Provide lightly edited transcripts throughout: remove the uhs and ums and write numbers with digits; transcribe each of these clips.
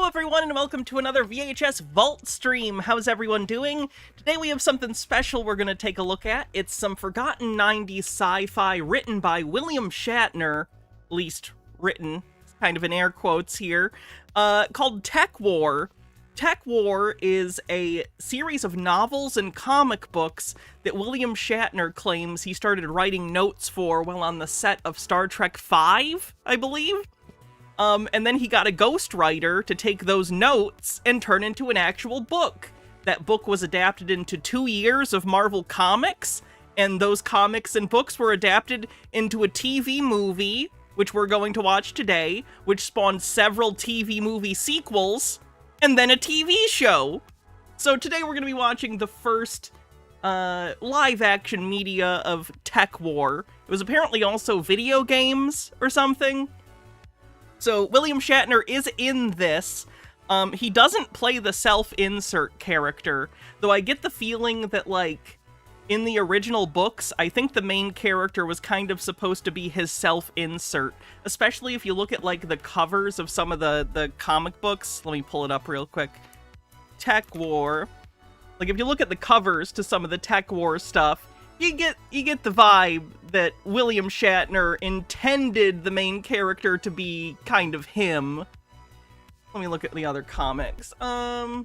Hello everyone and welcome to another VHS Vault stream. How's everyone doing? Today we have something special we're going to take a look at. It's some forgotten 90s sci-fi written by William Shatner, at least written, kind of in air quotes here, called Tech War. Tech War is a series of novels and comic books that William Shatner claims he started writing notes for while on the set of Star Trek V, I believe. And then he got a ghostwriter to take those notes and turn into an actual book. That book was adapted into 2 years of Marvel Comics, and those comics and books were adapted into a TV movie, which we're going to watch today, which spawned several TV movie sequels, and then a TV show. So today we're going to be watching the first live-action media of Tech War. It was apparently also video games or something. So William Shatner is in this. He doesn't play the self-insert character, though I get the feeling that, like, in the original books, I think the main character was kind of supposed to be his self-insert, especially if you look at, like, the covers of some of the comic books. Let me pull it up real quick. Tech War. Like, if you look at the covers to some of the Tech War stuff, you get the vibe that William Shatner intended the main character to be kind of him. Let me look at the other comics. I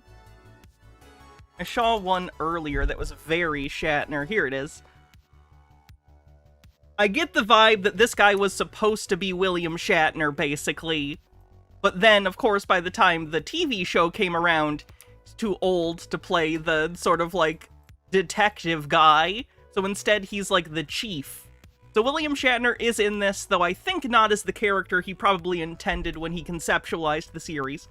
saw one earlier that was very Shatner. Here it is. I get the vibe that this guy was supposed to be William Shatner, basically. But then, of course, by the time the TV show came around, he's too old to play the sort of, like, detective guy. So instead, he's like the chief. So William Shatner is in this, though I think not as the character he probably intended when he conceptualized the series.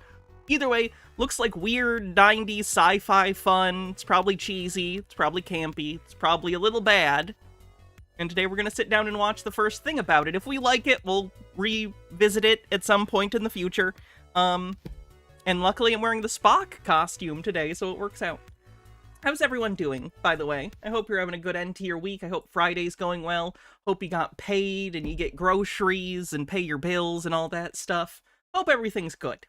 Either way, looks like weird 90s sci-fi fun. It's probably cheesy, it's probably campy, it's probably a little bad. And today we're going to sit down and watch the first thing about it. If we like it, we'll revisit it at some point in the future. And luckily I'm wearing the Spock costume today, so it works out. How's everyone doing, by the way? I hope you're having a good end to your week. I hope Friday's going well. Hope you got paid and you get groceries and pay your bills and all that stuff. Hope everything's good.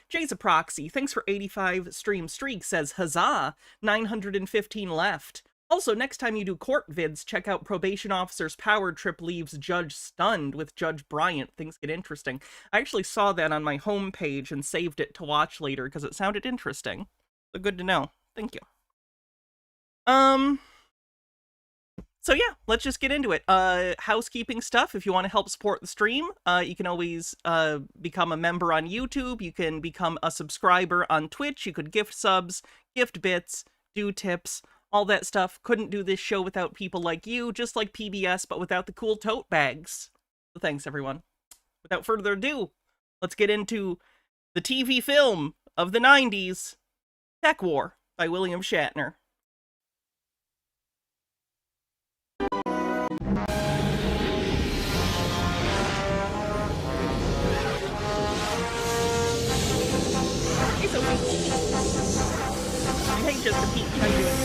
Jay's a proxy. Thanks for 85 stream streak, says huzzah. 915 left. Also, next time you do court vids, check out Probation Officer's Power Trip Leaves Judge Stunned with Judge Bryant. Things get interesting. I actually saw that on my homepage and saved it to watch later because it sounded interesting. So good to know. Thank you. So yeah, let's just get into it. Housekeeping stuff. If you want to help support the stream, you can always, become a member on YouTube. You can become a subscriber on Twitch. You could gift subs, gift bits, do tips, all that stuff. Couldn't do this show without people like you, just like PBS, but without the cool tote bags. So thanks, everyone. Without further ado, let's get into the TV film of the 90s, Tech War by William Shatner. Hey, just a peek. How you doing?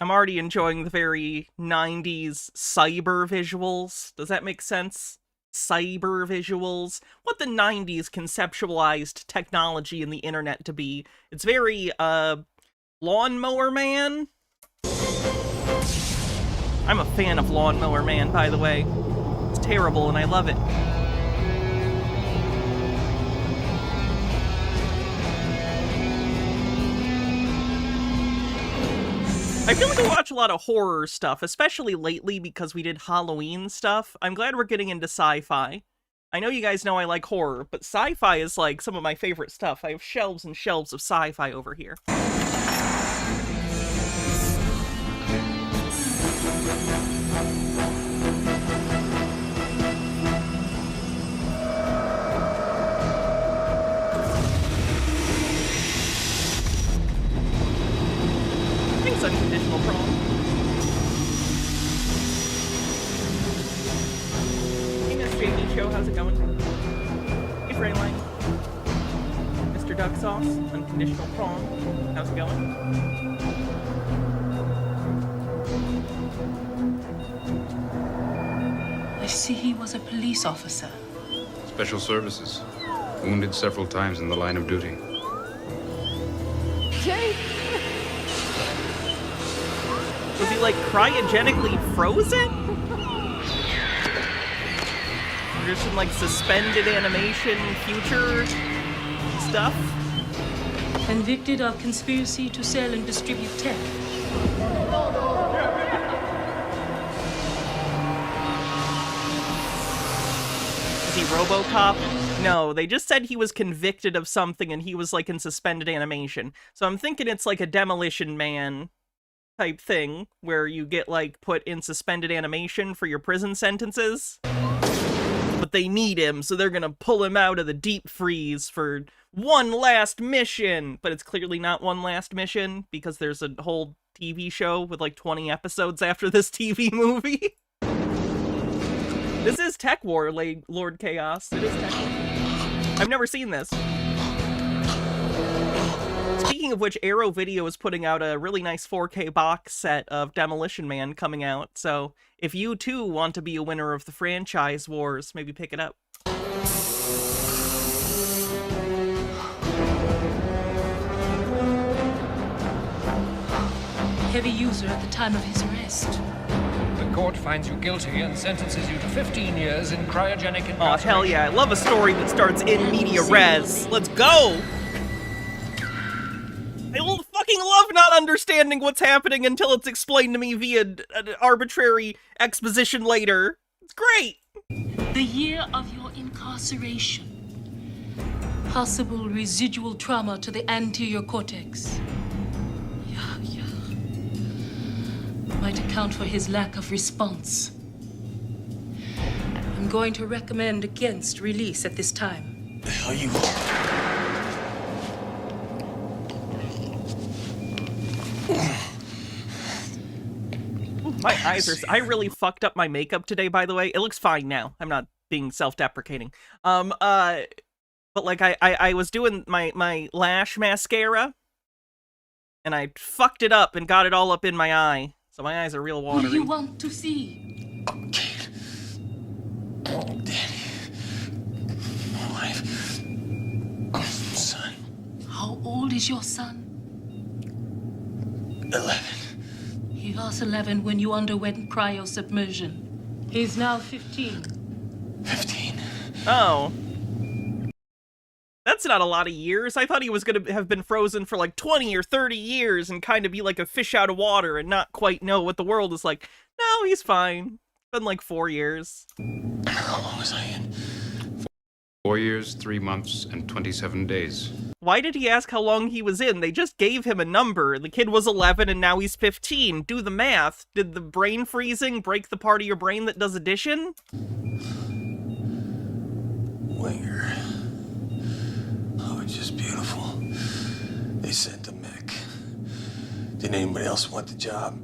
I'm already enjoying the very 90s cyber visuals. Does that make sense? Cyber visuals, what the 90s conceptualized technology and the internet to be. It's very, Lawnmower Man? I'm a fan of Lawnmower Man, by the way. It's terrible and I love it. I feel like I watch a lot of horror stuff, especially lately because we did Halloween stuff. I'm glad we're getting into sci-fi. I know you guys know I like horror, but sci-fi is like some of my favorite stuff. I have shelves and shelves of sci-fi over here. Thanks, Unconditional Prawn. Hey, Miss JD Show, how's it going? Hey, Freyline. duck sauce, unconditional prawn. How's it going? I see he was a police officer. Special services. Wounded several times in the line of duty. Was he, like, cryogenically frozen? Or just in, like, suspended animation future stuff? Convicted of conspiracy to sell and distribute tech. Is he RoboCop? No, they just said he was convicted of something and he was, like, in suspended animation. So I'm thinking it's like a Demolition Man type thing, where you get, like, put in suspended animation for your prison sentences. But they need him, so they're gonna pull him out of the deep freeze for one last mission! But it's clearly not one last mission, because there's a whole TV show with, like, 20 episodes after this TV movie. This is Tech War, Lord Chaos. It is Tech War. I've never seen this. Speaking of which, Arrow Video is putting out a really nice 4K box set of Demolition Man coming out, so if you too want to be a winner of the franchise wars, maybe pick it up. Heavy user at the time of his arrest. The court finds you guilty and sentences you to 15 years in cryogenic incarceration. Aw, hell yeah, I love a story that starts in media res. Let's go! I will fucking love not understanding what's happening until it's explained to me via an arbitrary exposition later. It's great! The year of your incarceration. Possible residual trauma to the anterior cortex. Yeah. Might account for his lack of response. I'm going to recommend against release at this time. The hell you are. My eyes are... I really fucked up my makeup today, by the way. It looks fine now. I'm not being self-deprecating. But, like, I was doing my lash mascara, and I fucked it up and got it all up in my eye. So my eyes are real watery. What do you want to see? Kate. Daddy. My wife. Son. How old is your son? 11. He was 11 when you underwent cryosubmersion. He's now 15. 15. Oh. That's not a lot of years. I thought he was going to have been frozen for like 20 or 30 years and kind of be like a fish out of water and not quite know what the world is like. No, he's fine. It's been like 4 years. How long was I in? 4 years, 3 months, and 27 days. Why did he ask how long he was in? They just gave him a number. The kid was 11 and now he's 15. Do the math. Did the brain freezing break the part of your brain that does addition? Winger. Oh, it's just beautiful. They sent a mech. Didn't anybody else want the job?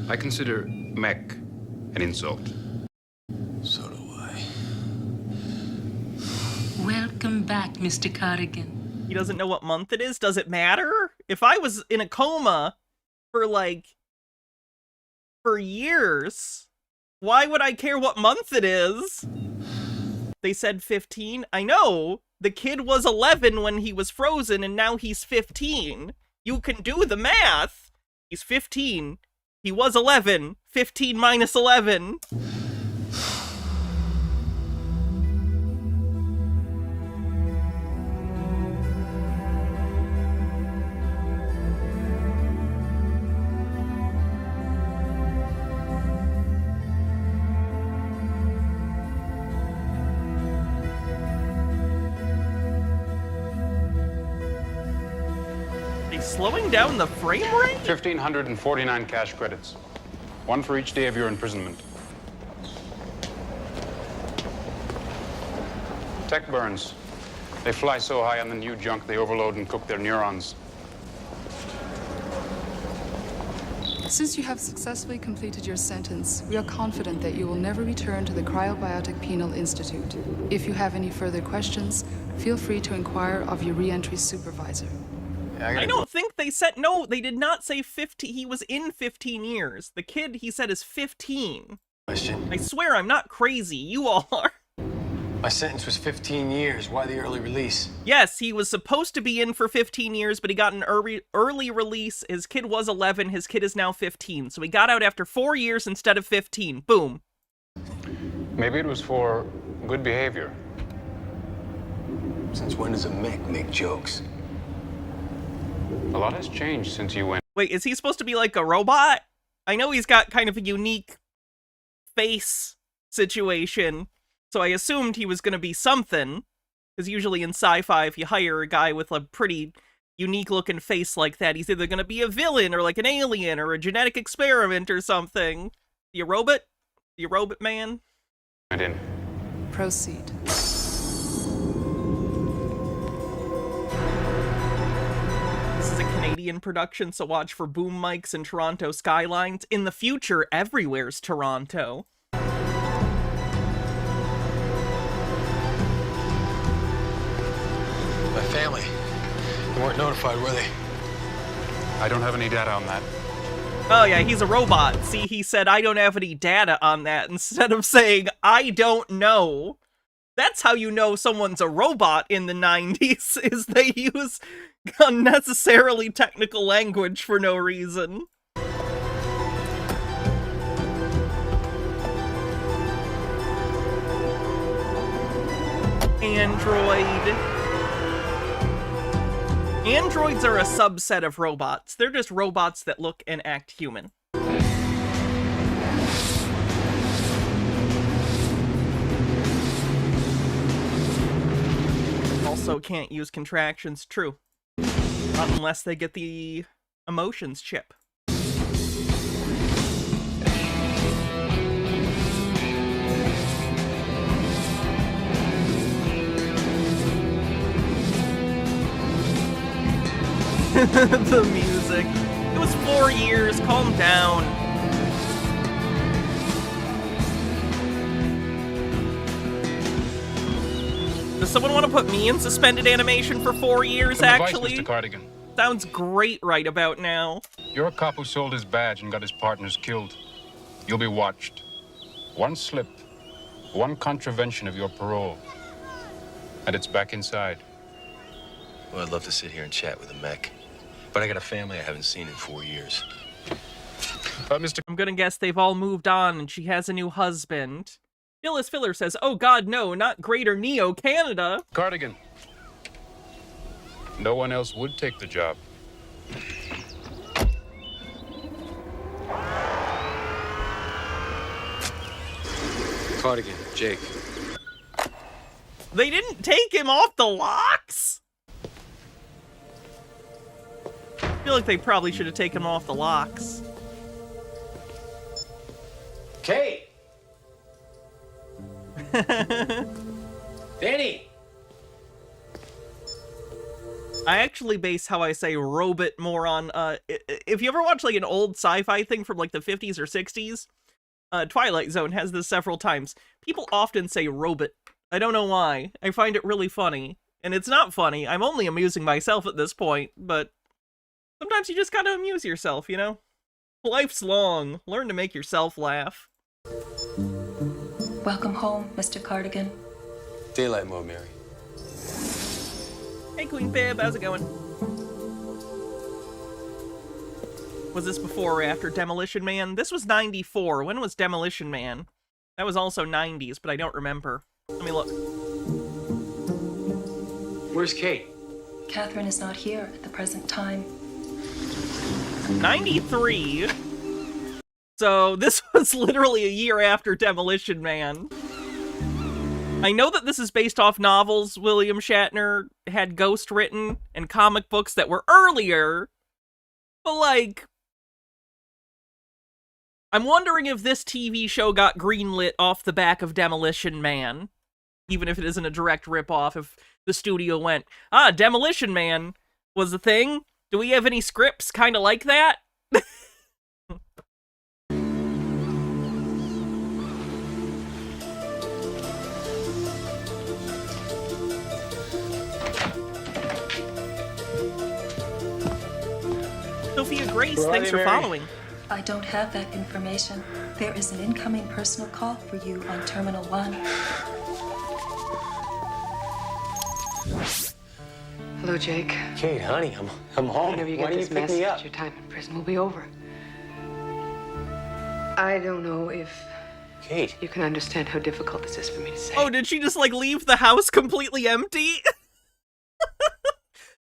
I consider mech an insult. So do I. Welcome back, Mr. Cardigan. He doesn't know what month it is? Does it matter? If I was in a coma for years, why would I care what month it is? They said 15. I know. The kid was 11 when he was frozen, and now he's 15. You can do the math. He's 15. He was 11. 15 minus 11. Slowing down the frame rate? 1,549 cash credits. One for each day of your imprisonment. Tech burns. They fly so high on the new junk, they overload and cook their neurons. Since you have successfully completed your sentence, we are confident that you will never return to the Cryobiotic Penal Institute. If you have any further questions, Feel free to inquire of your re-entry supervisor. I don't think they said, no, they did not say 15, he was in 15 years. The kid, he said, is 15. Question. I swear I'm not crazy, you all are. My sentence was 15 years. Why the early release? Yes, he was supposed to be in for 15 years, but he got an early release. His kid was 11, his kid is now 15. So he got out after 4 years instead of 15. Boom. Maybe it was for good behavior. Since when does a mech make jokes? A lot has changed since you went. Wait, is he supposed to be like a robot? I know he's got kind of a unique face situation, so I assumed he was going to be something. Because usually in sci-fi, if you hire a guy with a pretty unique-looking face like that, he's either going to be a villain, or like an alien, or a genetic experiment, or something. You robot? You robot man? Went in. Proceed. This is a Canadian production, so watch for boom mics and Toronto skylines. In the future, everywhere's Toronto. My family. They weren't notified, were they? I don't have any data on that. Oh yeah, he's a robot. See, he said, I don't have any data on that, instead of saying, I don't know. That's how you know someone's a robot in the 90s, is they use unnecessarily technical language for no reason. Android. Androids are a subset of robots. They're just robots that look and act human. Also can't use contractions, true. Not unless they get the emotions chip. The music. It was 4 years, calm down. Does someone want to put me in suspended animation for 4 years, Some advice, actually? Mr. Cardigan. Sounds great right about now. You're a cop who sold his badge and got his partners killed. You'll be watched. One slip, one contravention of your parole, and it's back inside. Well, I'd love to sit here and chat with a mech. But I got a family I haven't seen in 4 years. Mr. I'm gonna guess they've all moved on and she has a new husband. Phyllis Filler says, oh god, no, not Greater Neo Canada. Cardigan. No one else would take the job. Cardigan, Jake. They didn't take him off the locks? I feel like they probably should have taken him off the locks. Kate! Danny! I actually base how I say robot more on, if you ever watch like an old sci-fi thing from like the 50s or 60s, Twilight Zone has this several times. People often say robot. I don't know why. I find it really funny. And it's not funny. I'm only amusing myself at this point, but sometimes you just gotta amuse yourself, you know? Life's long. Learn to make yourself laugh. Welcome home, Mr. Cardigan. Daylight mode, Mary. Hey, Queen Fib, how's it going? Was this before or after Demolition Man? This was 94. When was Demolition Man? That was also 90s, but I don't remember. Let me look. Where's Kate? Catherine is not here at the present time. 93. So this was literally a year after Demolition Man. I know that this is based off novels William Shatner had ghost written and comic books that were earlier, but like, I'm wondering if this TV show got greenlit off the back of Demolition Man, even if it isn't a direct ripoff. If the studio went, Demolition Man was the thing. Do we have any scripts kind of like that? Grace, Where are thanks they, for Mary? following. I don't have that information. There is an incoming personal call for you on Terminal 1. Hello, Jake. Kate, honey, I'm home. Whenever you Why get do you this pick me up? message, your time in prison will be over. I don't know if Kate. you can understand how difficult this is for me to say. Oh, did she just, like, leave the house completely empty?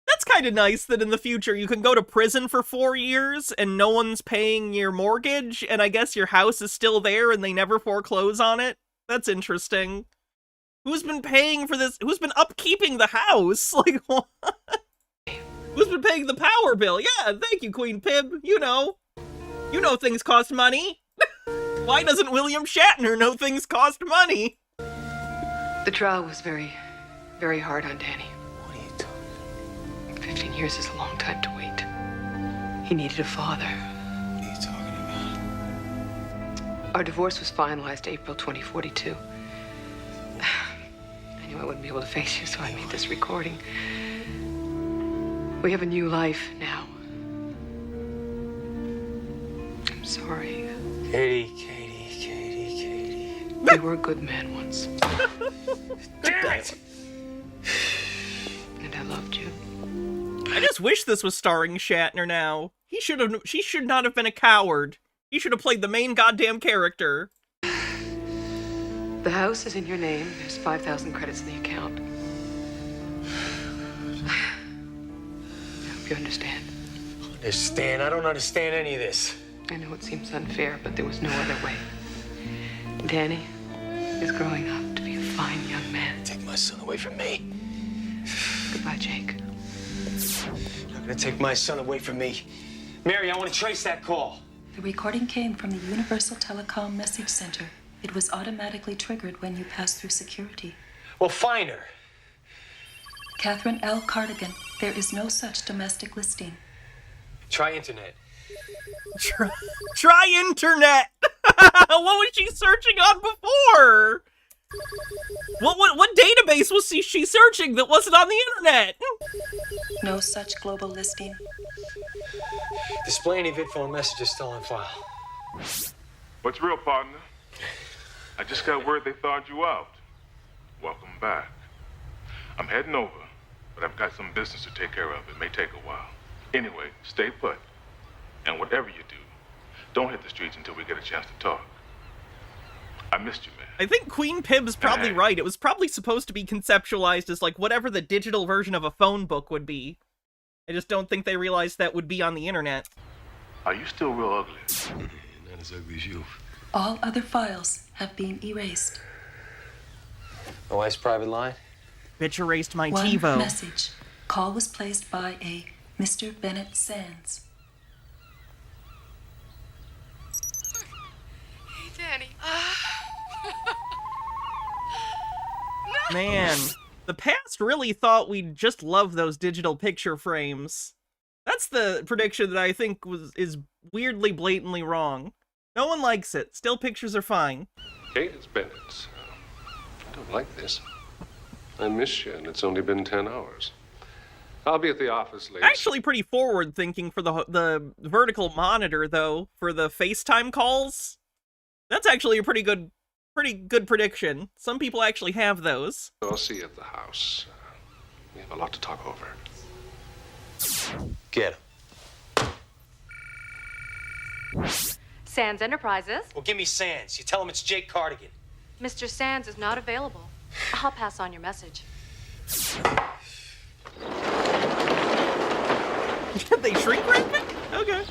That's kind of nice that in the future you can go to prison for 4 years and no one's paying your mortgage, and I guess your house is still there and they never foreclose on it. That's interesting. Who's been paying for this? Who's been upkeeping the house? Like, what? Who's been paying the power bill? Yeah, thank you, Queen Pib. You know things cost money. Why doesn't William Shatner know things cost money? The trial was very, very hard on Danny. What are you talking 15 years is a long time to wait. He needed a father. What are you talking about? Our divorce was finalized April 2042. I knew I wouldn't be able to face you, so I made this recording. We have a new life now. I'm sorry. Katie. You were a good man once. Damn it! And I loved you. I just wish this was starring Shatner now. She should not have been a coward. He should have played the main goddamn character. The house is in your name. There's 5,000 credits in the account. I hope you understand. Understand? I don't understand any of this. I know it seems unfair, but there was no other way. Danny is growing up to be a fine young man. Take my son away from me. Goodbye, Jake. You're not gonna take my son away from me. Mary, I want to trace that call. The recording came from the Universal Telecom Message Center. It was automatically triggered when you passed through security. Well, find her. Catherine L. Cardigan, there is no such domestic listing. Try internet. Try internet! What was she searching on before? What database was she searching that wasn't on the internet? No such global listing. Display any vidphone messages still on file. What's real, partner? I just got word they thawed you out. Welcome back. I'm heading over, but I've got some business to take care of. It may take a while. Anyway, stay put. And whatever you do, don't hit the streets until we get a chance to talk. I missed you, man. I think Queen Pib's probably right. It was probably supposed to be conceptualized as like whatever the digital version of a phone book would be. I just don't think they realized that would be on the internet. Are you still real ugly? Not as ugly as you. All other files have been erased. My wife's private line? Bitch erased my One TiVo. message. Call was placed by a Mr. Bennett Sands. Hey, Danny. Man, the past really thought we'd just love those digital picture frames. That's the prediction that I think is weirdly blatantly wrong. No one likes it. Still pictures are fine. Kate, it's Bennett. I don't like this. I miss you, and it's only been 10 hours. I'll be at the office later. Actually pretty forward thinking for the vertical monitor though, for the FaceTime calls. That's actually a pretty good prediction. Some people actually have those. I'll see you at the house. We have a lot to talk over. Get him. Sands Enterprises. Well, give me Sands. You tell him it's Jake Cardigan. Mr. Sands is not available. I'll pass on your message. They shrink wrap it? Okay.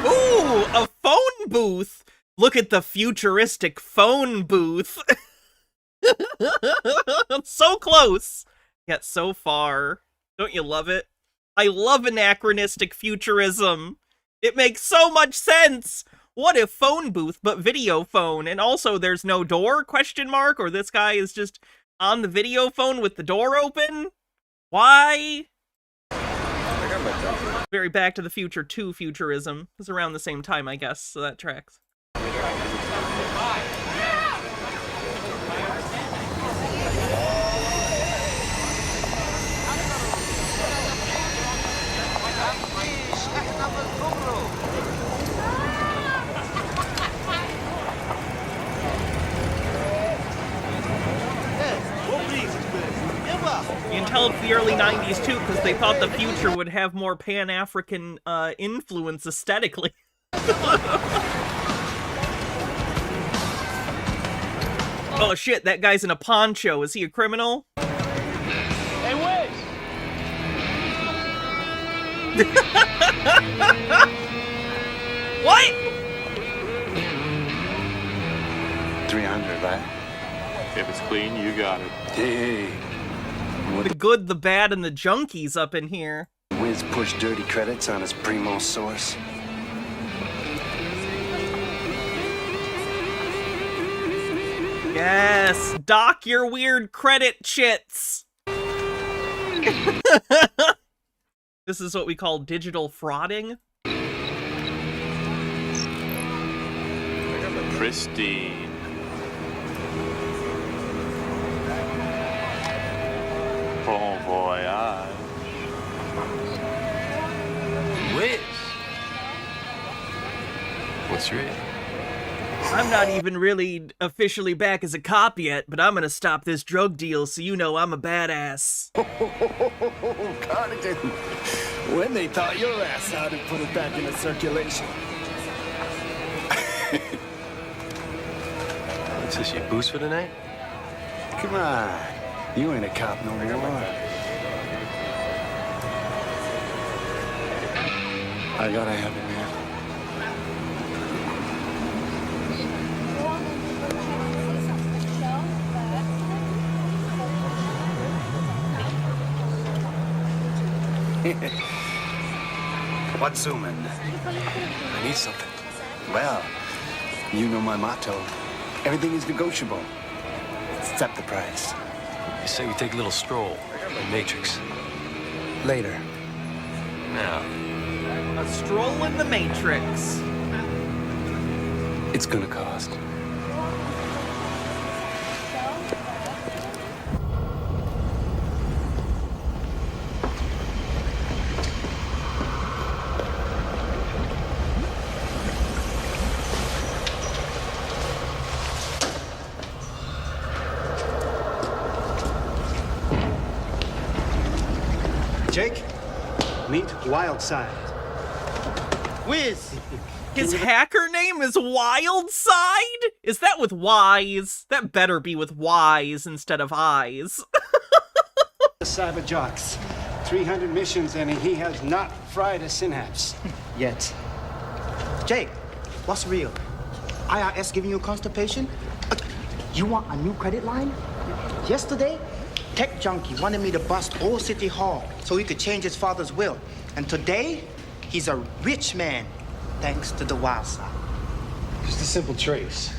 Ooh, a phone booth. Look at the futuristic phone booth. So close, yet so far. Don't you love it? I love anachronistic futurism. It makes so much sense. What if phone booth, but video phone? And also there's no door, question mark? Or this guy is just on the video phone with the door open? Why? Very Back to the Future 2 futurism. It was around the same time, I guess, so that tracks. the early 90s too, because they thought the future would have more Pan-African influence aesthetically. Oh shit, that guy's in a poncho. Is he a criminal? Hey, Wiz! What? 300, right? If it's clean, you got it. Hey. The good, the bad, and the junkies up in here. Wiz pushed dirty credits on his primo source. Yes, dock your weird credit chits. This is what we call digital frauding. Pristine. Bon voyage. Wiz! What's your age? I'm not even really officially back as a cop yet, but I'm gonna stop this drug deal so you know I'm a badass. Cardigan, when they taught your ass how to put it back into circulation. What's this, your boost for tonight? Come on, you ain't a cop no more. I gotta have it, man. What's zooming? I need something. Well, you know my motto. Everything is negotiable, except the price. You say we take a little stroll, the Matrix. Later. Now. A stroll in the Matrix. It's gonna cost. Jake, meet Wildside. Wiz! His hacker name is Wildside? Is that with Y's? That better be with Y's instead of I's. Cyber jocks. 300 missions and he has not fried a synapse. Yet. Jake, what's real? IRS giving you constipation? You want a new credit line? Yesterday, Tech Junkie wanted me to bust Old City Hall so he could change his father's will. And today, he's a rich man, thanks to the wild side. Just a simple trace.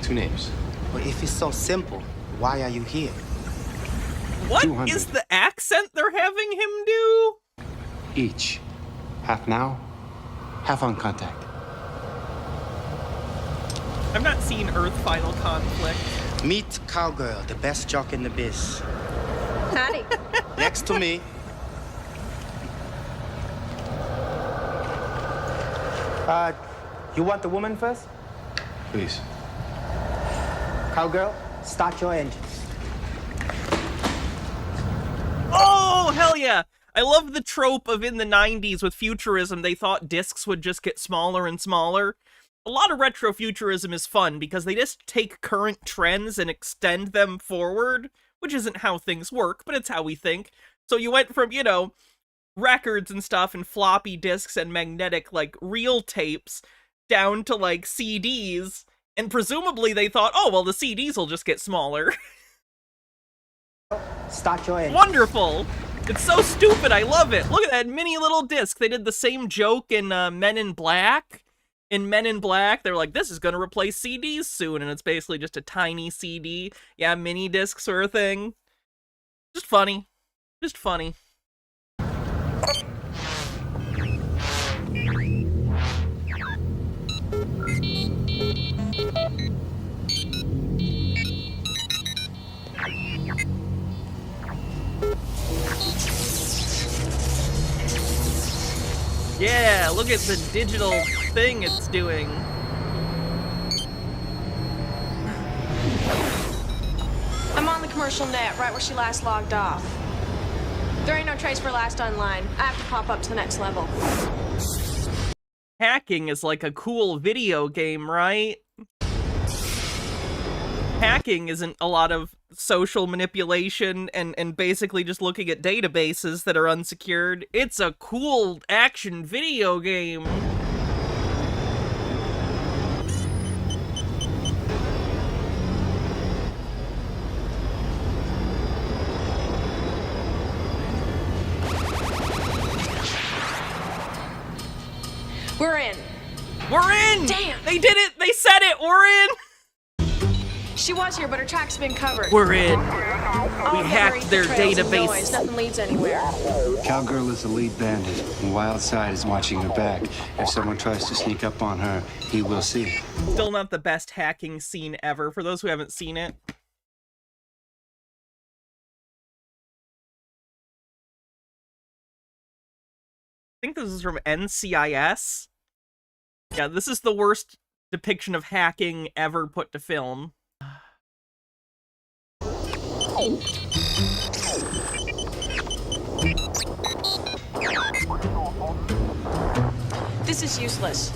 2 names. Well, if it's so simple, why are you here? What 200. is the accent they're having him do? Each. Half now, half on contact. I've not seen Earth Final Conflict. Meet Cowgirl, the best jock in the biz. Howdy. Next to me. You want the woman first? Please. Cowgirl, start your engines. Oh, hell yeah! I love the trope of in the 90s with futurism, they thought discs would just get smaller and smaller. A lot of retrofuturism is fun because they just take current trends and extend them forward, which isn't how things work, but it's how we think. So you went from, you know, records and stuff and floppy disks and magnetic, like, reel tapes down to, like, CDs, and presumably they thought, oh, well, the CDs will just get smaller. Start your engines. Wonderful! It's so stupid, I love it! Look at that mini little disc! They did the same joke in Men in Black. In Men in Black, they're like, this is gonna replace CDs soon, and it's basically just a tiny CD. Yeah, mini disc sort of thing. Just funny. Just funny. Yeah, look at the digital thing it's doing. I'm on the commercial net, right where she last logged off. There ain't no trace for last online. I have to pop up to the next level. Hacking is like a cool video game, right? Hacking isn't a lot of social manipulation and basically just looking at databases that are unsecured. It's a cool action video game. We're in. We're in! Damn! They did it! They said it! We're in! She was here, but her track's been covered. We're in. All We of them hacked are their trails of database. noise. Nothing leads anywhere. Cowgirl is the lead bandit, and Wildside is watching her back. If someone tries to sneak up on her, he will see. Still not the best hacking scene ever, for those who haven't seen it. I think this is from NCIS. Yeah, this is the worst depiction of hacking ever put to film. This is useless.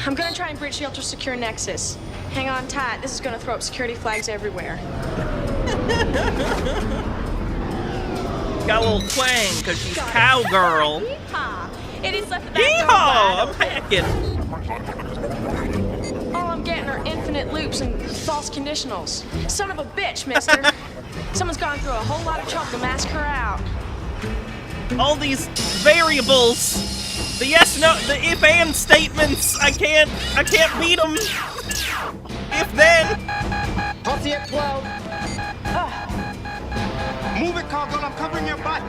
I'm gonna try and breach the ultra-secure nexus. Hang on tight. This is gonna throw up security flags everywhere. Got a little twang, because she's cowgirl. Yeehaw! It is left the back door Yeehaw! I'm wide hacking. open. All I'm getting are infinite loops and false conditionals. Son of a bitch, mister. Someone's gone through a whole lot of trouble to mask her out. All these variables. The yes, no, the if and statements. I can't beat them. If then. Posse at 12. Move it, Cowgirl. I'm covering your butt.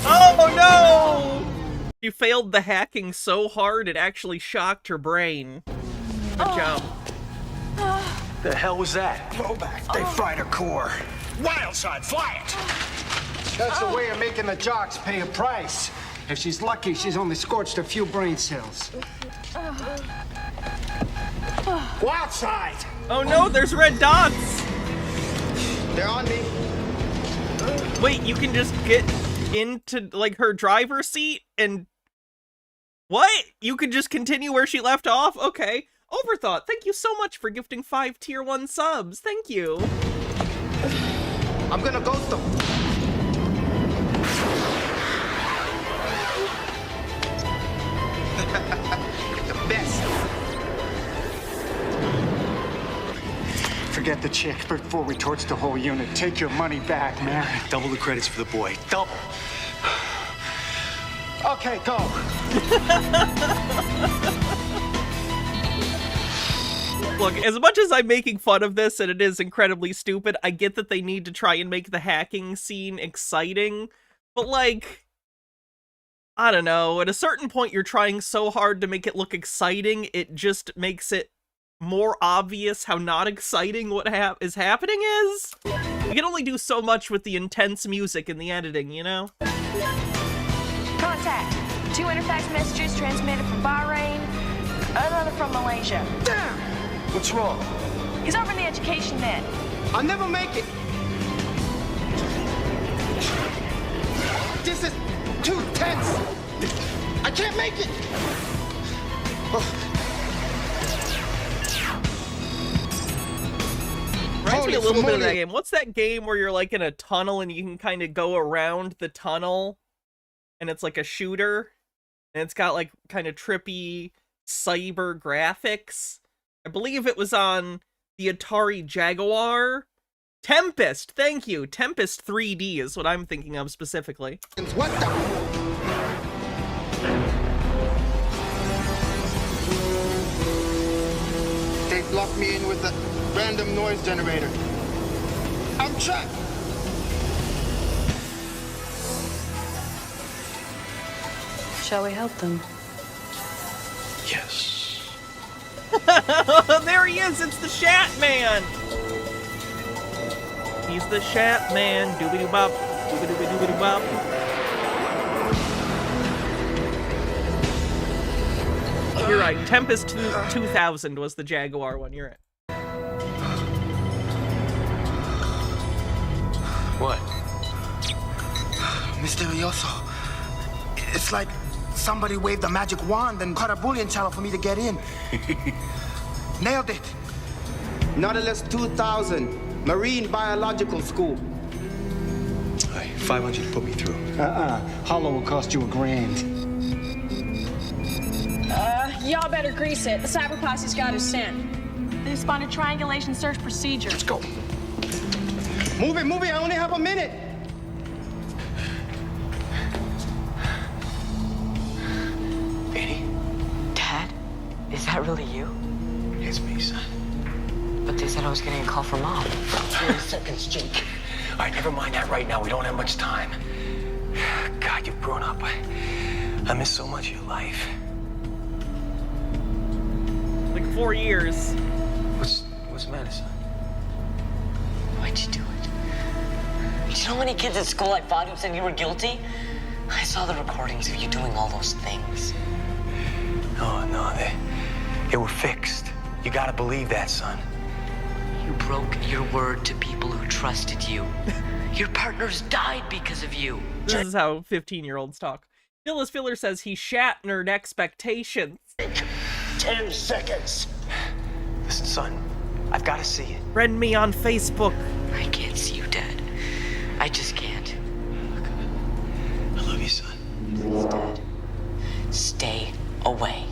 Oh no! She failed the hacking so hard it actually shocked her brain. Good job. The hell was that? Blow back. They fried her core. Wildside, fly it! That's a way of making the jocks pay a price. If she's lucky, she's only scorched a few brain cells. Wildside! Oh no, there's red dots! They're on me. Wait, you can just get into, like, her driver's seat and... What? You can just continue where she left off? Okay. Overthought, thank you so much for gifting 5 tier 1 subs. Thank you. I'm gonna ghost them. The best. Forget the chick before we torch the whole unit. Take your money back, man. Double the credits for the boy. Double. Okay, go. Look, as much as I'm making fun of this and it is incredibly stupid, I get that they need to try and make the hacking scene exciting, but like, I don't know, at a certain point you're trying so hard to make it look exciting, it just makes it more obvious how not exciting what is happening is. You can only do so much with the intense music and the editing, you know? Contact. 2 interfax messages transmitted from Bahrain, another from Malaysia. Damn! What's wrong? He's over in the education net. I'll never make it. This is too tense. I can't make it. Reminds me a little bit of that game. What's that game where you're like in a tunnel and you can kind of go around the tunnel and it's like a shooter and it's got like kind of trippy cyber graphics? I believe it was on the Atari Jaguar. Tempest, thank you. Tempest 3D is what I'm thinking of specifically. What the? They locked me in with a random noise generator. I'm trapped. Shall we help them? Yes. There he is, it's the Shat Man! the Shatman. Doobie-doo-bop. Doobie-doobie-doobie-doo-bop. You're right. Tempest 2000 was the Jaguar one. You're right. What? Mysterioso. It's like somebody waved a magic wand and cut a Boolean channel for me to get in. Nailed it. Nautilus 2000, Marine Biological School. Hey, 500 to put me through. Hollow will cost you $1,000. Y'all better grease it. The cyber posse's got his scent. They spawned a triangulation search procedure. Let's go. Move it, I only have a minute. Annie? Dad? Is that really you? It's me, son. But they said I was getting a call from Mom. 30 seconds, Jake. All right, never mind that right now. We don't have much time. God, you've grown up. I miss so much of your life. Like 4 years. What's the matter, son? Why'd you do it? Do you know how many kids at school I fought who said you were guilty? I saw the recordings of you doing all those things. No, they were fixed. You gotta believe that, son. You broke your word to people who trusted you. Your partners died because of you. This is how 15-year-olds talk. Phyllis Filler says he Shatnered expectations. 10 seconds. Listen, son, I've got to see it. Friend me on Facebook. I can't see you, Dad. I just can't. I love you, son. Please, Dad. Stay away.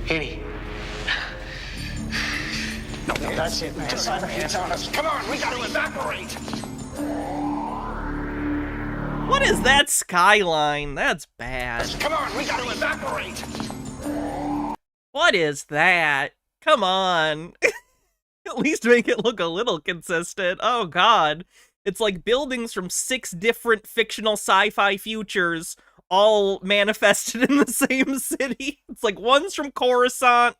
Annie. No, that's it, man. Cyber hands on us. Come on, we got to evaporate. What is that skyline? That's bad. Come on, we got to evaporate. What is that? Come on. At least make it look a little consistent. Oh god. It's like buildings from 6 different fictional sci-fi futures all manifested in the same city. It's like one's from Coruscant,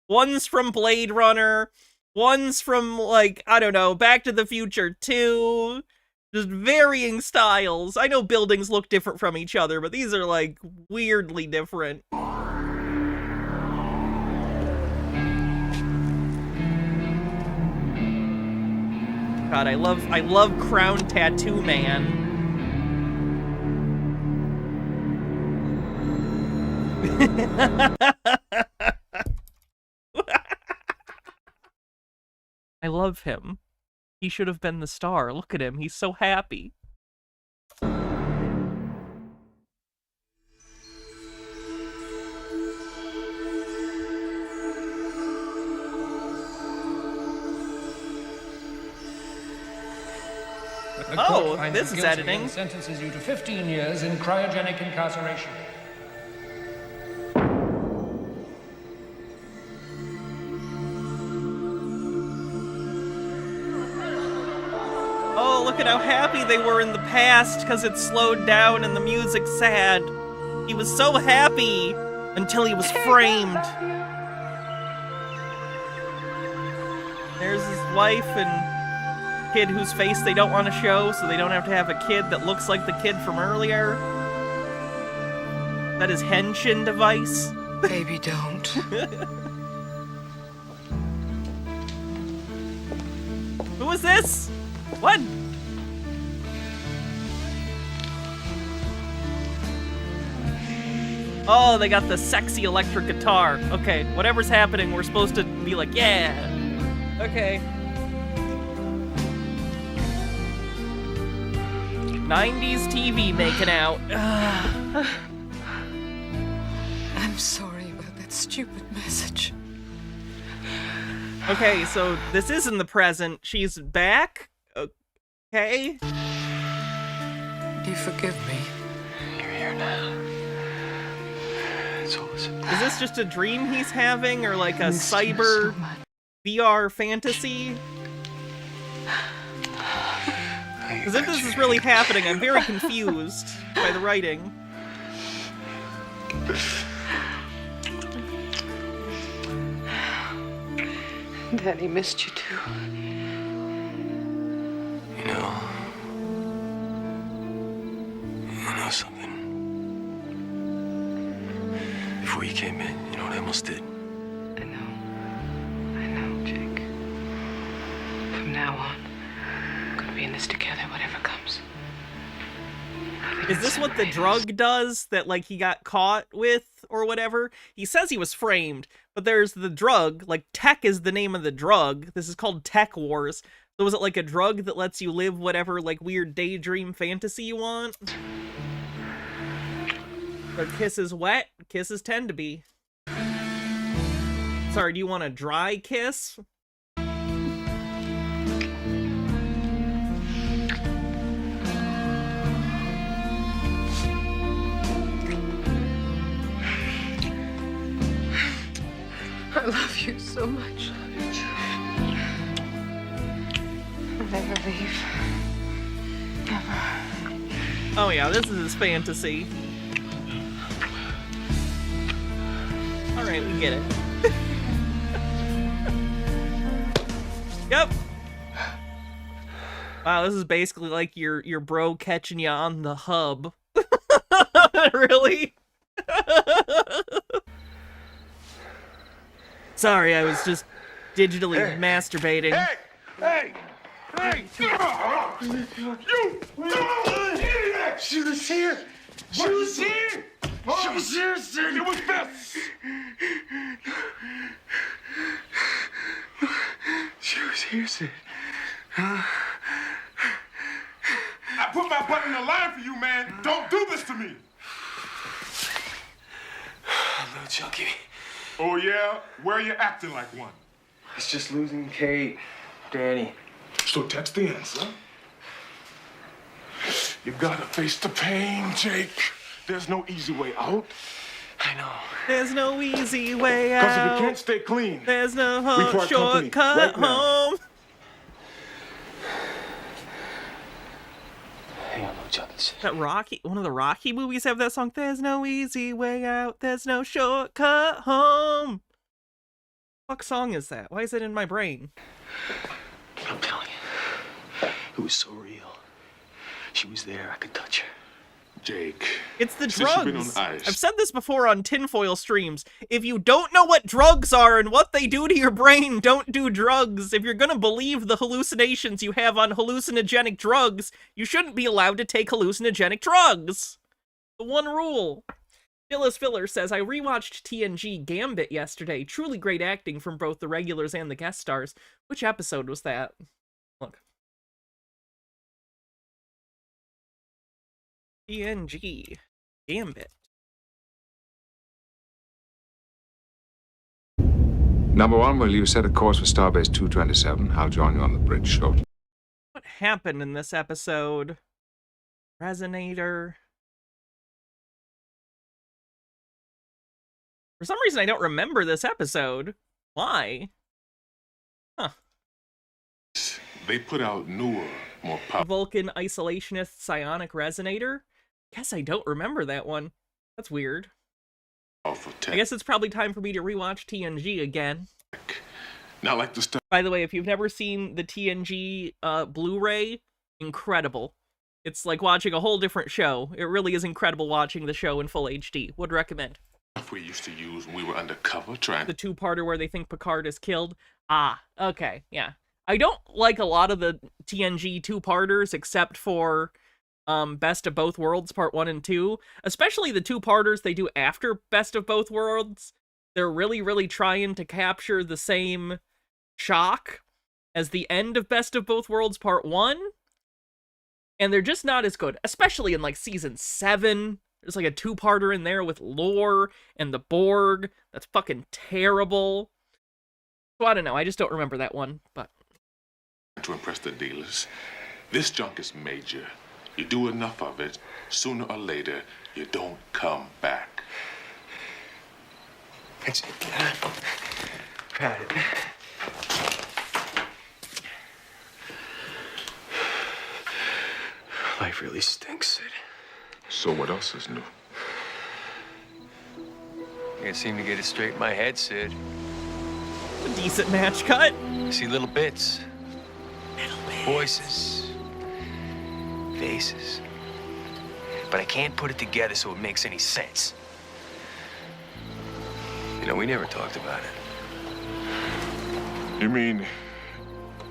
one's from Blade Runner, one's from, like, I don't know, Back to the Future 2. Just varying styles. I know buildings look different from each other, but these are, like, weirdly different. God, I love Crown Tattoo Man. I love him. He should have been the star. Look at him. He's so happy. Oh, this is editing. And sentences you to 15 years in cryogenic incarceration. Oh, look at how happy they were in the past because it slowed down and the music's sad. He was so happy until he was framed. There's his wife and kid whose face they don't want to show, so they don't have to have a kid that looks like the kid from earlier. That is henshin device. Baby, don't. Who is this? What? Oh, they got the sexy electric guitar. Okay, whatever's happening, we're supposed to be like, yeah. Okay. 90s TV making out. I'm sorry about that stupid message. Okay, so this is in the present. She's back? Okay. You forgive me? You're here now. It's all Is this just a dream he's having, or like a cyber VR fantasy? Because if this is really happening, I'm very confused by the writing. Daddy missed you too. we came in, you know what I almost did? I know, Jake. From now on, we're gonna be in this together, whatever comes. Is this what the drug does that, like, he got caught with or whatever? He says he was framed, but there's the drug, like, tech is the name of the drug. This is called Tech Wars. So is it like a drug that lets you live whatever, like, weird daydream fantasy you want? Their kiss is wet. Kisses tend to be. Sorry, do you want a dry kiss? I love you so much. Never leave. Never. Oh yeah, this is his fantasy. Alright, we get it. Yep. Wow, this is basically like your bro catching you on the hub. Really? Sorry, I was just digitally masturbating. Hey! You! She was here! She was here! She was here, Sid! It was Bess! She was here, Sid. I put my butt in the line for you, man. Don't do this to me. Little Chunky. Oh, yeah? Where are you acting like one? It's just losing Kate, Danny. So text the answer. You gotta face the pain, Jake. There's no easy way out. I know. There's no easy way out. Because if you can't stay clean, there's no we part company shortcut right now. home. Hang on, little Chunky. That Rocky, one of the Rocky movies have that song. There's no easy way out. There's no shortcut home. What song is that? Why is it in my brain? I'm telling you, it was so real. She was there. I could touch her. Jake. It's the since you've been drugs. on ice. I've said this before on tinfoil streams. If you don't know what drugs are and what they do to your brain, don't do drugs. If you're gonna believe the hallucinations you have on hallucinogenic drugs, you shouldn't be allowed to take hallucinogenic drugs. The one rule. Phyllis Filler says, I rewatched TNG Gambit yesterday. Truly great acting from both the regulars and the guest stars. Which episode was that? Look. TNG Gambit. Number one, will you set a course for Starbase 227? I'll join you on the bridge shortly. What happened in this episode? Resonator. For some reason, I don't remember this episode. Why? Huh. They put out newer, more powerful. Vulcan Isolationist Psionic Resonator? Guess I don't remember that one. That's weird. I guess it's probably time for me to rewatch TNG again. Not like the stuff. By the way, if you've never seen the TNG Blu-ray, incredible. It's like watching a whole different show. It really is incredible watching the show in full HD. Would recommend. We used to use when we were undercover trying. The two-parter where they think Picard is killed. Ah, okay, yeah. I don't like a lot of the TNG two-parters except for Best of Both Worlds Part 1 and 2. Especially the two-parters they do after Best of Both Worlds. They're really, really trying to capture the same shock as the end of Best of Both Worlds Part 1. And they're just not as good. Especially in, like, Season 7. There's, like, a two-parter in there with Lore and the Borg. That's fucking terrible. So I don't know. I just don't remember that one, but... To impress the dealers. This junk is major. You do enough of it, sooner or later, you don't come back. It's proud of it. Life really stinks, Sid. So what else is new? I can't seem to get it straight in my head, Sid. A decent match cut. I see little bits. Voices. Faces. But I can't put it together so it makes any sense. No, we never talked about it. You mean,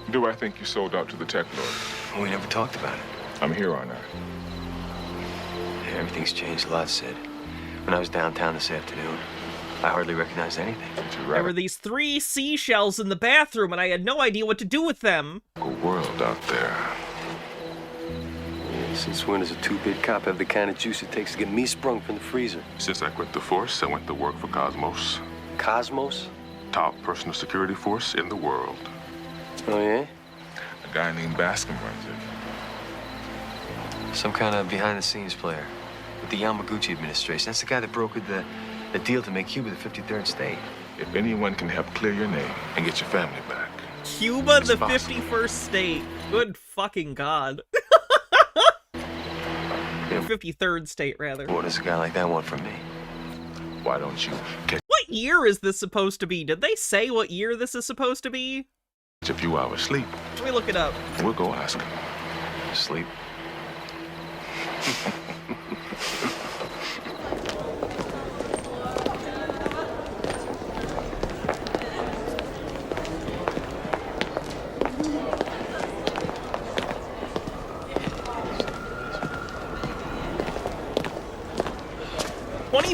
do I think you sold out to the tech lord? Well, we never talked about it. I'm here on that. Yeah, everything's changed a lot, Sid. When I was downtown this afternoon, I hardly recognized anything. There were these 3 seashells in the bathroom, and I had no idea what to do with them. A world out there. Yeah, since when does a 2-bit cop have the kind of juice it takes to get me sprung from the freezer? Since I quit the force, I went to work for Cosmos. Cosmos? Top personal security force in the world. Oh, yeah? A guy named Bascom runs it. Some kind of behind-the-scenes player with the Yamaguchi administration. That's the guy that brokered the deal to make Cuba the 53rd state. If anyone can help clear your name and get your family back. Cuba, the 51st state. Good fucking god. 53rd state, rather. What does a guy like that want from me? Why don't you catch What year is this supposed to be? Did they say what year this is supposed to be? a few hours sleep? Let me look it up. We'll go ask him. Sleep.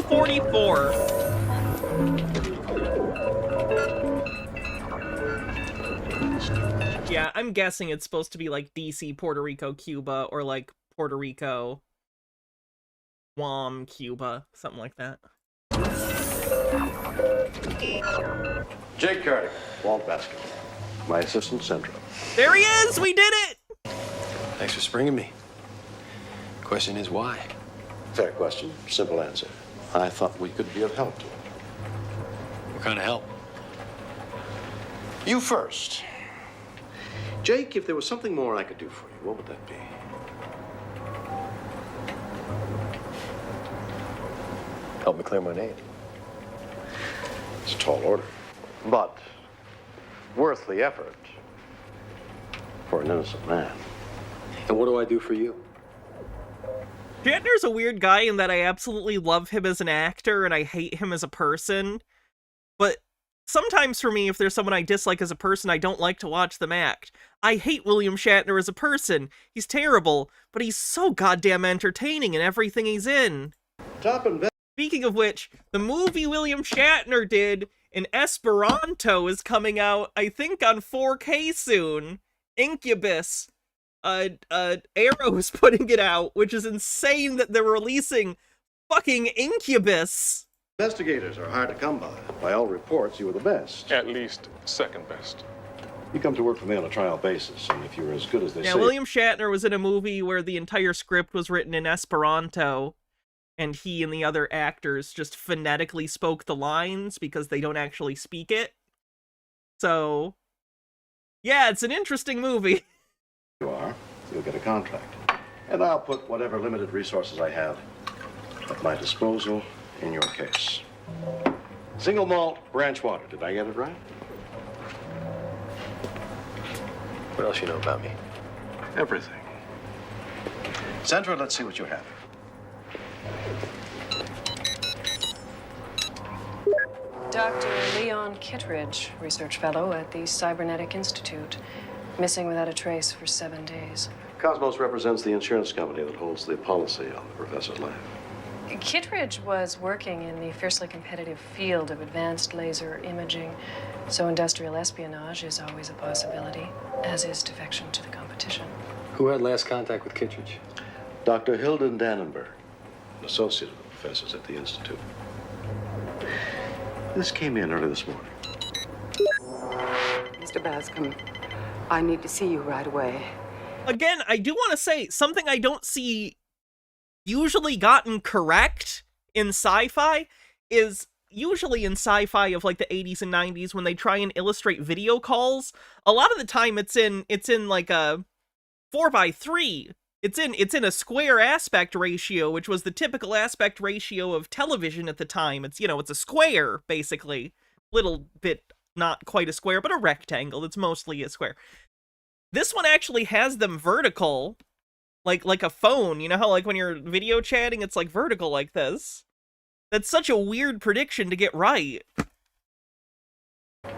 $2044. Yeah, I'm guessing it's supposed to be like DC, Puerto Rico, Cuba, or like Puerto Rico, Guam, Cuba, something like that. Jake Carter, Walt Baskin, my assistant Central. There he is! We did it! Thanks for springing me. Question is why? Fair question, simple answer. I thought we could be of help to him. What kind of help? You first. Jake, if there was something more I could do for you, what would that be? Help me clear my name. It's a tall order, but worth the effort for an innocent man. And what do I do for you? Shatner's a weird guy in that I absolutely love him as an actor and I hate him as a person. But sometimes for me, if there's someone I dislike as a person, I don't like to watch them act. I hate William Shatner as a person. He's terrible, but he's so goddamn entertaining in everything he's in. Top and Speaking of which, the movie William Shatner did in Esperanto is coming out, I think, on 4K soon. Incubus. Arrow's putting it out, which is insane that they're releasing fucking Incubus. Investigators are hard to come by. By all reports, you were the best. At least second best. You come to work for me on a trial basis, and if you're as good as they Yeah, say... William Shatner was in a movie where the entire script was written in Esperanto, and he and the other actors just phonetically spoke the lines because they don't actually speak it. So, yeah, it's an interesting movie. You are, you'll get a contract. And I'll put whatever limited resources I have at my disposal in your case. Single malt, branch water. Did I get it right? What else you know about me? Everything. Sandra, let's see what you have. Dr. Leon Kittredge, research fellow at the Cybernetic Institute. Missing without a trace for 7 days. Cosmos represents the insurance company that holds the policy on the professor's life. Kittredge was working in the fiercely competitive field of advanced laser imaging, so industrial espionage is always a possibility, as is defection to the competition. Who had last contact with Kittredge? Dr. Hilden Dannenberg, an associate of the professors at the Institute. This came in early this morning. Mr. Bascom, I need to see you right away. Again, I do want to say something I don't see usually gotten correct in sci-fi is usually in sci-fi of like the 80s and 90s when they try and illustrate video calls. A lot of the time it's in like a 4:3. It's in a square aspect ratio, which was the typical aspect ratio of television at the time. It's, it's a square, basically. Little bit not quite a square, but a rectangle. It's mostly a square. This one actually has them vertical, like a phone. You know how like when you're video chatting, it's like vertical like this? That's such a weird prediction to get right.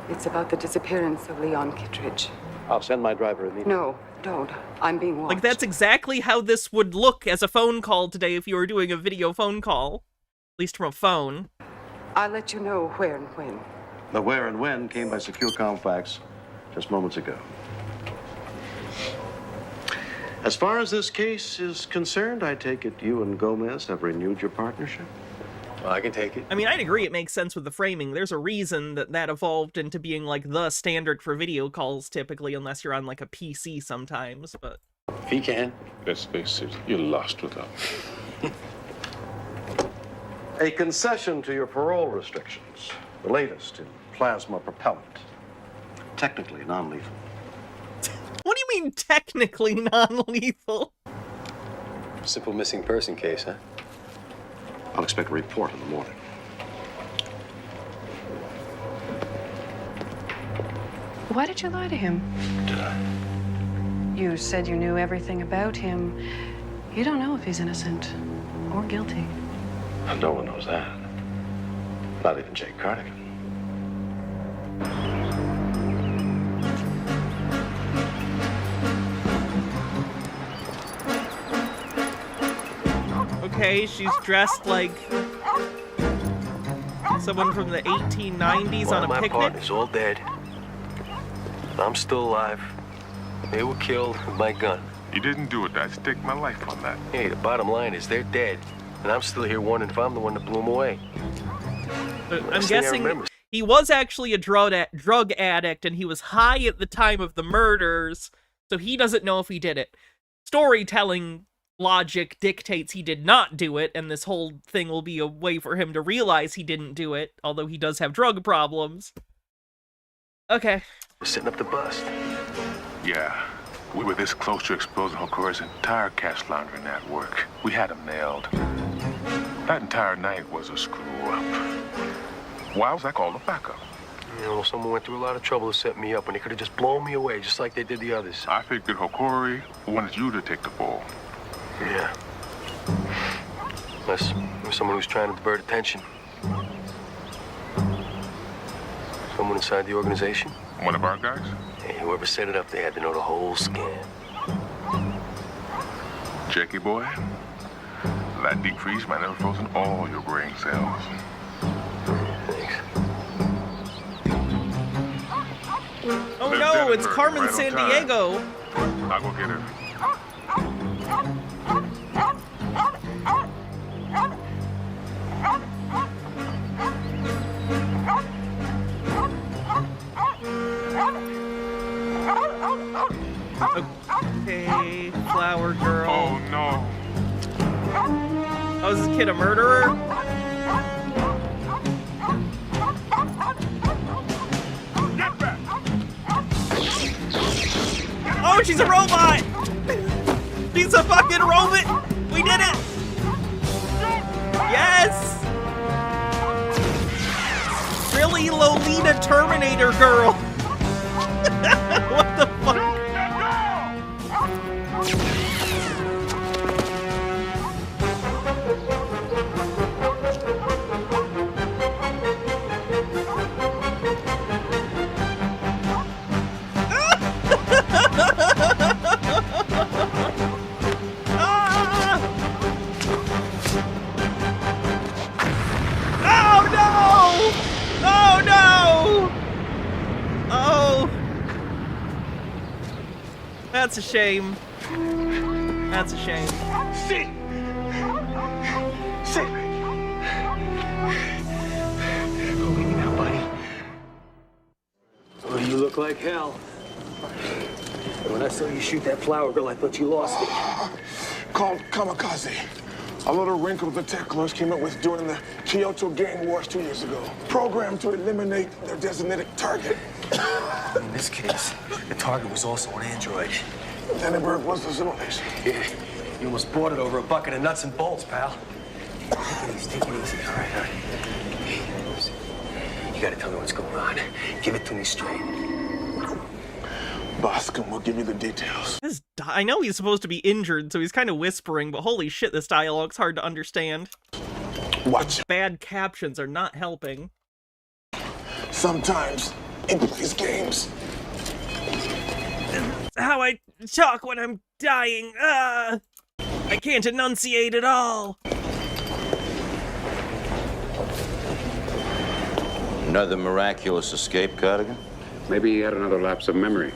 It's about the disappearance of Leon Kittredge. I'll send my driver immediately. No, don't. I'm being watched. Like, that's exactly how this would look as a phone call today if you were doing a video phone call. At least from a phone. I'll let you know where and when. The where and when came by secure comm fax just moments ago. As far as this case is concerned, I take it you and Gomez have renewed your partnership? Well, I can take it. I mean, I'd agree it makes sense with the framing. There's a reason that evolved into being, like, the standard for video calls, typically, unless you're on, like, a PC sometimes, but... If he can. Let's face it, you're lost without me. A concession to your parole restrictions. The latest in plasma propellant. Technically non-lethal. What do you mean, technically non-lethal? Simple missing person case, huh? I'll expect a report in the morning. Why did you lie to him? Did I? You said you knew everything about him. You don't know if he's innocent or guilty. No one knows that. Not even Jake Cardigan. Okay, she's dressed like someone from the 1890s on a my picnic. partner's all dead. I'm still alive. They were killed with my gun. You didn't do it. I'd stake my life on that. Hey, the bottom line is they're dead. And I'm still here wondering if I'm the one that blew them away. But I'm Last thing I guessing remember- he was actually a drug addict, and he was high at the time of the murders, so he doesn't know if he did it. Storytelling logic dictates he did not do it, and this whole thing will be a way for him to realize he didn't do it, although he does have drug problems. Okay. We're setting up the bust. Yeah. We were this close to exposing Hokura's entire cash laundering network. We had him nailed. That entire night was a screw-up. Why was I called a backup? You know, someone went through a lot of trouble to set me up when they could have just blown me away, just like they did the others. I figured Hokuri wanted you to take the fall. Yeah. Unless there's someone who's trying to divert attention. Someone inside the organization. One of our guys? Hey, whoever set it up, they had to know the whole scam. Jakey boy, that deep freeze might have frozen all your brain cells. Thanks. Oh Lieutenant no, it's Murphy, Carmen right on San time. Diego. I'll go get her. Okay, flower girl. Oh no. Oh, is this kid a murderer? Oh, she's a robot! She's a fucking robot! We did it! Yes! Really, Lolita Terminator girl? What the fuck? That's a shame. That's a shame. Sit! Sit! Believe me now, buddy. Oh, you look like hell. When I saw you shoot that flower girl, I thought you lost it. Called kamikaze. A little wrinkle the tech clerks came up with during the Kyoto gang wars 2 years ago. Programmed to eliminate their designated target. In this case, the target was also an android. Vandenberg was the simulation. Yeah, you almost bought it over a bucket of nuts and bolts, pal. Take it easy, take it easy. All right, all right. Hey, listen, you gotta tell me what's going on. Give it to me straight. Boscom will give you the details. I know he's supposed to be injured, so he's kind of whispering, but holy shit, this dialogue's hard to understand. Watch. Bad captions are not helping. Sometimes He plays games. How I talk when I'm dying. I can't enunciate at all. Another miraculous escape, Cardigan? Maybe he had another lapse of memory.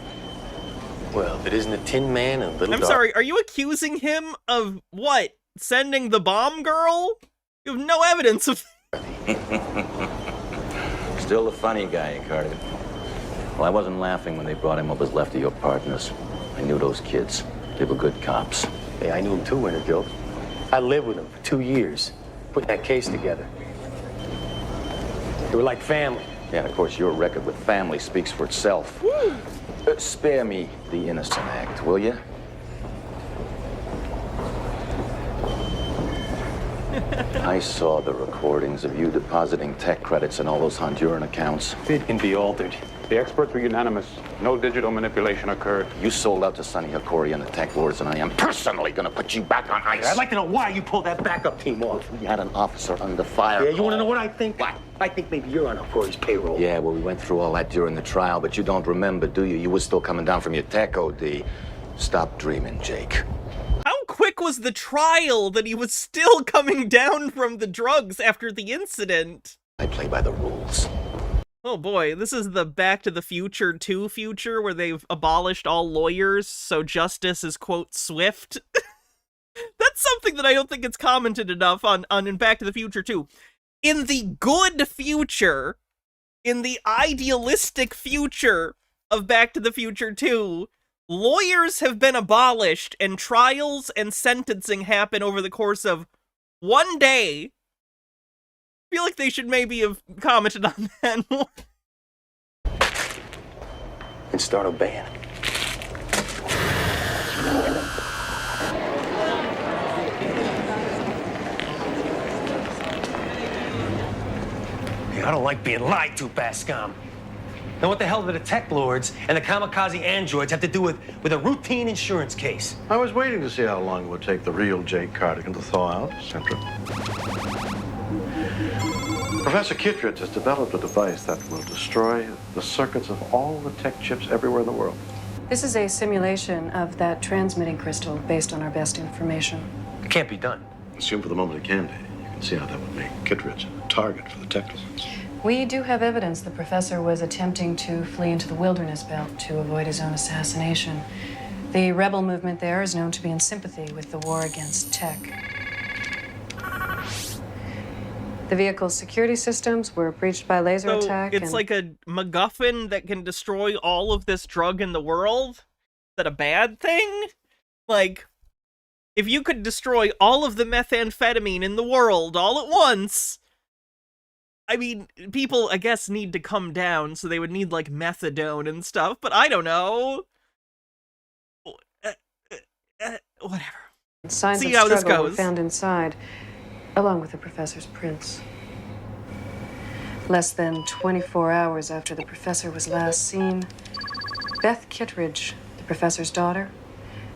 Well, if it isn't a Tin Man and Little I'm sorry, are you accusing him of what? Sending the bomb girl? You have no evidence of... Still the funny guy, Cardigan. Well, I wasn't laughing when they brought him up as left of your partners. I knew those kids. They were good cops. Hey, I knew him too, Wintergill. I lived with him for 2 years, putting that case together. They were like family. Yeah, and of course, your record with family speaks for itself. Spare me the innocent act, will you? I saw the recordings of you depositing tech credits in all those Honduran accounts. It can be altered. The experts were unanimous. No digital manipulation occurred. You sold out to Sonny Hikori and the tech lords, and I am personally going to put you back on ice. I'd like to know why you pulled that backup team off. We had an officer under fire. Yeah, you want to know what I think? What? I think maybe you're on Hikori's payroll. Yeah, well, we went through all that during the trial, but you don't remember, do you? You were still coming down from your tech OD. Stop dreaming, Jake. How quick was the trial that he was still coming down from the drugs after the incident? I play by the rules. Oh boy, this is the Back to the Future 2 future where they've abolished all lawyers, so justice is, quote, swift. That's something that I don't think it's commented enough on in Back to the Future 2. In the good future, in the idealistic future of Back to the Future 2, lawyers have been abolished and trials and sentencing happen over the course of 1 day. I feel like they should maybe have commented on that more. And start obeying. Hey, I don't like being lied to, Bascom. Now what the hell do the tech lords and the kamikaze androids have to do with a routine insurance case? I was waiting to see how long it would take the real Jake Cardigan to thaw out, Central. Professor Kittredge has developed a device that will destroy the circuits of all the tech chips everywhere in the world. This is a simulation of that transmitting crystal based on our best information. It can't be done. Assume for the moment it can be. You can see how that would make Kittredge a target for the tech lords. We do have evidence the professor was attempting to flee into the wilderness belt to avoid his own assassination. The rebel movement there is known to be in sympathy with the war against tech. The vehicle's security systems were breached by laser attack. It's like a MacGuffin that can destroy all of this drug in the world? Is that a bad thing? Like, if you could destroy all of the methamphetamine in the world all at once, I mean, people, I guess, need to come down, so they would need, like, methadone and stuff, but I don't know. Whatever. Signs See of how this struggle were goes. found inside, along with the professor's prints. Less than 24 hours after the professor was last seen, Beth Kittredge, the professor's daughter,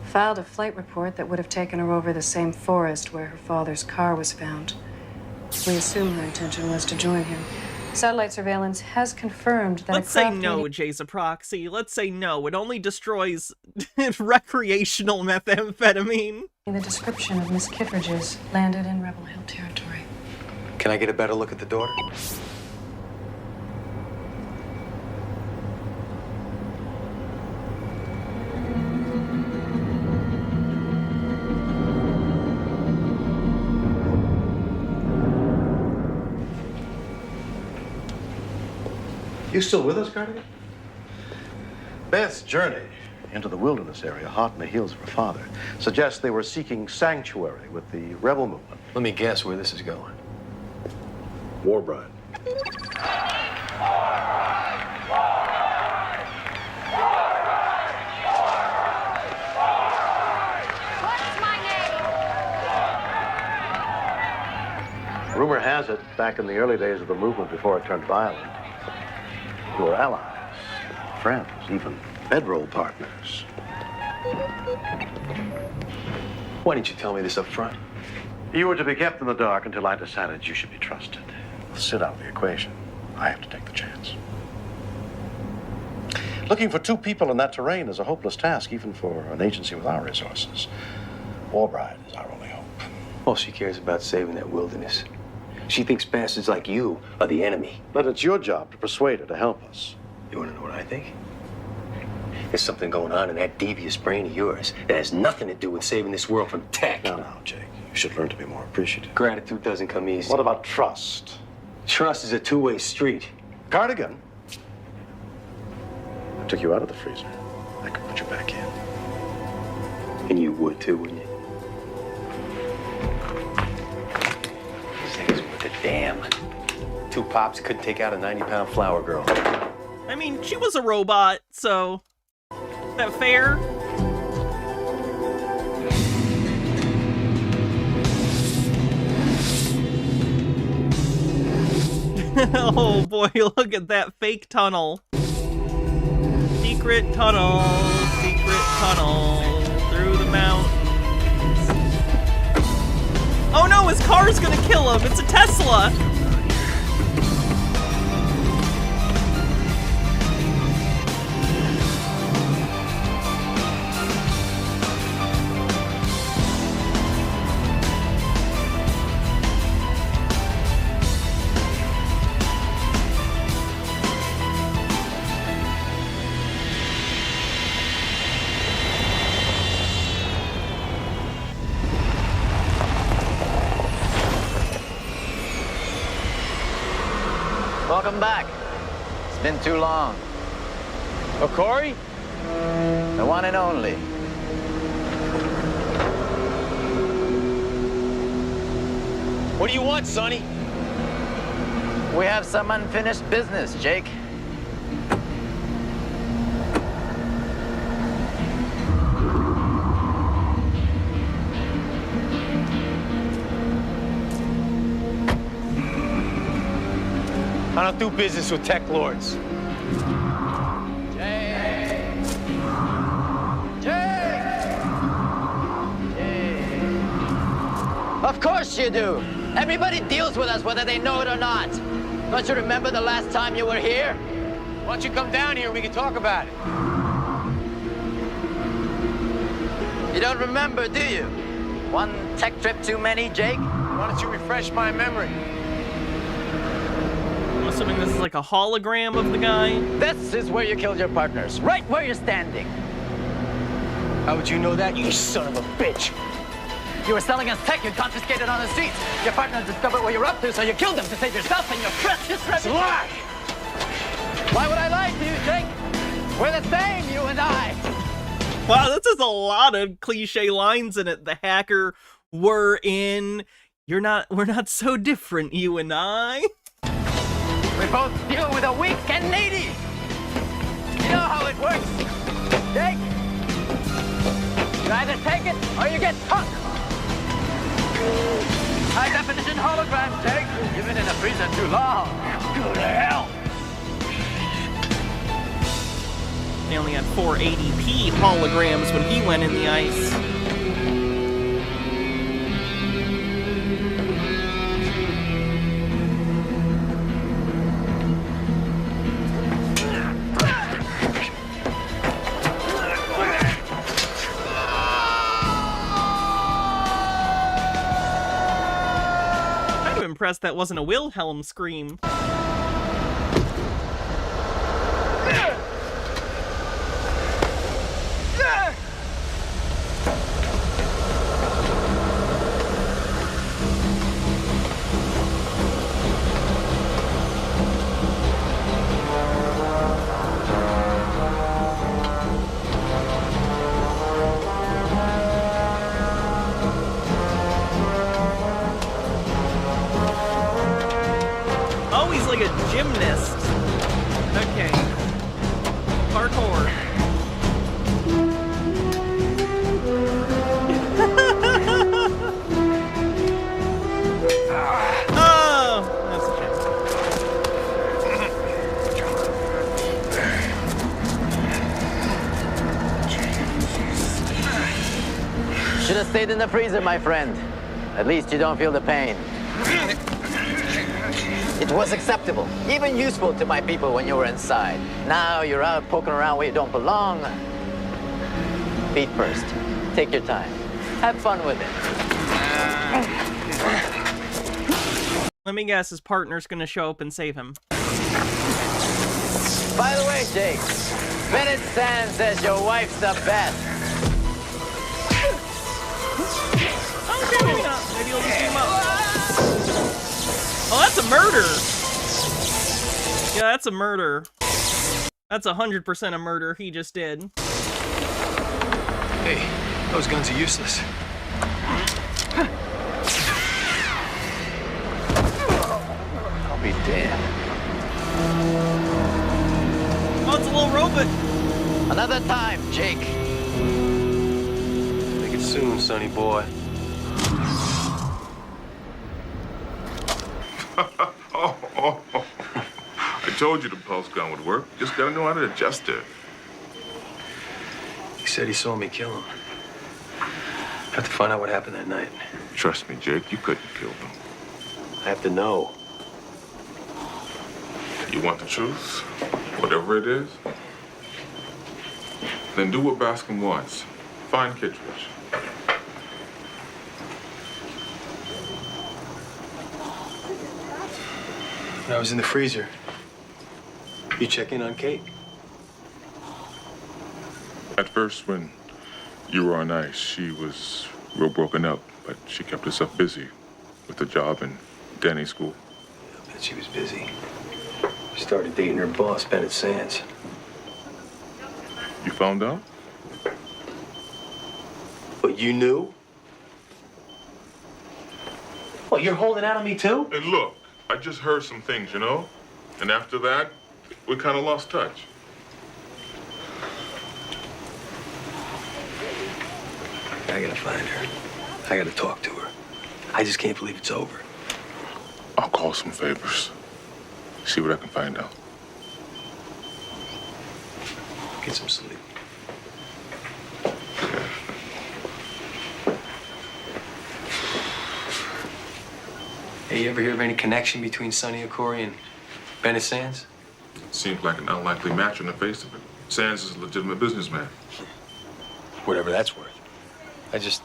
filed a flight report that would have taken her over the same forest where her father's car was found. We assume her intention was to join him. Satellite surveillance has confirmed that Let's say no, Jason Proxy. Let's say no. It only destroys recreational methamphetamine. The description of Miss Kittredge's landed in Rebel Hill territory. Can I get a better look at the daughter? You still with us, Cardigan? Beth's journey into the wilderness area, hot in the heels of her father, suggests they were seeking sanctuary with the rebel movement. Let me guess where this is going. War bride. Rumor has it, back in the early days of the movement before it turned violent, you were allies, friends, even bedroll partners. Why didn't you tell me this up front? You were to be kept in the dark until I decided you should be trusted. Sit out the equation. I have to take the chance. Looking for two people in that terrain is a hopeless task, even for an agency with our resources. Warbride is our only hope. All she cares about is saving that wilderness. She thinks bastards like you are the enemy. But it's your job to persuade her to help us. You want to know what I think? There's something going on in that devious brain of yours that has nothing to do with saving this world from tech. No, Jake. You should learn to be more appreciative. Gratitude doesn't come easy. What about trust? Trust is a two-way street. Cardigan. I took you out of the freezer. I could put you back in. And you would too, wouldn't you? This thing is worth a damn. Two pops couldn't take out a 90-pound flower girl. I mean, she was a robot, so... Is that fair? Oh boy, look at that fake tunnel. Secret tunnel through the mountains. Oh no, his car's gonna kill him. It's a Tesla. Welcome back. It's been too long. Oh, Corey? The one and only. What do you want, Sonny? We have some unfinished business, Jake. I don't do business with tech lords. Jake! Of course you do. Everybody deals with us whether they know it or not. Don't you remember the last time you were here? Why don't you come down here and we can talk about it? You don't remember, do you? One tech trip too many, Jake? Why don't you refresh my memory? I'm assuming this is like a hologram of the guy. This is where you killed your partners, right where you're standing. How would you know that, you son of a bitch? You were selling us tech you confiscated on the streets. Your partners discovered what you're up to, so you killed them to save yourself and your precious reputation. Lie! Why would I lie to you, Jake? We're the same, you and I. Wow, this has a lot of cliche lines in it. The hacker, we're we're not so different, you and I. We both deal with a weak and needy. You know how it works, Jake. You either take it or you get took. High definition hologram, Jake. You've been in the freezer too long. Go to hell. They only had 480p holograms when he went in the ice. Kind of impressed that wasn't a Wilhelm scream. Oh, he's like a gymnast. Okay. Parkour. Oh, that's a shame. Should have stayed in the freezer, my friend. At least you don't feel the pain. It was acceptable, even useful to my people when you were inside. Now you're out poking around where you don't belong. Feet first. Take your time. Have fun with it. Let me guess, his partner's gonna show up and save him. By the way, Jake, Bennett Sand says your wife's the best. Okay, maybe not. Maybe he'll just beat him up. Oh, that's a murder! Yeah, that's a murder. That's 100% a murder he just did. Hey, those guns are useless. I'll be damned. Oh, it's a little robot. Another time, Jake. Make it soon, sonny boy. I told you the pulse gun would work. Just gotta know how to adjust it. He said he saw me kill him. Have to find out what happened that night. Trust me, Jake, you couldn't kill them. I have to know. You want the truth? Whatever it is? Then do what Bascom wants. Find Kittredge. I was in the freezer. You check in on Kate? At first, when you were on ice, she was real broken up, but she kept herself busy with the job and Danny school. I bet she was busy. She started dating her boss, Bennett Sands. You found out? But you knew? Well, you're holding out on me too? Hey, look, I just heard some things, you know? And after that, we kind of lost touch. I gotta find her. I gotta talk to her. I just can't believe it's over. I'll call some favors. See what I can find out. Get some sleep. Hey, you ever hear of any connection between Sonny Okori and Bennett Sands? Seems like an unlikely match on the face of it. Sands is a legitimate businessman. Whatever that's worth. I just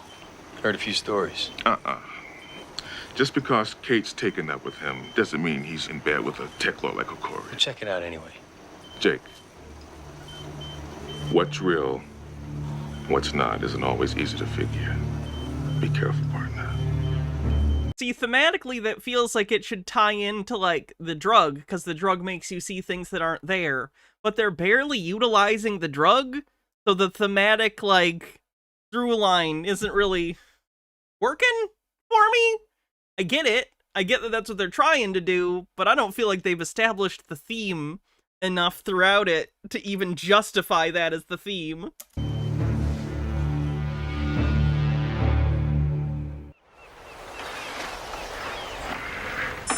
heard a few stories. Just because Kate's taken up with him doesn't mean he's in bed with a tech lord like Okori. Check it out anyway. Jake, what's real, what's not isn't always easy to figure. Be careful, partner. See, thematically, that feels like it should tie into, like, the drug, because the drug makes you see things that aren't there. But they're barely utilizing the drug, so the thematic, like, through line isn't really working for me. I get it. I get that that's what they're trying to do, but I don't feel like they've established the theme enough throughout it to even justify that as the theme.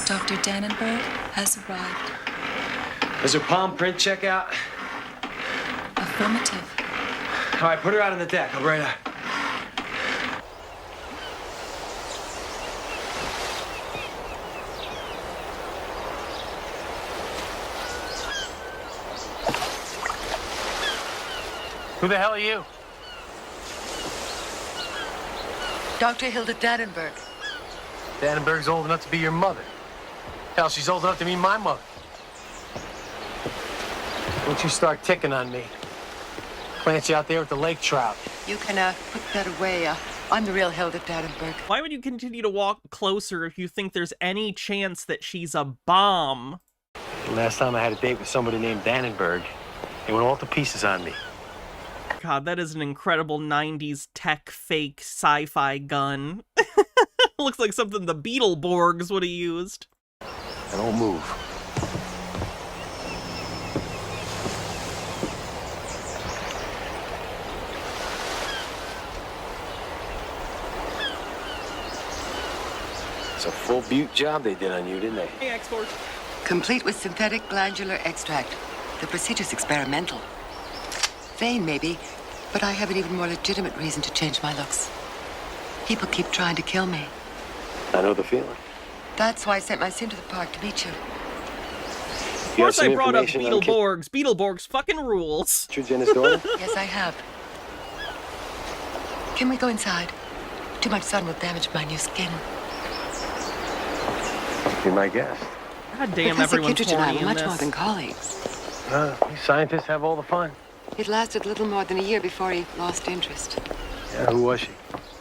Dr. Dannenberg has arrived. Does her palm print check out? Affirmative. All right, put her out on the deck. I'll be right out. Who the hell are you? Dr. Hilda Dannenberg. Dannenberg's old enough to be your mother. Hell, she's old enough to be my mother. Don't you start ticking on me. Plant you out there with the lake trout. You can put that away. I'm the real Hilda Dannenberg. Why would you continue to walk closer if you think there's any chance that she's a bomb? The last time I had a date with somebody named Dannenberg, it went all to pieces on me. God, that is an incredible 90s tech fake sci-fi gun. Looks like something the Beetleborgs would have used. I don't move. It's a full butte job they did on you, didn't they? Hey, X-Force. Complete with synthetic glandular extract. The procedure's experimental. Vain, maybe, but I have an even more legitimate reason to change my looks. People keep trying to kill me. I know the feeling. That's why I sent my sim to the park to meet you. Of course I brought up Beetleborgs. Beetleborgs fucking rules. Jenna's daughter? Yes, I have. Can we go inside? Too much sun will damage my new skin. Be my guest. God damn, Professor everyone's Kittredge and I horny were in much more this. than colleagues. You scientists have all the fun. It lasted little more than a year before he lost interest. Yeah, who was she?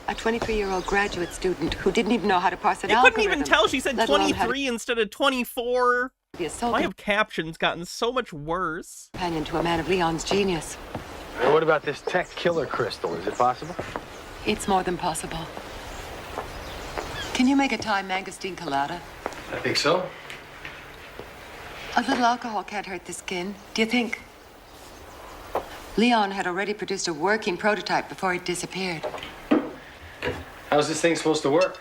A 23-year-old graduate student who didn't even know how to parse an They algorithm. couldn't even tell. She said let alone how to 23 instead of 24. be assaulted. Why have captions gotten so much worse? Companion to a man of Leon's genius. And what about this tech killer crystal? Is it possible? It's more than possible. Can you make a Thai mangosteen colada? I think so. A little alcohol can't hurt the skin. Do you think? Leon had already produced a working prototype before it disappeared. How's this thing supposed to work?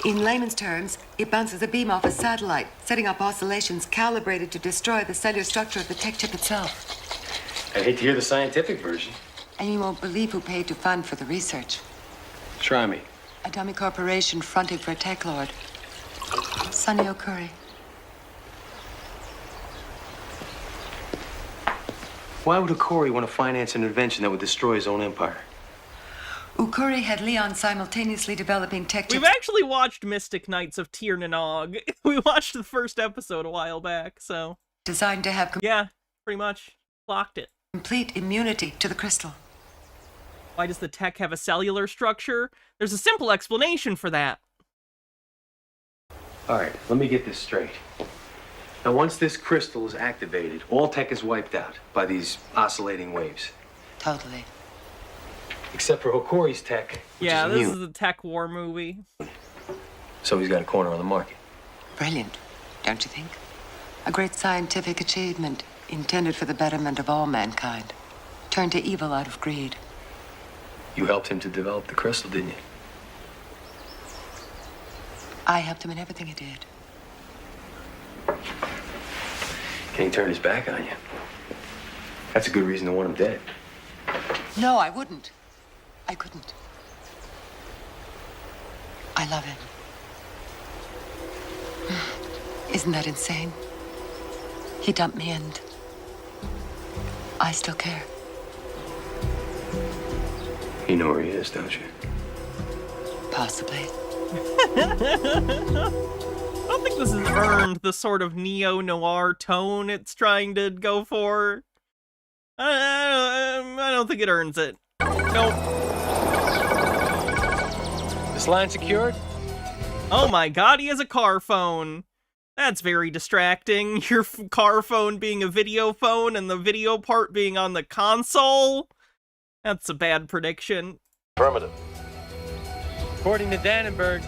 In layman's terms, it bounces a beam off a satellite, setting up oscillations calibrated to destroy the cellular structure of the tech chip itself. I'd hate to hear the scientific version. And you won't believe who paid to fund for the research. Try me. A dummy corporation fronting for a tech lord. Sonny O'Curry. Why would Okori want to finance an invention that would destroy his own empire? O'Curry had Leon simultaneously developing tech chips. We've actually watched Mystic Knights of Tir na Nog. We watched the first episode a while back, so... Designed to have... Yeah, pretty much. Locked it. Complete immunity to the crystal. Why does the tech have a cellular structure? There's a simple explanation for that. All right, let me get this straight. Now, once this crystal is activated, all tech is wiped out by these oscillating waves. Totally. Except for Okori's tech, which Yeah, is this immune. is a tech war movie. So he's got a corner on the market. Brilliant, don't you think? A great scientific achievement intended for the betterment of all mankind. Turned to evil out of greed. You helped him to develop the crystal, didn't you? I helped him in everything he did. Can he turn his back on you? That's a good reason to want him dead. No, I wouldn't. I couldn't. I love him. Isn't that insane? He dumped me and I still care. You know where he is, don't you? Possibly. I don't think this has earned the sort of neo-noir tone it's trying to go for. I don't think it earns it. Nope. This line secured? Oh my god, he has a car phone. That's very distracting. Your car phone being a video phone and the video part being on the console. That's a bad prediction. Affirmative. According to Dannenberg,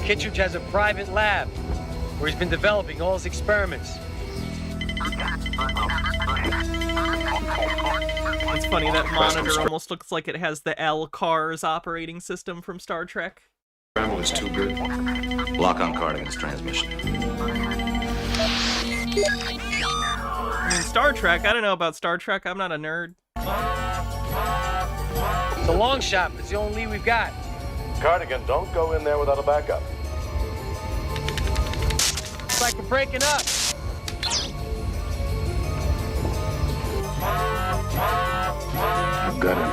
Kittredge has a private lab where he's been developing all his experiments. It's funny, that monitor almost looks like it has the L-Cars operating system from Star Trek. Scramble is too good. Lock on Cardigan's transmission. I mean, Star Trek, I don't know about Star Trek, I'm not a nerd. It's a long shot, but it's the only lead we've got. Cardigan, don't go in there without a backup. It's like we're breaking up. I've got him.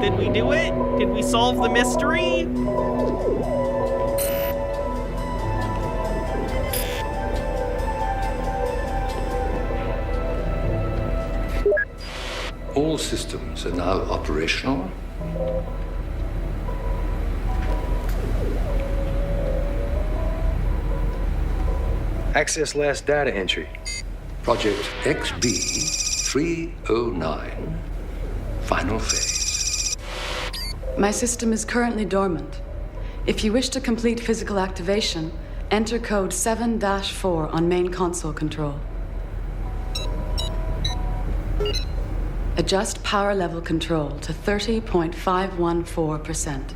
Did we do it? Did we solve the mystery? All systems are now operational. Access last data entry. Project XB309. Final phase. My system is currently dormant. If you wish to complete physical activation, enter code 7-4 on main console control. Adjust power level control to 30.514%.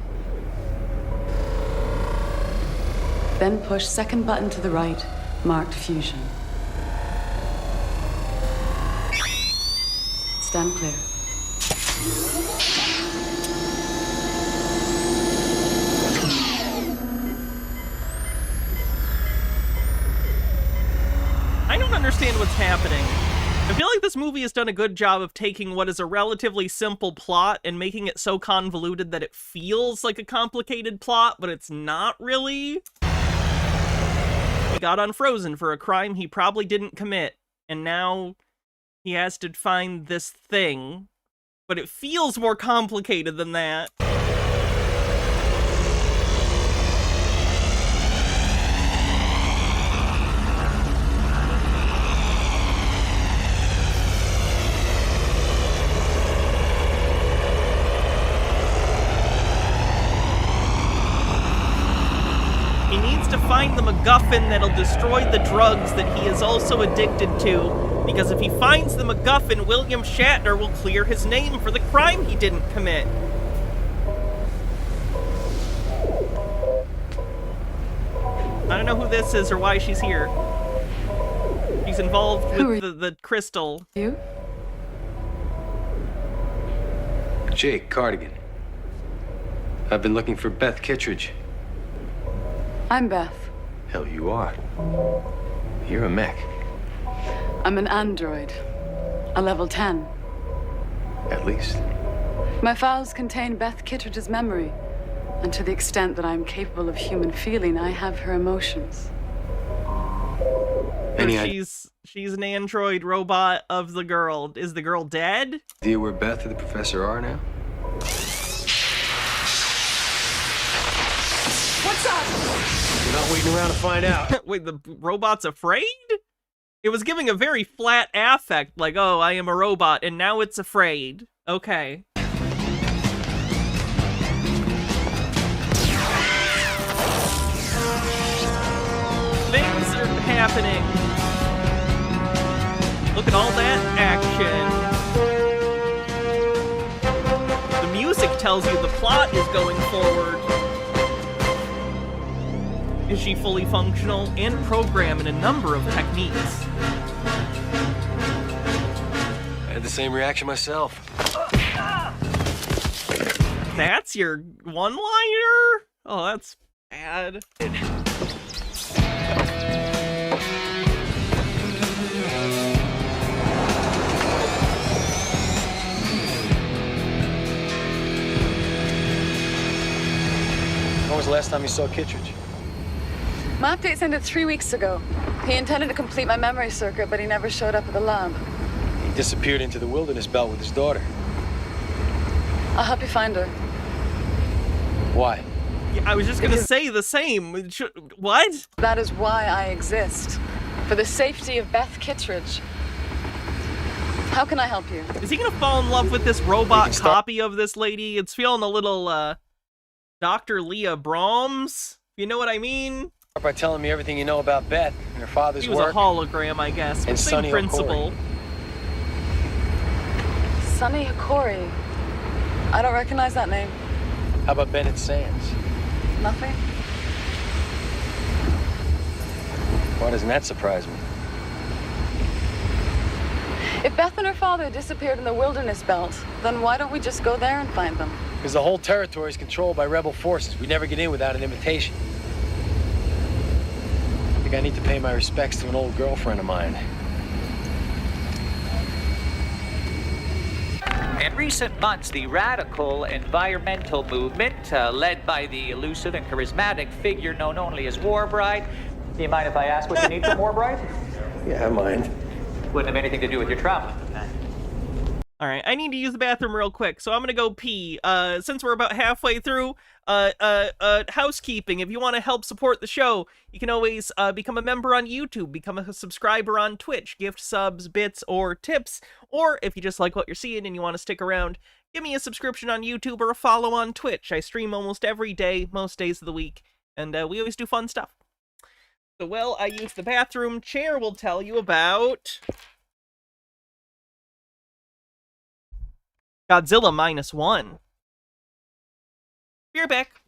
Then push second button to the right, marked fusion. Stand clear. I don't understand what's happening. I feel like this movie has done a good job of taking what is a relatively simple plot and making it so convoluted that it feels like a complicated plot, but it's not really. He got unfrozen for a crime he probably didn't commit, and now he has to find this thing, but it feels more complicated than that. He needs to find the MacGuffin that'll destroy the drugs that he is also addicted to, because if he finds the MacGuffin, William Shatner will clear his name for the crime he didn't commit. I don't know who this is or why she's here. She's involved with the crystal. You? Jake Cardigan. I've been looking for Beth Kittredge. I'm Beth. Hell, you are. You're a mech. I'm an android. A level 10. At least. My files contain Beth Kittredge's memory. And to the extent that I'm capable of human feeling, I have her emotions. She's an android robot of the girl. Is the girl dead? Idea where Beth and the professor are now? What's up? You're not waiting around to find out. Wait, the robot's afraid? It was giving a very flat affect, like, oh, I am a robot, and now it's afraid. Okay. Things are happening. Look at all that action. The music tells you the plot is going forward. Is she fully functional and programmed in a number of techniques? I had the same reaction myself. That's your one-liner? Oh, that's bad. When was the last time you saw Kittredge? My updates ended 3 weeks ago. He intended to complete my memory circuit, but he never showed up at the lab. He disappeared into the wilderness belt with his daughter. I'll help you find her. Why? Yeah, I was just gonna say the same. What? That is why I exist. For the safety of Beth Kittredge. How can I help you? Is he gonna fall in love with this robot copy of this lady? It's feeling a little, Dr. Leah Brahms. You know what I mean? By telling me everything you know about Beth and her father's work. He was a hologram, I guess. And same principle. Sonny Hikori. I don't recognize that name. How about Bennett Sands? Nothing. Why doesn't that surprise me? If Beth and her father disappeared in the wilderness belt, then why don't we just go there and find them? Because the whole territory is controlled by rebel forces. We never get in without an invitation. I think I need to pay my respects to an old girlfriend of mine. It In recent months, the radical environmental movement, led by the elusive and charismatic figure known only as Warbride. Do you mind if I ask what you need from Warbride? Yeah, I mind. Wouldn't have anything to do with your trauma. All right, I need to use the bathroom real quick, so I'm gonna go pee. Since we're about halfway through, housekeeping. If you want to help support the show, you can always become a member on YouTube, become a subscriber on Twitch, gift subs, bits, or tips. Or if you just like what you're seeing and you want to stick around, give me a subscription on YouTube or a follow on Twitch. I stream almost every day, most days of the week, and we always do fun stuff. So, well, I use the bathroom. Chair will tell you about Godzilla -1. Be right back.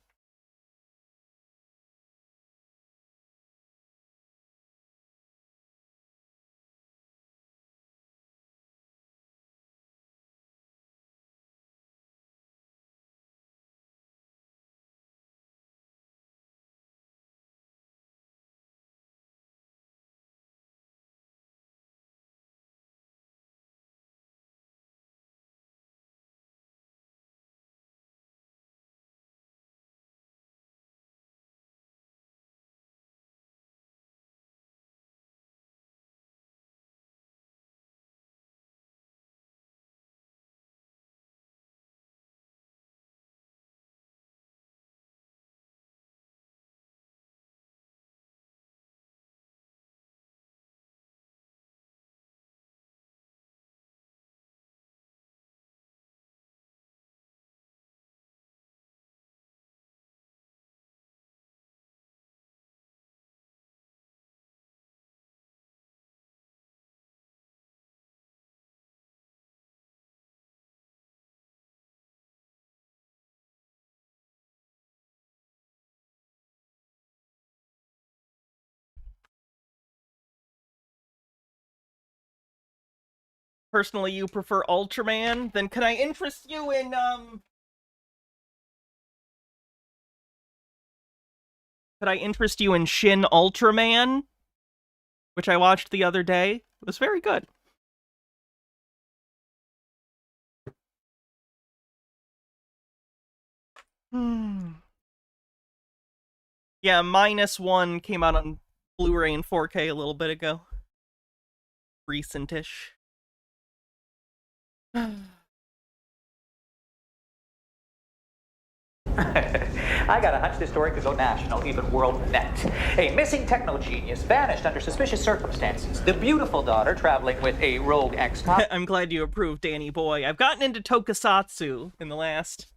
Personally, you prefer Ultraman, then can I interest you in, Could I interest you in Shin Ultraman? Which I watched the other day. It was very good. Yeah, -1 came out on Blu-ray and 4K a little bit ago. Recent-ish. I got a hunch this story could go national, even world net. A missing techno genius vanished under suspicious circumstances. The beautiful daughter traveling with a rogue ex-cop. I'm glad you approved, Danny boy. I've gotten into tokusatsu in the last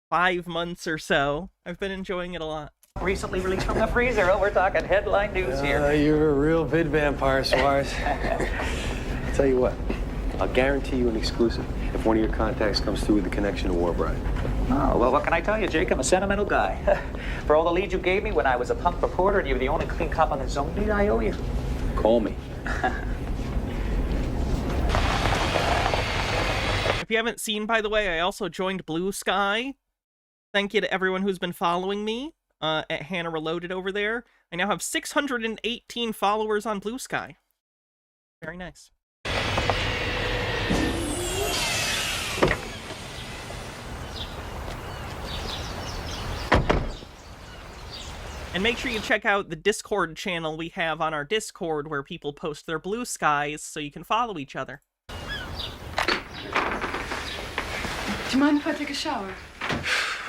5 months or so. I've been enjoying it a lot. Recently released from the freezer. Oh, we're talking headline news here. You're a real vid vampire, Suarez. I'll tell you what, I'll guarantee you an exclusive if one of your contacts comes through with the connection to Warbride. Oh, well, what can I tell you, Jake? I'm a sentimental guy. For all the leads you gave me when I was a punk reporter and you were the only clean cop on the zone beat, I owe you. Call me. If you haven't seen, by the way, I also joined Blue Sky. Thank you to everyone who's been following me at Hannah Reloaded over there. I now have 618 followers on Blue Sky. Very nice. And make sure you check out the Discord channel we have on our Discord where people post their blue skies so you can follow each other. Do you mind if I take a shower?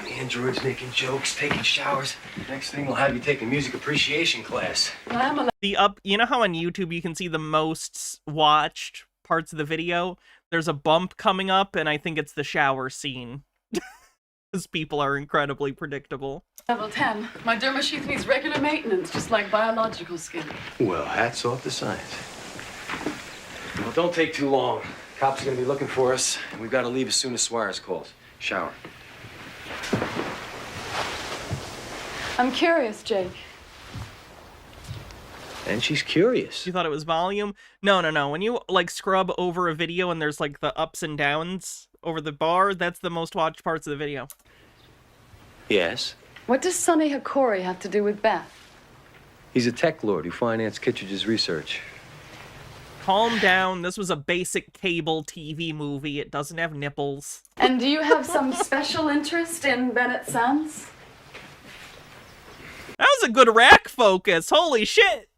The androids making jokes, taking showers. Next thing we'll have you taking music appreciation class. You know how on YouTube you can see the most watched parts of the video? There's a bump coming up, and I think it's the shower scene. Because people are incredibly predictable. Level 10. My derma sheath needs regular maintenance, just like biological skin. Well, hats off to science. Well, don't take too long. Cops are gonna be looking for us, and we've got to leave as soon as Suarez calls. Shower. I'm curious, Jake. And she's curious. You thought it was volume? No. When you, like, scrub over a video and there's, like, the ups and downs over the bar, that's the most watched parts of the video. Yes? What does Sonny Hikori have to do with Beth? He's a tech lord who financed Kittredge's research. Calm down. This was a basic cable TV movie. It doesn't have nipples. And do you have some special interest in Bennett's Sons? That was a good rack focus. Holy shit.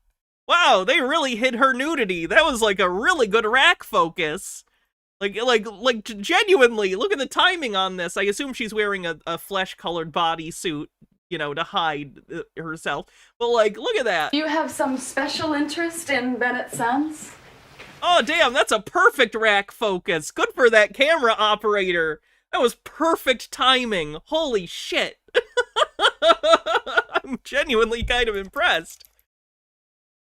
Wow, they really hid her nudity. That was like a really good rack focus. Like genuinely, look at the timing on this. I assume she's wearing a flesh-colored bodysuit, you know, to hide herself. But like, look at that. Do you have some special interest in Bennett's Sons? Oh, damn, that's a perfect rack focus. Good for that camera operator. That was perfect timing. Holy shit. I'm genuinely kind of impressed.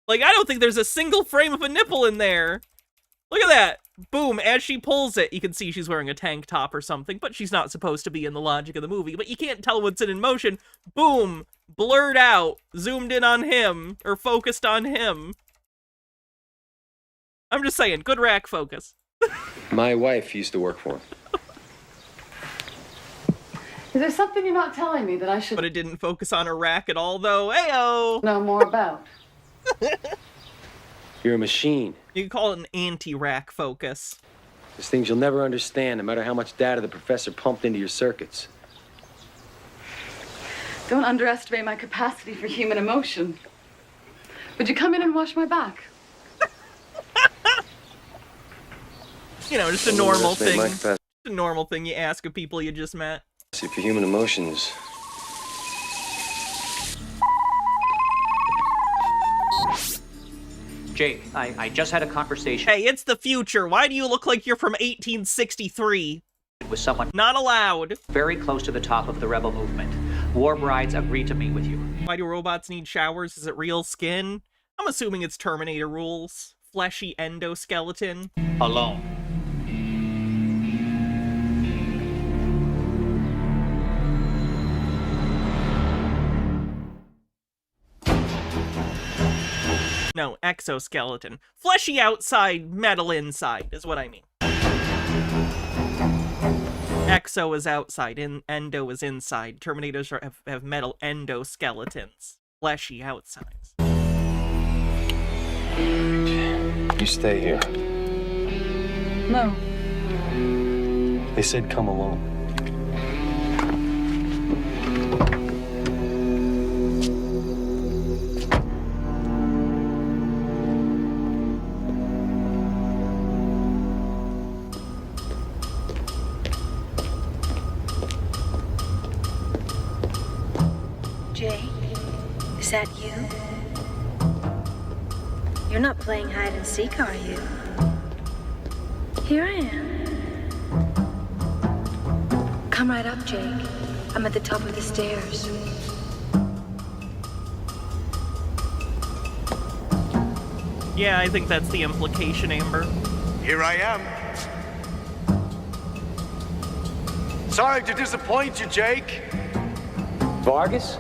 Like, I don't think there's a single frame of a nipple in there. Look at that. Boom, as she pulls it, you can see she's wearing a tank top or something, but she's not supposed to be in the logic of the movie. But you can't tell what's in motion. Boom, blurred out, zoomed in on him, or focused on him. I'm just saying, good rack focus. My wife used to work for him. Is there something you're not telling me that I should... But it didn't focus on her rack at all, though. Heyo! ...know more about? You're a machine. You can call it an anti-rack focus. There's things you'll never understand, no matter how much data the professor pumped into your circuits. Don't underestimate my capacity for human emotion. Would you come in and wash my back? You know, just a normal thing. Just a normal thing you ask of people you just met. See, for human emotions. Jake, I just had a conversation. Hey, it's the future. Why do you look like you're from 1863? With someone not allowed. Very close to the top of the rebel movement. War brides agree to meet with you. Why do robots need showers? Is it real skin? I'm assuming it's Terminator rules. Fleshy endoskeleton. Alone. No, exoskeleton. Fleshy outside, metal inside, is what I mean. Exo is outside, endo is inside. Terminators have metal endoskeletons. Fleshy outsides. You stay here. No. They said come alone. Jake, is that you? You're not playing hide and seek, are you? Here I am. Come right up, Jake. I'm at the top of the stairs. Yeah, I think that's the implication, Amber. Here I am. Sorry to disappoint you, Jake. Vargas?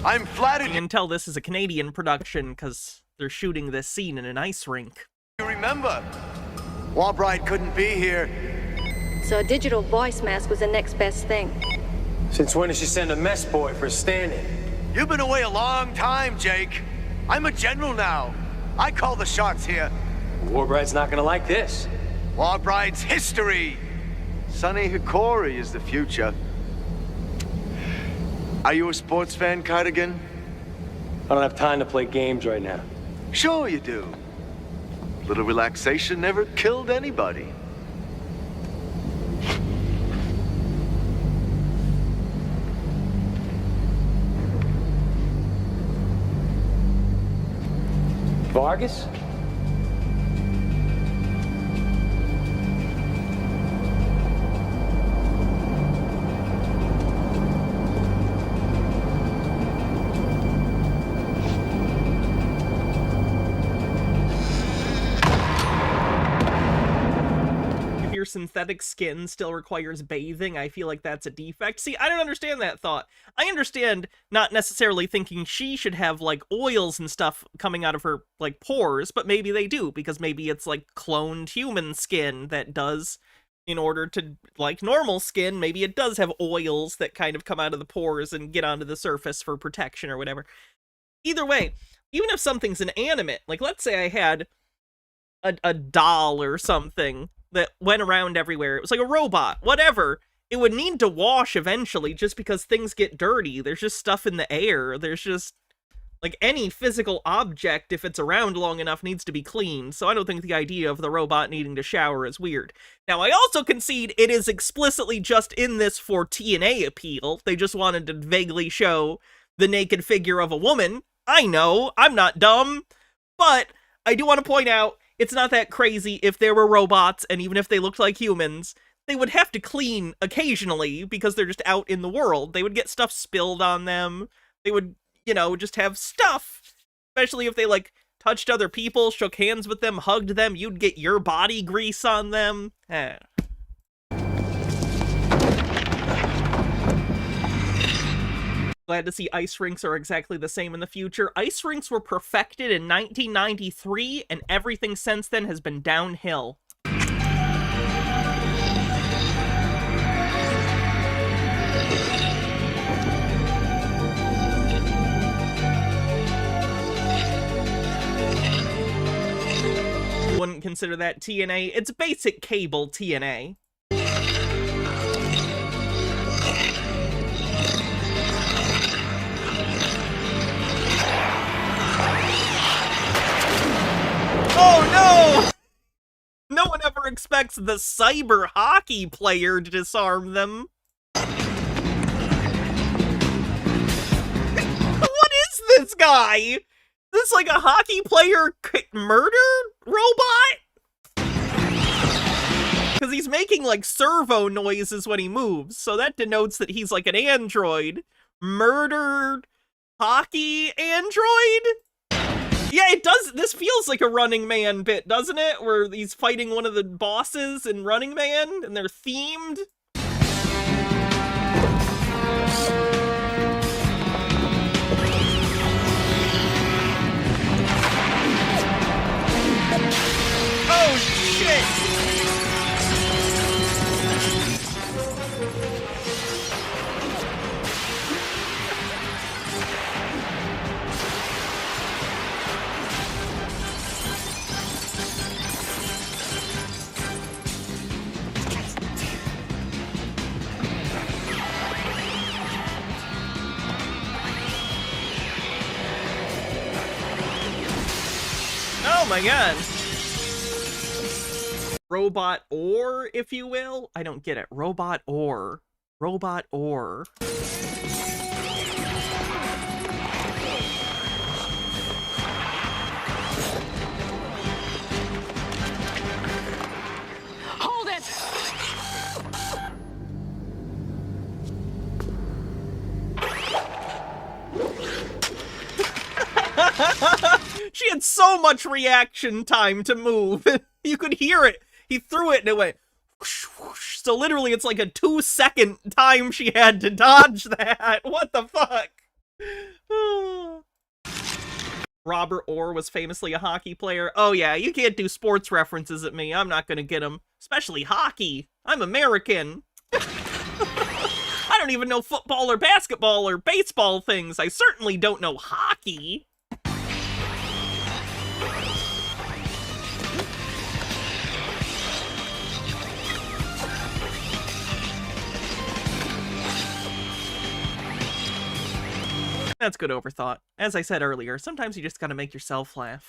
I'm flattered. You can tell this is a Canadian production because they're shooting this scene in an ice rink. You remember? Warbride couldn't be here. So a digital voice mask was the next best thing. Since when did she send a mess boy for a stand-in? You've been away a long time, Jake. I'm a general now. I call the shots here. Warbride's not gonna like this. Warbride's history. Sonny Hikori is the future. Are you a sports fan, Cardigan? I don't have time to play games right now. Sure you do. Little relaxation never killed anybody. Vargas? Your synthetic skin still requires bathing, I feel like that's a defect. See, I don't understand that thought. I understand not necessarily thinking she should have, like, oils and stuff coming out of her, like, pores, but maybe they do, because maybe it's, like, cloned human skin that does, in order to, like, normal skin, maybe it does have oils that kind of come out of the pores and get onto the surface for protection or whatever. Either way, even if something's inanimate, like, let's say I had a doll or something that went around everywhere. It was like a robot, whatever. It would need to wash eventually just because things get dirty. There's just stuff in the air. There's just, like, any physical object, if it's around long enough, needs to be cleaned. So I don't think the idea of the robot needing to shower is weird. Now, I also concede it is explicitly just in this for TNA appeal. They just wanted to vaguely show the naked figure of a woman. I know, I'm not dumb. But I do want to point out, it's not that crazy if there were robots, and even if they looked like humans, they would have to clean occasionally because they're just out in the world. They would get stuff spilled on them. They would, you know, just have stuff. Especially if they, like, touched other people, shook hands with them, hugged them, you'd get your body grease on them. Glad to see ice rinks are exactly the same in the future. Ice rinks were perfected in 1993, and everything since then has been downhill. Wouldn't consider that TNA. It's basic cable TNA. Oh no! No one ever expects the cyber hockey player to disarm them. What is this guy? Is this like a hockey player murder robot? Because he's making like servo noises when he moves, so that denotes that he's like an android. Murdered hockey android? Yeah, it does. This feels like a Running Man bit, doesn't it? Where he's fighting one of the bosses in Running Man, and they're themed. Oh, shit! Oh my god. Robot ore, if you will? I don't get it. Robot ore. Robot ore. Hold it! She had so much reaction time to move. You could hear it. He threw it and it went whoosh, whoosh. So literally it's like a 2-second time she had to dodge that. What the fuck? Robert Orr was famously a hockey player. Oh yeah, you can't do sports references at me. I'm not gonna get them. Especially hockey. I'm American. I don't even know football or basketball or baseball things. I certainly don't know hockey. That's good overthought. As I said earlier, sometimes you just gotta make yourself laugh.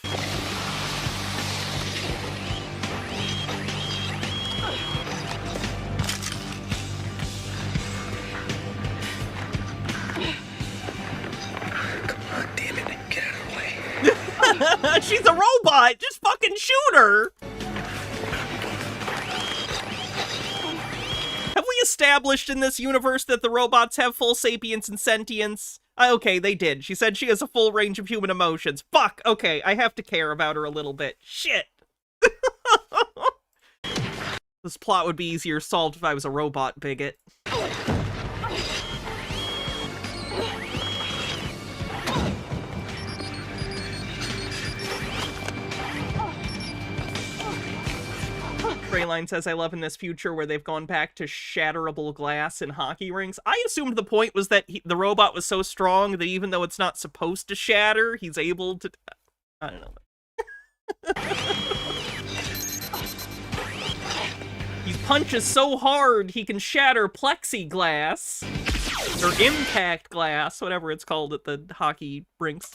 Come on, damn it. Get out of the way. She's a robot! Just fucking shoot her! Have we established in this universe that the robots have full sapience and sentience? Okay, they did. She said she has a full range of human emotions. Fuck! Okay, I have to care about her a little bit. Shit! This plot would be easier solved if I was a robot bigot. Greyline says, I love in this future where they've gone back to shatterable glass in hockey rinks. I assumed the point was that the robot was so strong that even though it's not supposed to shatter, he's able to... I don't know. punches so hard he can shatter plexiglass. Or impact glass, whatever it's called at the hockey rinks.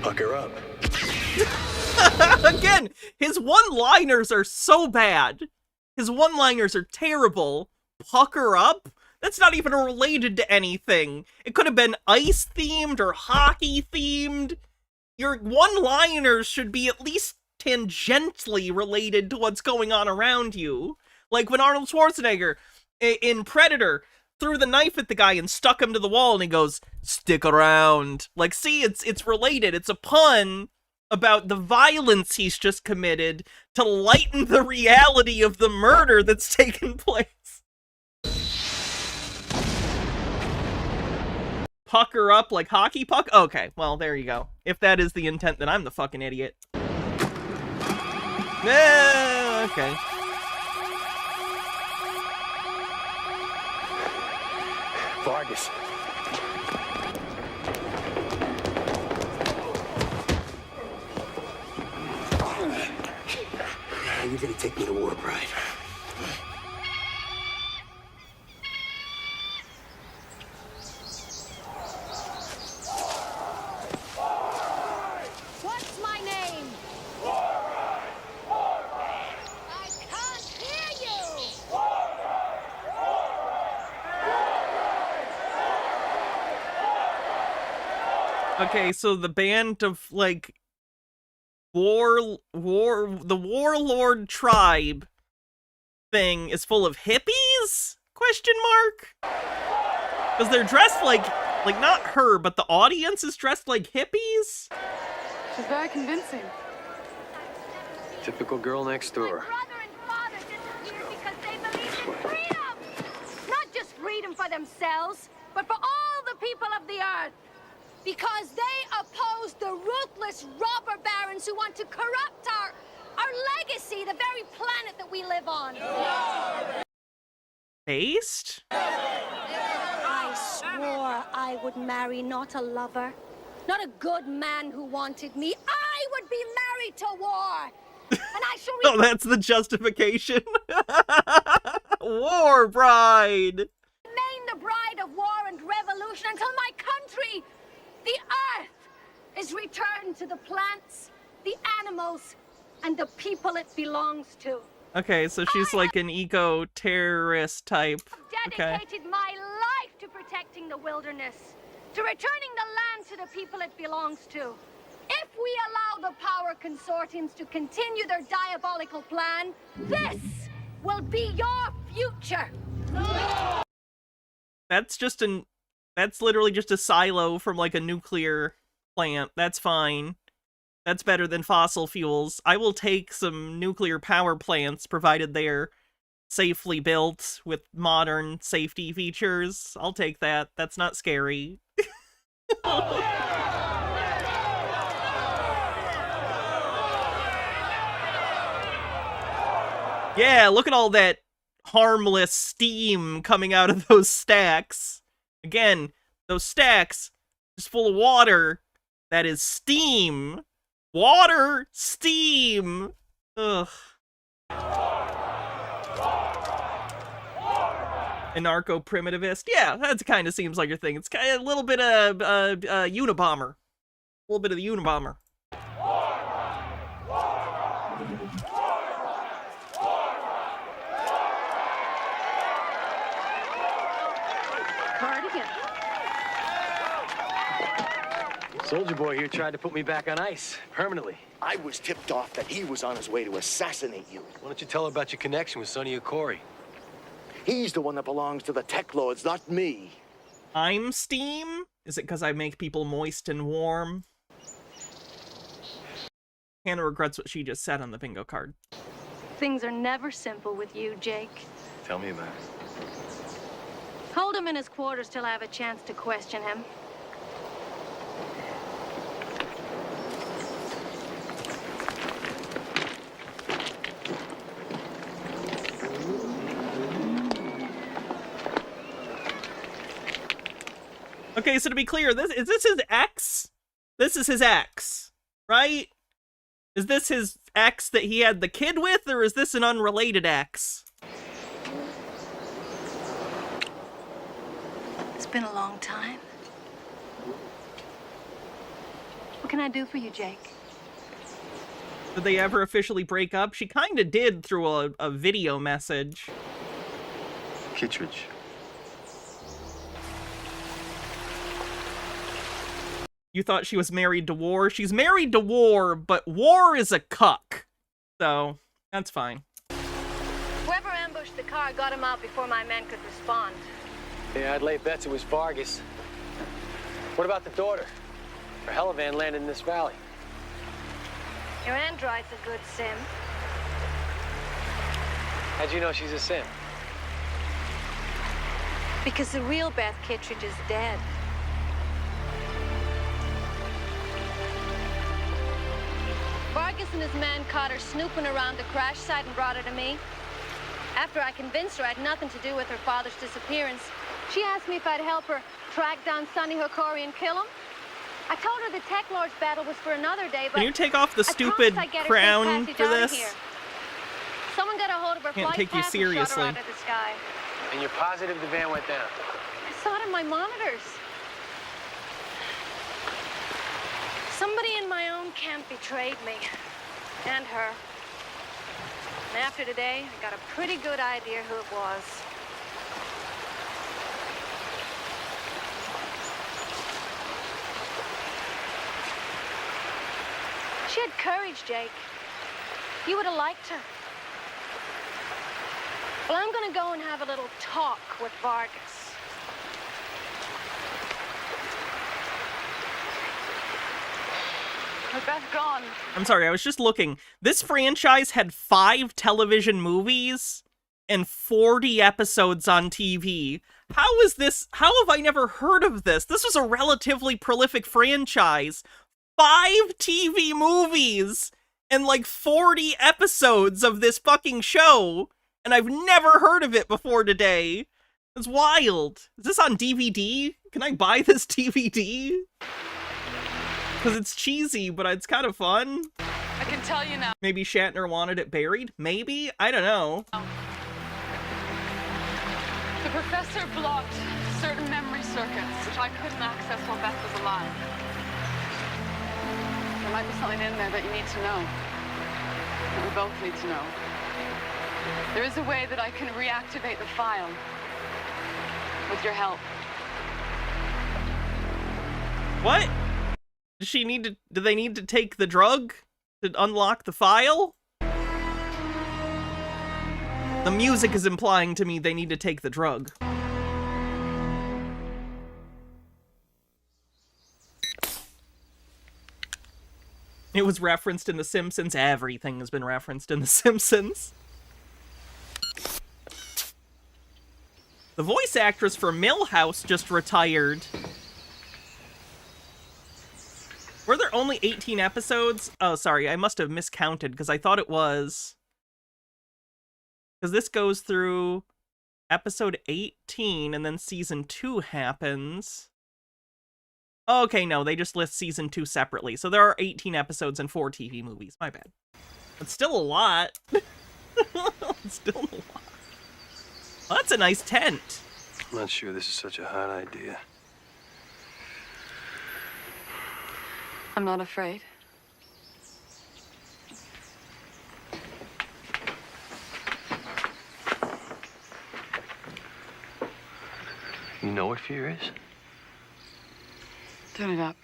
Pucker up. Again, his one-liners are so bad. His one-liners are terrible. Pucker up? That's not even related to anything. It could have been ice-themed or hockey-themed. Your one-liners should be at least tangentially related to what's going on around you. Like when Arnold Schwarzenegger in Predator threw the knife at the guy and stuck him to the wall and he goes, "Stick around." Like, see, it's related. It's a pun about the violence he's just committed to lighten the reality of the murder that's taken place. Pucker up like hockey puck? Okay, well, there you go. If that is the intent, then I'm the fucking idiot. Okay. Vargas. You're gonna take me to war, Bride. What's my name? I can't hear you! Okay, so the band of, like, the warlord tribe thing is full of hippies? Question mark? Because they're dressed like not her, but the audience is dressed like hippies? She's very convincing. Typical girl next door. Not just freedom for themselves, but for all the people of the earth. Because they oppose the ruthless robber barons who want to corrupt our legacy, the very planet that we live on. Based? I swore I would marry not a lover, not a good man who wanted me. I would be married to war. And I shall Oh, that's the justification? War bride! remain the bride of war and revolution until my country, the earth, is returned to the plants, the animals, and the people it belongs to. Okay, so she's like an eco-terrorist type. Okay. Dedicated my life to protecting the wilderness, to returning the land to the people it belongs to. If we allow the power consortiums to continue their diabolical plan, this will be your future. That's literally just a silo from like a nuclear plant. That's fine. That's better than fossil fuels. I will take some nuclear power plants, provided they're safely built with modern safety features. I'll take that. That's not scary. Yeah, look at all that harmless steam coming out of those stacks. Again, those stacks just full of water. That is steam. Water, steam. Ugh. Anarcho-primitivist. Yeah, that kind of seems like your thing. It's kind of a little bit of Unabomber. A little bit of the Unabomber. Cardigan. Soldier boy here tried to put me back on ice, permanently. I was tipped off that he was on his way to assassinate you. Why don't you tell her about your connection with Sonny Okori? He's the one that belongs to the tech lords, not me. I'm steam? Is it because I make people moist and warm? Hannah regrets what she just said on the bingo card. Things are never simple with you, Jake. Tell me about it. Hold him in his quarters till I have a chance to question him. Okay, so to be clear, is this his ex? This is his ex, right? Is this his ex that he had the kid with, or is this an unrelated ex? It's been a long time. What can I do for you, Jake? Did they ever officially break up? She kind of did through a video message. Kittredge. You thought she was married to War? She's married to War, but War is a cuck. So, that's fine. Whoever ambushed the car got him out before my men could respond. Yeah, I'd lay bets it was Vargas. What about the daughter? Her helivan landed in this valley. Your android's a good sim. How'd you know she's a sim? Because the real Beth Kittredge is dead. Vargas and his man caught her snooping around the crash site and brought her to me. After I convinced her I had nothing to do with her father's disappearance, she asked me if I'd help her track down Sonny Hokori and kill him. I told her the Tech Lord's battle was for another day, but can you take off the stupid crown for this? Someone got a hold of her Can't flight take you pass and shot her seriously. out of the sky. And you're positive the van went down? I saw it on my monitors. Somebody in my own camp betrayed me. And her. And after today, I got a pretty good idea who it was. She had courage, Jake. You would have liked her. Well, I'm gonna go and have a little talk with Vargas. With Beth gone. I'm sorry, I was just looking. This franchise had 5 television movies and 40 episodes on TV. How is this? How have I never heard of this? This was a relatively prolific franchise. 5 TV movies and like 40 episodes of this fucking show, and I've never heard of it before today. It's wild. Is this on DVD? Can I buy this DVD? Because it's cheesy, but it's kind of fun. I can tell you now. Maybe Shatner wanted it buried? Maybe? I don't know. The professor blocked certain memory circuits, which I couldn't access while Beth was alive. There might be something in there that you need to know. That we both need to know. There is a way that I can reactivate the file. With your help. What? Does she need to, do they need to take the drug to unlock the file? The music is implying to me they need to take the drug. It was referenced in The Simpsons. Everything has been referenced in The Simpsons. The voice actress for Millhouse just retired. Were there only 18 episodes? Oh, sorry, I must have miscounted, because I thought it was... Because this goes through episode 18, and then season 2 happens. Okay, no, they just list season 2 separately. So there are 18 episodes and 4 TV movies. My bad. It's still a lot. It's still a lot. Well, that's a nice tent. I'm not sure this is such a hot idea. I'm not afraid. You know what fear is? Turn it up.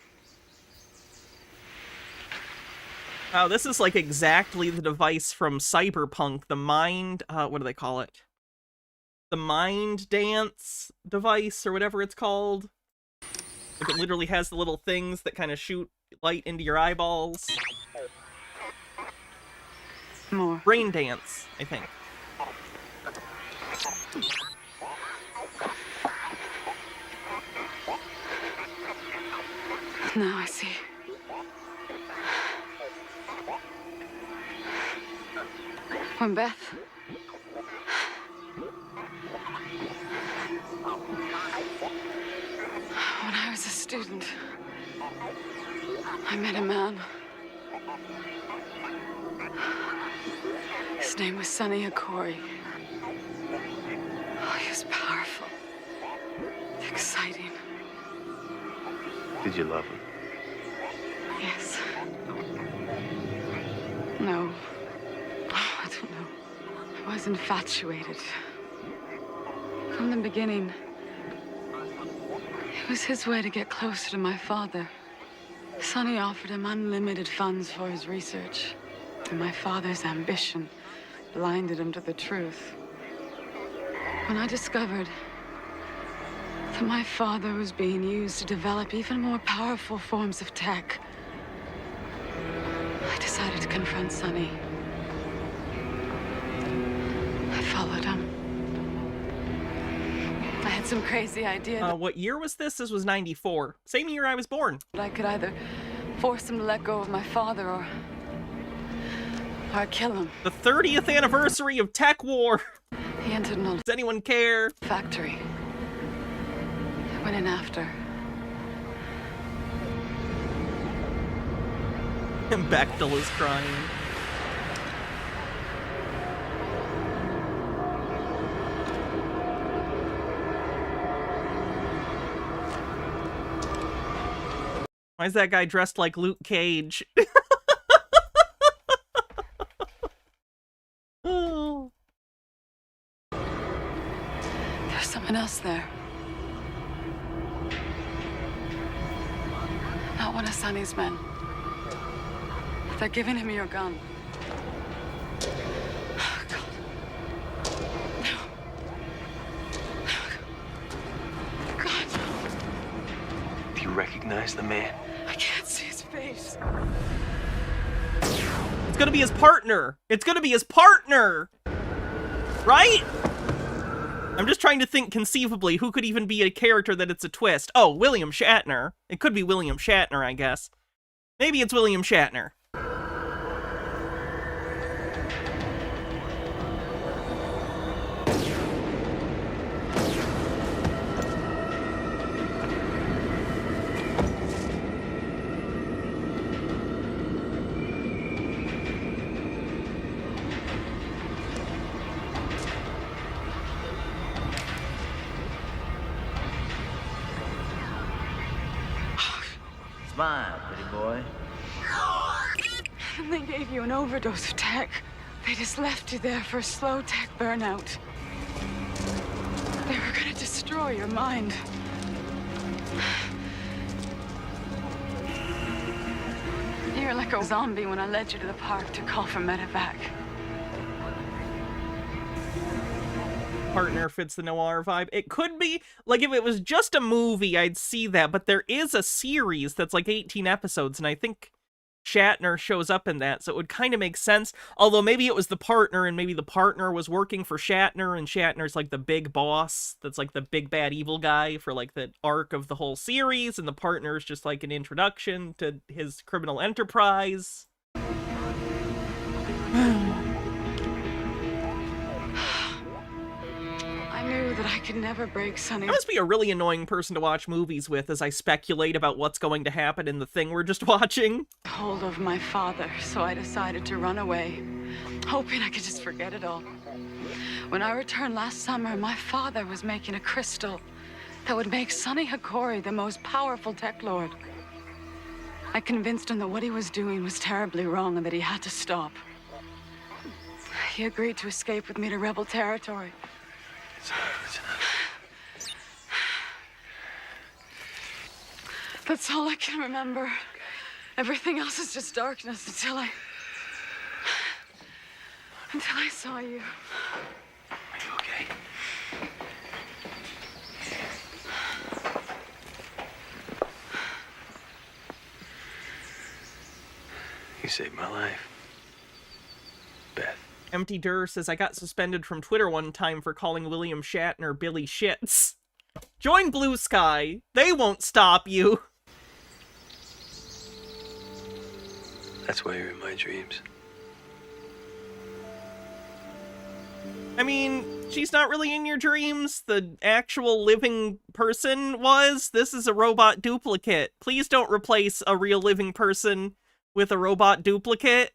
Wow, this is like exactly the device from Cyberpunk, the mind, what do they call it? The mind dance device, or whatever it's called. Like it literally has the little things that kind of shoot light into your eyeballs. More. Brain dance, I think. Now I see. When Beth... When I was a student, I met a man. His name was Sonny Hikori. Oh, he was powerful. Exciting. Did you love him? Yes. No. Oh, I don't know. I was infatuated. From the beginning, it was his way to get closer to my father. Sonny offered him unlimited funds for his research, and my father's ambition blinded him to the truth. When I discovered that my father was being used to develop even more powerful forms of tech, I decided to confront Sonny. I followed him. I had some crazy idea. What year was this? This was 94. Same year I was born. That I could either force him to let go of my father or kill him. The 30th anniversary of Tech War. He entered an old Does anyone care? factory. I went in after. And Bechtel is crying. Why is that guy dressed like Luke Cage? Oh. There's someone else there. Not one of Sonny's men. They're giving him your gun. Oh, God. No. God. Do you recognize the man? I can't see his face. It's gonna be his partner. It's gonna be his partner. Right? I'm just trying to think conceivably who could even be a character that it's a twist. Oh, William Shatner. It could be William Shatner, I guess. Maybe it's William Shatner. Smile, pretty boy. And they gave you an overdose of tech. They just left you there for a slow tech burnout. They were gonna destroy your mind. You're like a zombie when I led you to the park to call for medevac. Partner fits the noir vibe. It could be, like, if it was just a movie, I'd see that, but there is a series that's like 18 episodes, and I think Shatner shows up in that, so it would kind of make sense. Although maybe it was the partner, and maybe the partner was working for Shatner, and Shatner's like the big boss, that's like the big bad evil guy for like the arc of the whole series, and the partner's just like an introduction to his criminal enterprise. I knew that I could never break Sonny. That must be a really annoying person to watch movies with as I speculate about what's going to happen in the thing we're just watching. Hold of my father, so I decided to run away, hoping I could just forget it all. When I returned last summer, my father was making a crystal that would make Sonny Hikori the most powerful tech lord. I convinced him that what he was doing was terribly wrong and that he had to stop. He agreed to escape with me to rebel territory. That's all I can remember. Everything else is just darkness until I saw you. Are you okay? You saved my life, Beth. Empty Dur says, I got suspended from Twitter one time for calling William Shatner Billy Shits. Join Blue Sky. They won't stop you. That's why you're in my dreams. I mean, she's not really in your dreams. The actual living person was. This is a robot duplicate. Please don't replace a real living person with a robot duplicate.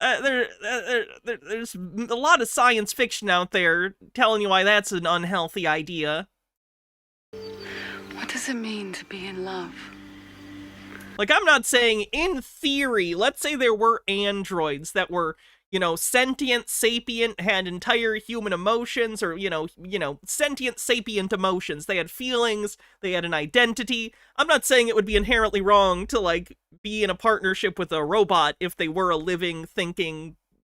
there's a lot of science fiction out there telling you why that's an unhealthy idea. What does it mean to be in love? Like, I'm not saying, in theory, let's say there were androids that were, you know, sentient, sapient, had entire human emotions, or, you know, sentient, sapient emotions. They had feelings, they had an identity. I'm not saying it would be inherently wrong to, like, be in a partnership with a robot if they were a living, thinking,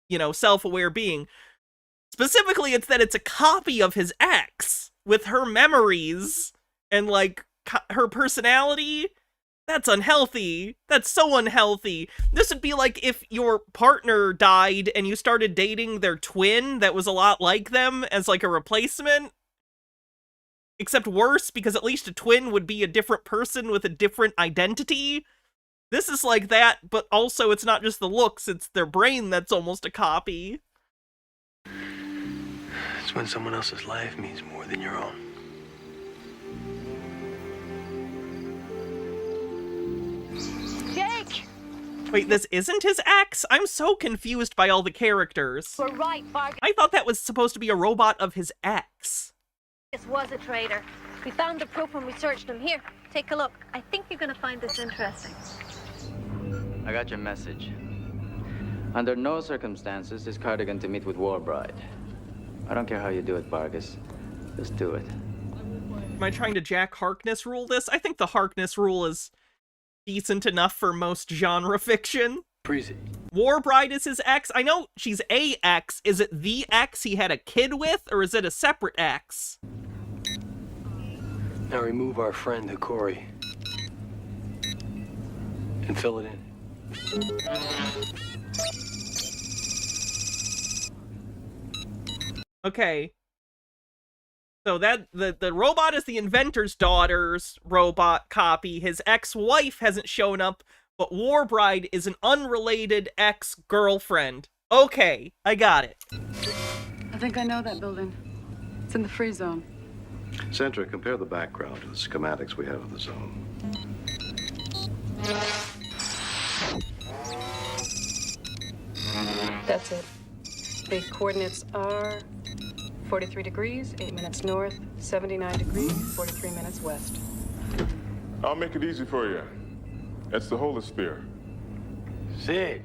you know, self-aware being. Specifically, it's that it's a copy of his ex, with her memories, and, like, her personality. That's unhealthy. That's so unhealthy. This would be like if your partner died and you started dating their twin that was a lot like them as like a replacement. Except worse, because at least a twin would be a different person with a different identity. This is like that, but also it's not just the looks, it's their brain that's almost a copy. It's when someone else's life means more than your own. Jake! Wait, this isn't his ex? I'm so confused by all the characters. We're right, Vargas. I thought that was supposed to be a robot of his ex. This was a traitor. We found the proof when we searched him. Here, take a look. I think you're gonna find this interesting. I got your message. Under no circumstances is Cardigan to meet with War Bride. I don't care how you do it, Vargas. Just do it. Am I trying to Jack Harkness rule this? I think the Harkness rule is decent enough for most genre fiction. Breezy. War Bride is his ex. I know she's a ex. Is it the ex he had a kid with, or is it a separate ex? Now remove our friend Hikori and fill it in. Okay. So that the robot is the inventor's daughter's robot copy. His ex-wife hasn't shown up, but War Bride is an unrelated ex-girlfriend. Okay, I got it. I think I know that building. It's in the free zone. Sandra, compare the background to the schematics we have of the zone. That's it. The coordinates are 43 degrees, 8 minutes north, 79 degrees, 43 minutes west. I'll make it easy for you. That's the holosphere. Sid.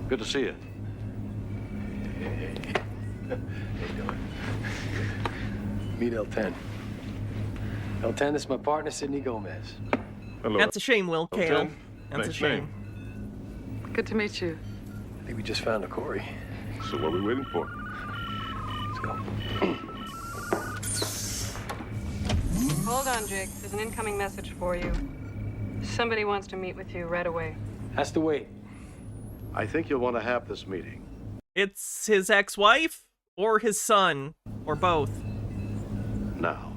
Good to see you. Meet L10. L10, this is my partner, Sidney Gomez. Hello. That's a shame, Will Kale. Okay. That's Nice a shame. Good to meet you. I think we just found a Corey. So what are we waiting for? Let's go. Hold on, Jake. There's an incoming message for you. Somebody wants to meet with you right away. Has to wait. I think you'll want to have this meeting. It's his ex-wife, or his son, or both. Now.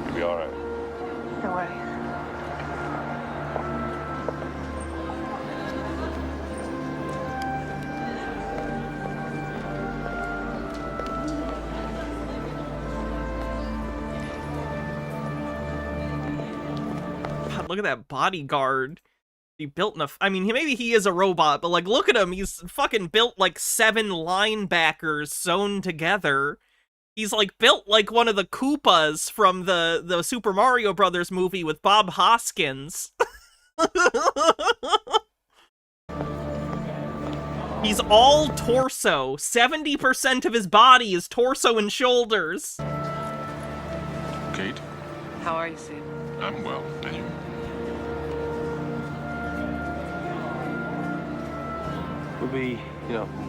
You'll be all right. No way. God, look at that bodyguard. He built in a... I mean, maybe he is a robot, but, like, look at him. He's fucking built like 7 linebackers sewn together. He's, like, built like one of the Koopas from the Super Mario Brothers movie with Bob Hoskins. He's all torso. 70% of his body is torso and shoulders. Kate, How are you, Sid? I'm well. And you? We'll be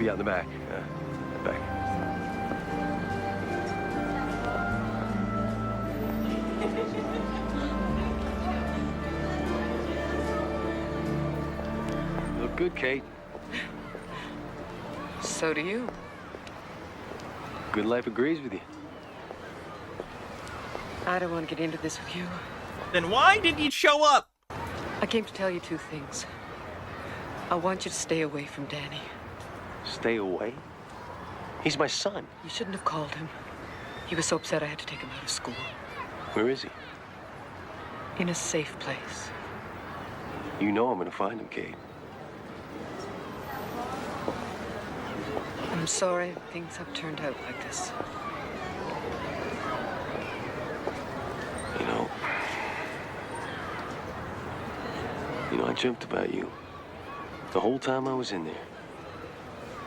out in the back. Back. Look good, Kate. So do you. Good life agrees with you. I don't want to get into this with you. Then why did you show up? I came to tell you two things. I want you to stay away from Danny. Stay away? He's my son. You shouldn't have called him. He was so upset I had to take him out of school. Where is he? In a safe place. You know I'm gonna find him, Kate. I'm sorry things have turned out like this. You know, I dreamt about you. The whole time I was in there.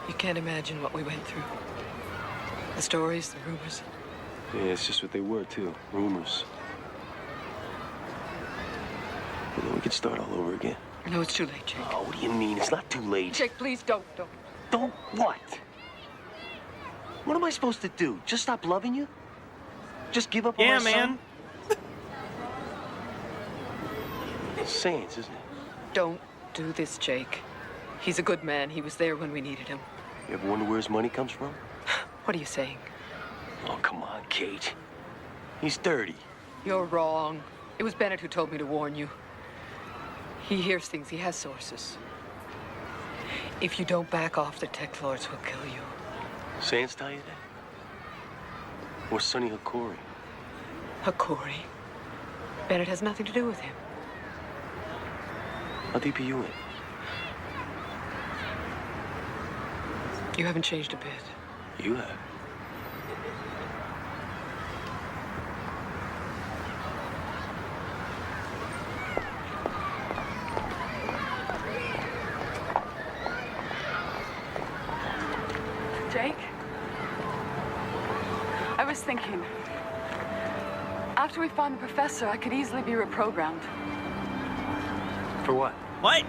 You can't imagine what we went through. The stories, the rumors. Yeah, it's just what they were, too. Rumors. You know, we could start all over again. No, it's too late, Jake. Oh, what do you mean? It's not too late. Jake, please don't. Don't what? What am I supposed to do? Just stop loving you? Just give up on my son? Yeah, man. It's Sans, isn't it? Don't do this, Jake. He's a good man. He was there when we needed him. You ever wonder where his money comes from? What are you saying? Oh, come on, Kate. He's dirty. You're wrong. It was Bennett who told me to warn you. He hears things. He has sources. If you don't back off, the tech lords will kill you. Sans tell you that? Or Sonny Hakori? Hakori? Bennett has nothing to do with him. How deep are you in? You haven't changed a bit. You have. Jake? I was thinking, after we find the professor, I could easily be reprogrammed. For what? What?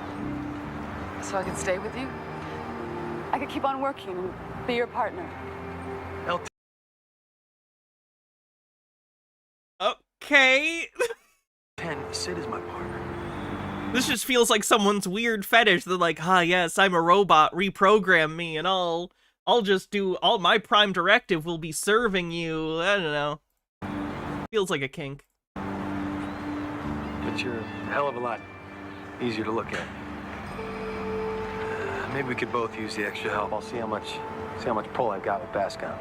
So I could stay with you? I could keep on working and be your partner. Okay. 10, Sid is my partner. This just feels like someone's weird fetish. They're like, yes, I'm a robot, reprogram me, and I'll just do, all my prime directive will be serving you. I don't know. Feels like a kink. But you're a hell of a lot easier to look at. Maybe we could both use the extra help. I'll see how much pull I've got with Bascom.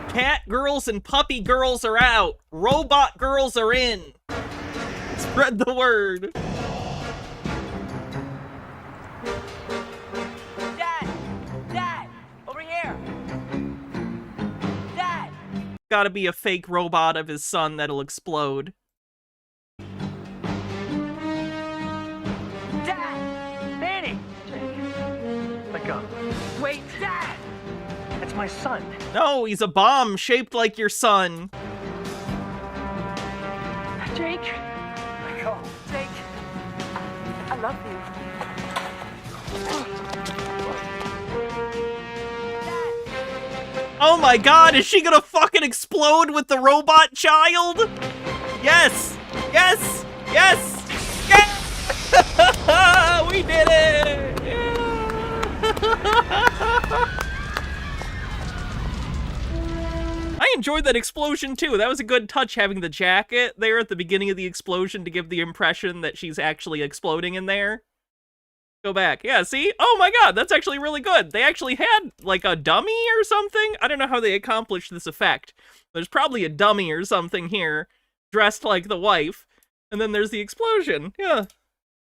Cat girls and puppy girls are out. Robot girls are in. Spread the word. Dad! Over here! Dad! Gotta be a fake robot of his son that'll explode. Dad! Danny! Let go. Wait, Dad! That's my son. No, he's a bomb shaped like your son. Jake? Let go. Jake, I love you. Oh my god, is she gonna fucking explode with the robot child? Yes! Yes! Yes! Yes! We did it! Yeah. I enjoyed that explosion too. That was a good touch, having the jacket there at the beginning of the explosion to give the impression that she's actually exploding in there. Go back. Yeah, see? Oh my god, that's actually really good. They actually had, like, a dummy or something? I don't know how they accomplished this effect. There's probably a dummy or something here, dressed like the wife, and then there's the explosion. Yeah,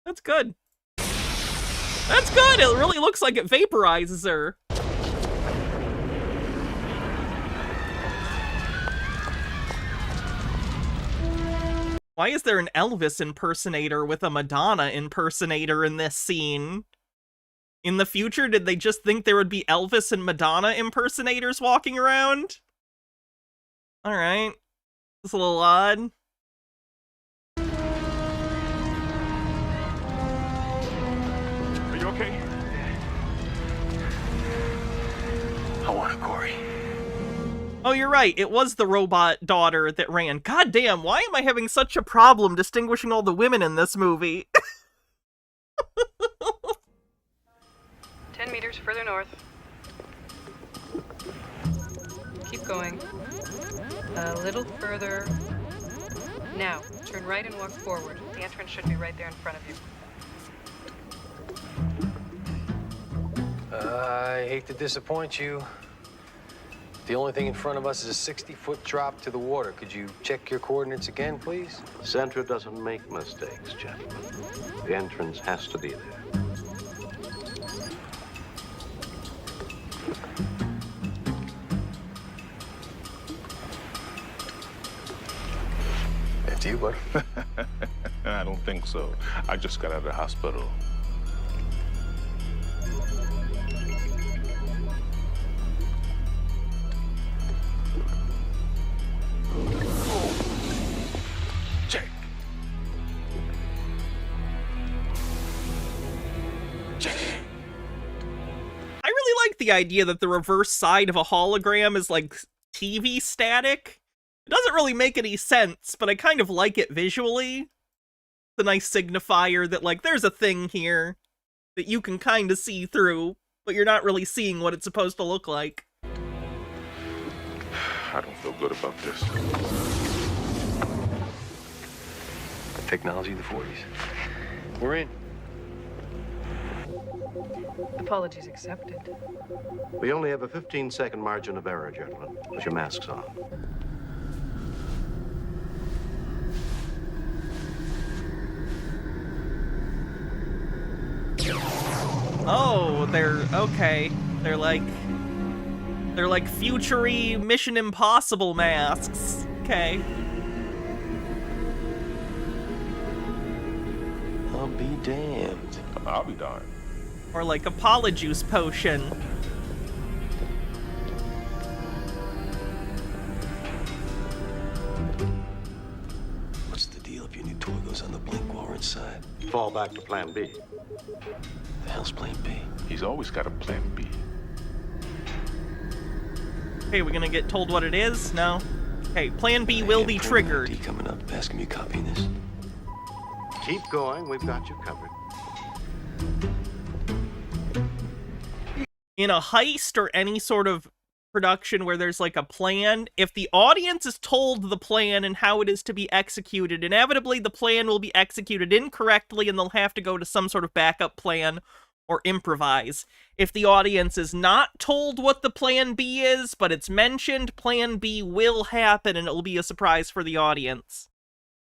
that's good. That's good! It really looks like it vaporizes her. Why is there an Elvis impersonator with a Madonna impersonator in this scene? In the future, did they just think there would be Elvis and Madonna impersonators walking around? Alright. That's a little odd. Are you okay? I want a Corey. Oh, you're right. It was the robot daughter that ran. God damn, why am I having such a problem distinguishing all the women in this movie? 10 meters further north. Keep going. A little further. Now, turn right and walk forward. The entrance should be right there in front of you. I hate to disappoint you. The only thing in front of us is a 60-foot drop to the water. Could you check your coordinates again, please? Centra doesn't make mistakes, gentlemen. The entrance has to be there. After you, bud. I don't think so. I just got out of the hospital. The idea that the reverse side of a hologram is like TV static. It doesn't really make any sense, but I kind of like it visually. It's a nice signifier that like there's a thing here that you can kind of see through, but you're not really seeing what it's supposed to look like. I don't feel good about this. Technology of the 40s. We're in. Apologies accepted. We only have a 15-second margin of error, gentlemen. Put your masks on. Oh, they're okay. They're like future-y Mission Impossible masks. Okay. I'll be damned. I'll be darned. Or like a Polyjuice potion. What's the deal if your new toy goes on the blink while we're inside? Fall back to plan B. The hell's plan B? He's always got a plan B. Hey, we gonna get told what it is? No? Hey, plan B will be triggered. Coming up, asking me copying this. Keep going, we've got you covered. In a heist or any sort of production where there's like a plan, if the audience is told the plan and how it is to be executed, inevitably the plan will be executed incorrectly and they'll have to go to some sort of backup plan or improvise. If the audience is not told what the plan B is, but it's mentioned, plan B will happen and it will be a surprise for the audience.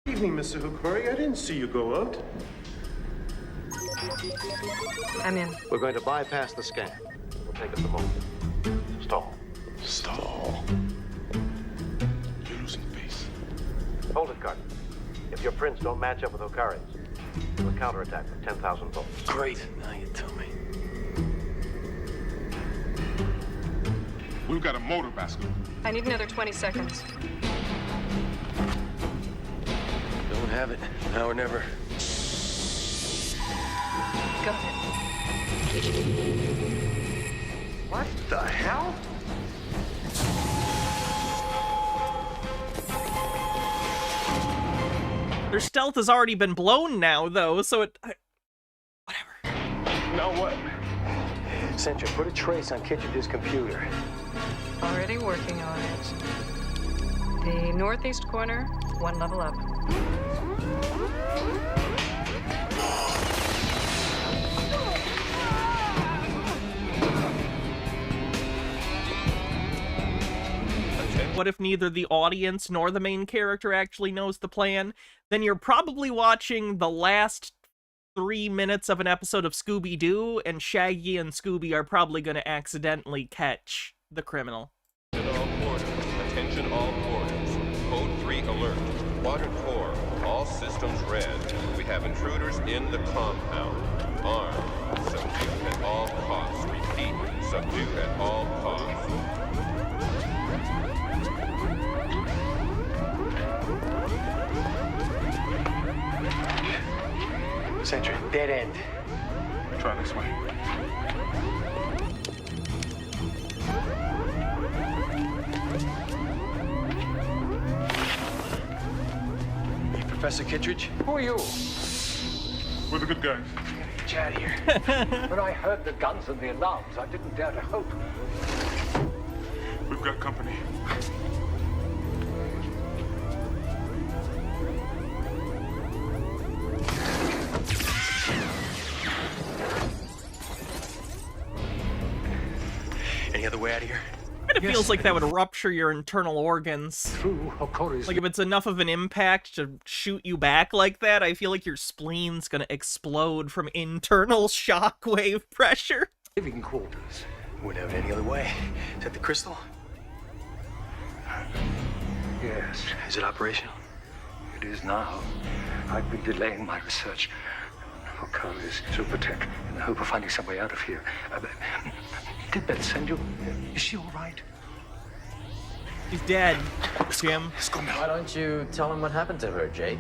Good evening, Mr. Hookhurry. I didn't see you go out. I'm in. We're going to bypass the scan. We'll take us a moment. Stall. Stall. You're losing face. Hold it, Carter. If your prints don't match up with Hookhurry's, we'll counterattack with 10,000 volts. Great. Now you tell me. We've got a motor basket. I need another 20 seconds. Don't have it. Now or never. Go ahead. What the hell? Their stealth has already been blown now, though, so it... whatever. Now what? Centra, put a trace on Kittredge's computer. Already working on it. The northeast corner, one level up. What if neither the audience nor the main character actually knows the plan? Then you're probably watching the last 3 minutes of an episode of Scooby-Doo, and Shaggy and Scooby are probably going to accidentally catch the criminal. All quarters. Attention all quarters. Code 3 alert. Quadrant 4. All systems red. We have intruders in the compound. Armed. Subdue at all costs. Repeat. Subdue at all costs. Centra, dead end. Try this way. Hey, Professor Kittredge? Who are you? We're the good guys. Get you out of here. When I heard the guns and the alarms, I didn't dare to hope. We've got company. Any other way out of here? It feels like that would rupture your internal organs. Like if it's enough of an impact to shoot you back like that, I feel like your spleen's gonna explode from internal shockwave pressure. Living quarters. Wouldn't have it any other way. Is that the crystal? Yes. Is it operational? It is now. I've been delaying my research on Okari's supertech in the hope of finding some way out of here. Did Beth send you? Is she all right? He's dead, Jim. Let's go, Why don't you tell him what happened to her, Jake?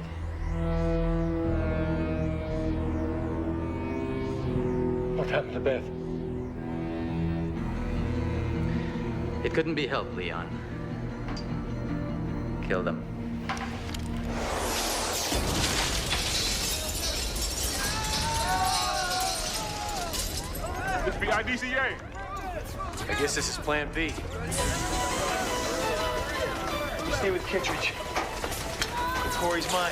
What happened to Beth? It couldn't be helped, Leon. Killed him. This be IDCA. I guess this is plan B. You stay with Kittredge. Corey's mine.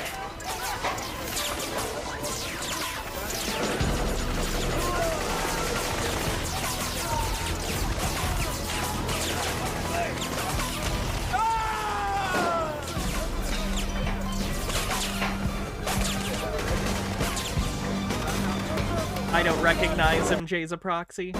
I don't recognize him, Jay's a proxy.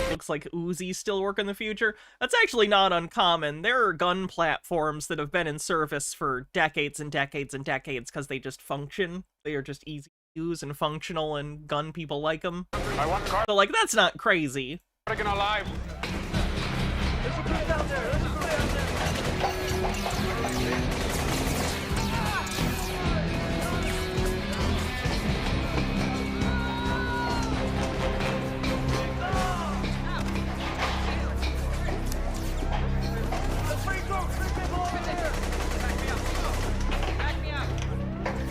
Looks like Uzi's still work in the future. That's actually not uncommon. There are gun platforms that have been in service for decades and decades and decades because they just function. They are just easy to use and functional, and gun people like them. I want So, like, that's not crazy. Cardigan alive.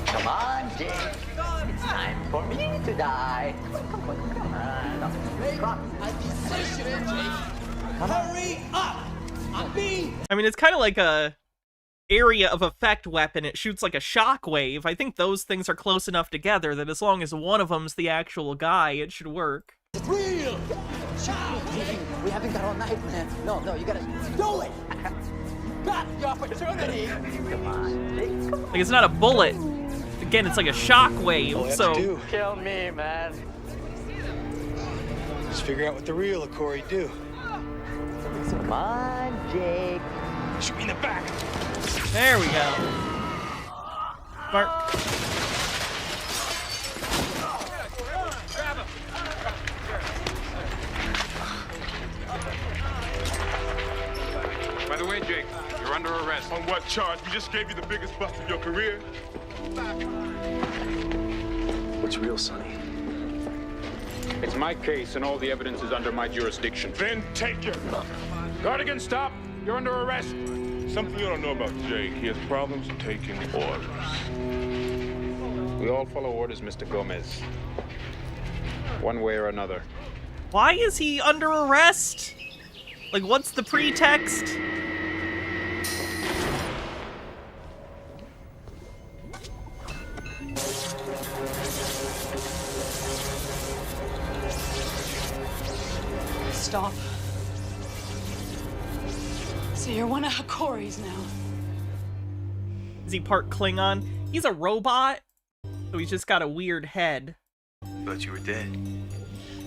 Come on, Jake. It's time for me to die. Come on. Hurry up! I mean, it's kind of like a area of effect weapon. It shoots like a shockwave. I think those things are close enough together that as long as one of them's the actual guy, it should work. Real! We haven't got all night, man. No, you gotta do it. Got the opportunity! Come on, Jake. Come on. Like, it's not a bullet. Again, it's like a shockwave, so... Kill me, man. Let's figure out what the real Corey do. Come on, Jake. Shoot me in the back. There we go. Mark. By the way, Jake, you're under arrest. On what charge? We just gave you the biggest bust of your career. What's real, Sonny? It's my case, and all the evidence is under my jurisdiction. Then take your... Cardigan, stop! You're under arrest. Something you don't know about Jake. He has problems taking orders. We all follow orders, Mr. Gomez. One way or another. Why is he under arrest? Like, what's the pretext? Stop. So you're one of Hakori's now. Is he part Klingon? He's a robot, so he's just got a weird head. Thought you were dead.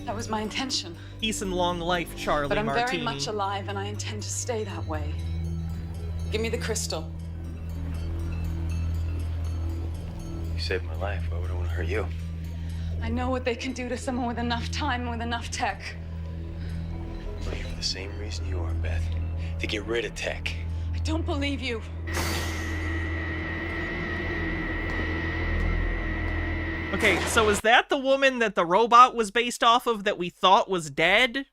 That was my intention. Peace and long life, Charlie But I'm Martini. very much alive, and I intend to stay that way. Give me the crystal. You saved my life. Why would I want to hurt you? I know what they can do to someone with enough time and with enough tech. I'm here for the same reason you are, Beth. To get rid of tech. I don't believe you. Okay, so is that the woman that the robot was based off of that we thought was dead?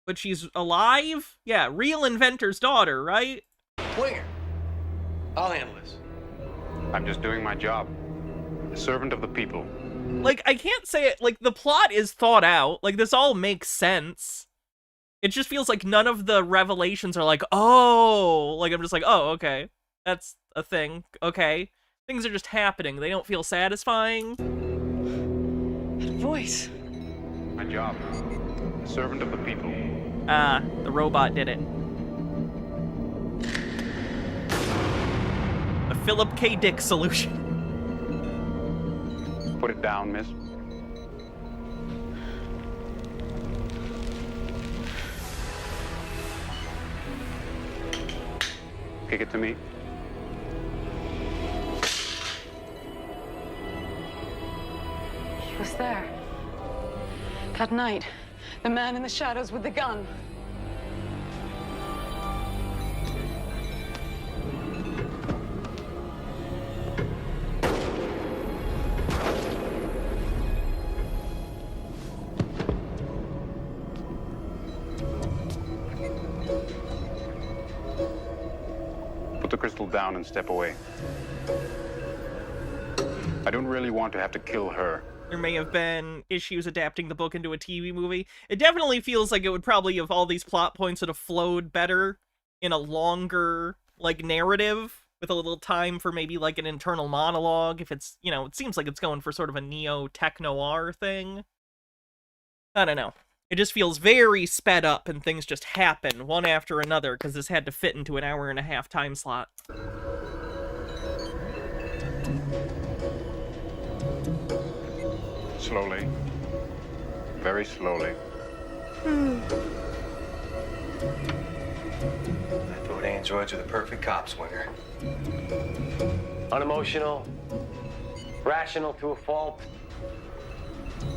But she's alive? Yeah, real inventor's daughter, right? Winger, I'll handle this. I'm just doing my job. A servant of the people. Like, I can't say it, like, the plot is thought out. Like, this all makes sense. It just feels like none of the revelations are like, oh, like, I'm just like, oh, okay. That's a thing. Okay. Things are just happening. They don't feel satisfying. That voice. My job. A servant of the people. Ah, the robot did it. A Philip K. Dick solution. Put it down, miss. Kick it to me. He was there. That night, the man in the shadows with the gun. Put the crystal down and step away. I don't really want to have to kill her. There may have been issues adapting the book into a TV movie. It definitely feels like it would probably, of all these plot points, would have flowed better in a longer, like, narrative with a little time for maybe, like, an internal monologue. If it's, you know, it seems like it's going for sort of a neo-tech-noir thing. I don't know. It just feels very sped up and things just happen one after another because this had to fit into an hour-and-a-half time slot. Slowly. Very slowly. I thought androids were the perfect cops, Winger. Unemotional, rational to a fault,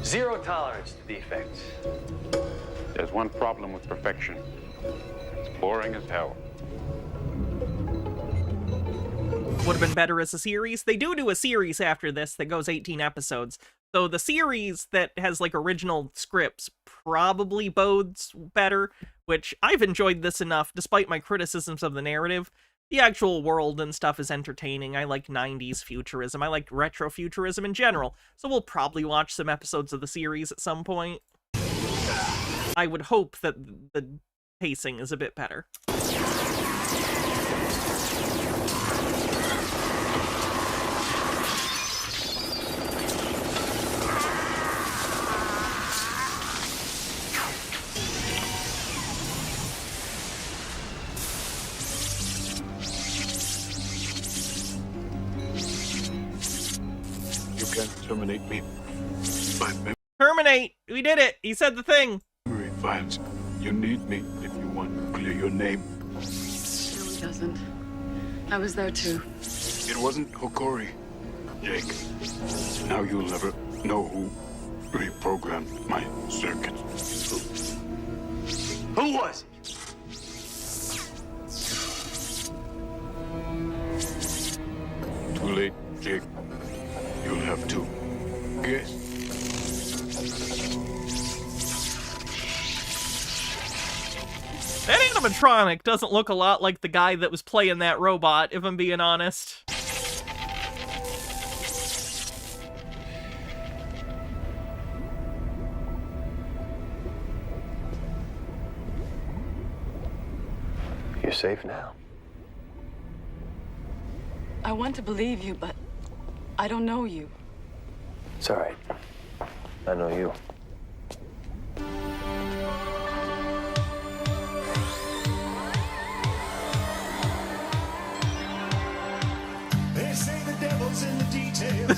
zero tolerance to defects. There's one problem with perfection. It's boring as hell. Would have been better as a series. They do a series after this that goes 18 episodes. So the series that has, like, original scripts probably bodes better, which I've enjoyed this enough, despite my criticisms of the narrative. The actual world and stuff is entertaining. I like 90s futurism. I like retrofuturism in general. So we'll probably watch some episodes of the series at some point. I would hope that the pacing is a bit better. You can't terminate me. Terminate! We did it! He said the thing! Memory files. You need me if you want to clear your name. No, he doesn't. I was there too. It wasn't Hokori, Jake. Now you'll never know who reprogrammed my circuits. Who was it? Too late, Jake. You'll have to guess. That animatronic doesn't look a lot like the guy that was playing that robot, if I'm being honest. You're safe now. I want to believe you, but I don't know you. It's all right. I know you. They say the devil's in the details.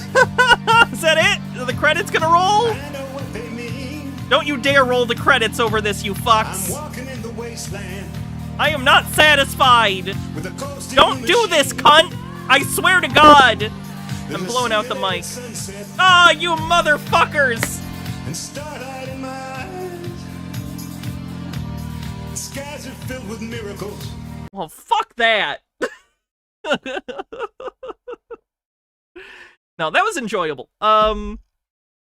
Is that it? Are the credits gonna roll? I know what they mean. Don't you dare roll the credits over this, you fucks. I'm walking in the wasteland. I am not satisfied. Don't do this, cunt. I swear to God. I'm blowing out the mic. Ah, you motherfuckers. And starlight in my eyes. The skies are filled with miracles. Well, fuck that. No, that was enjoyable.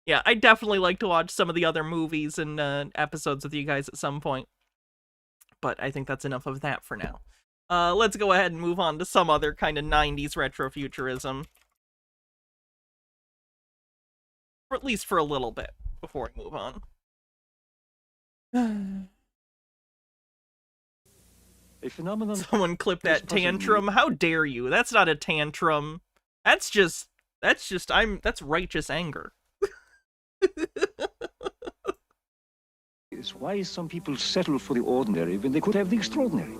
Yeah, I'd definitely like to watch some of the other movies and episodes with you guys at some point. But I think that's enough of that for now. Let's go ahead and move on to some other kind of 90s retrofuturism. Or at least for a little bit, before we move on. A phenomenon. Someone clip that tantrum. How dare you? That's not a tantrum. That's righteous anger. Is why some people settle for the ordinary when they could have the extraordinary.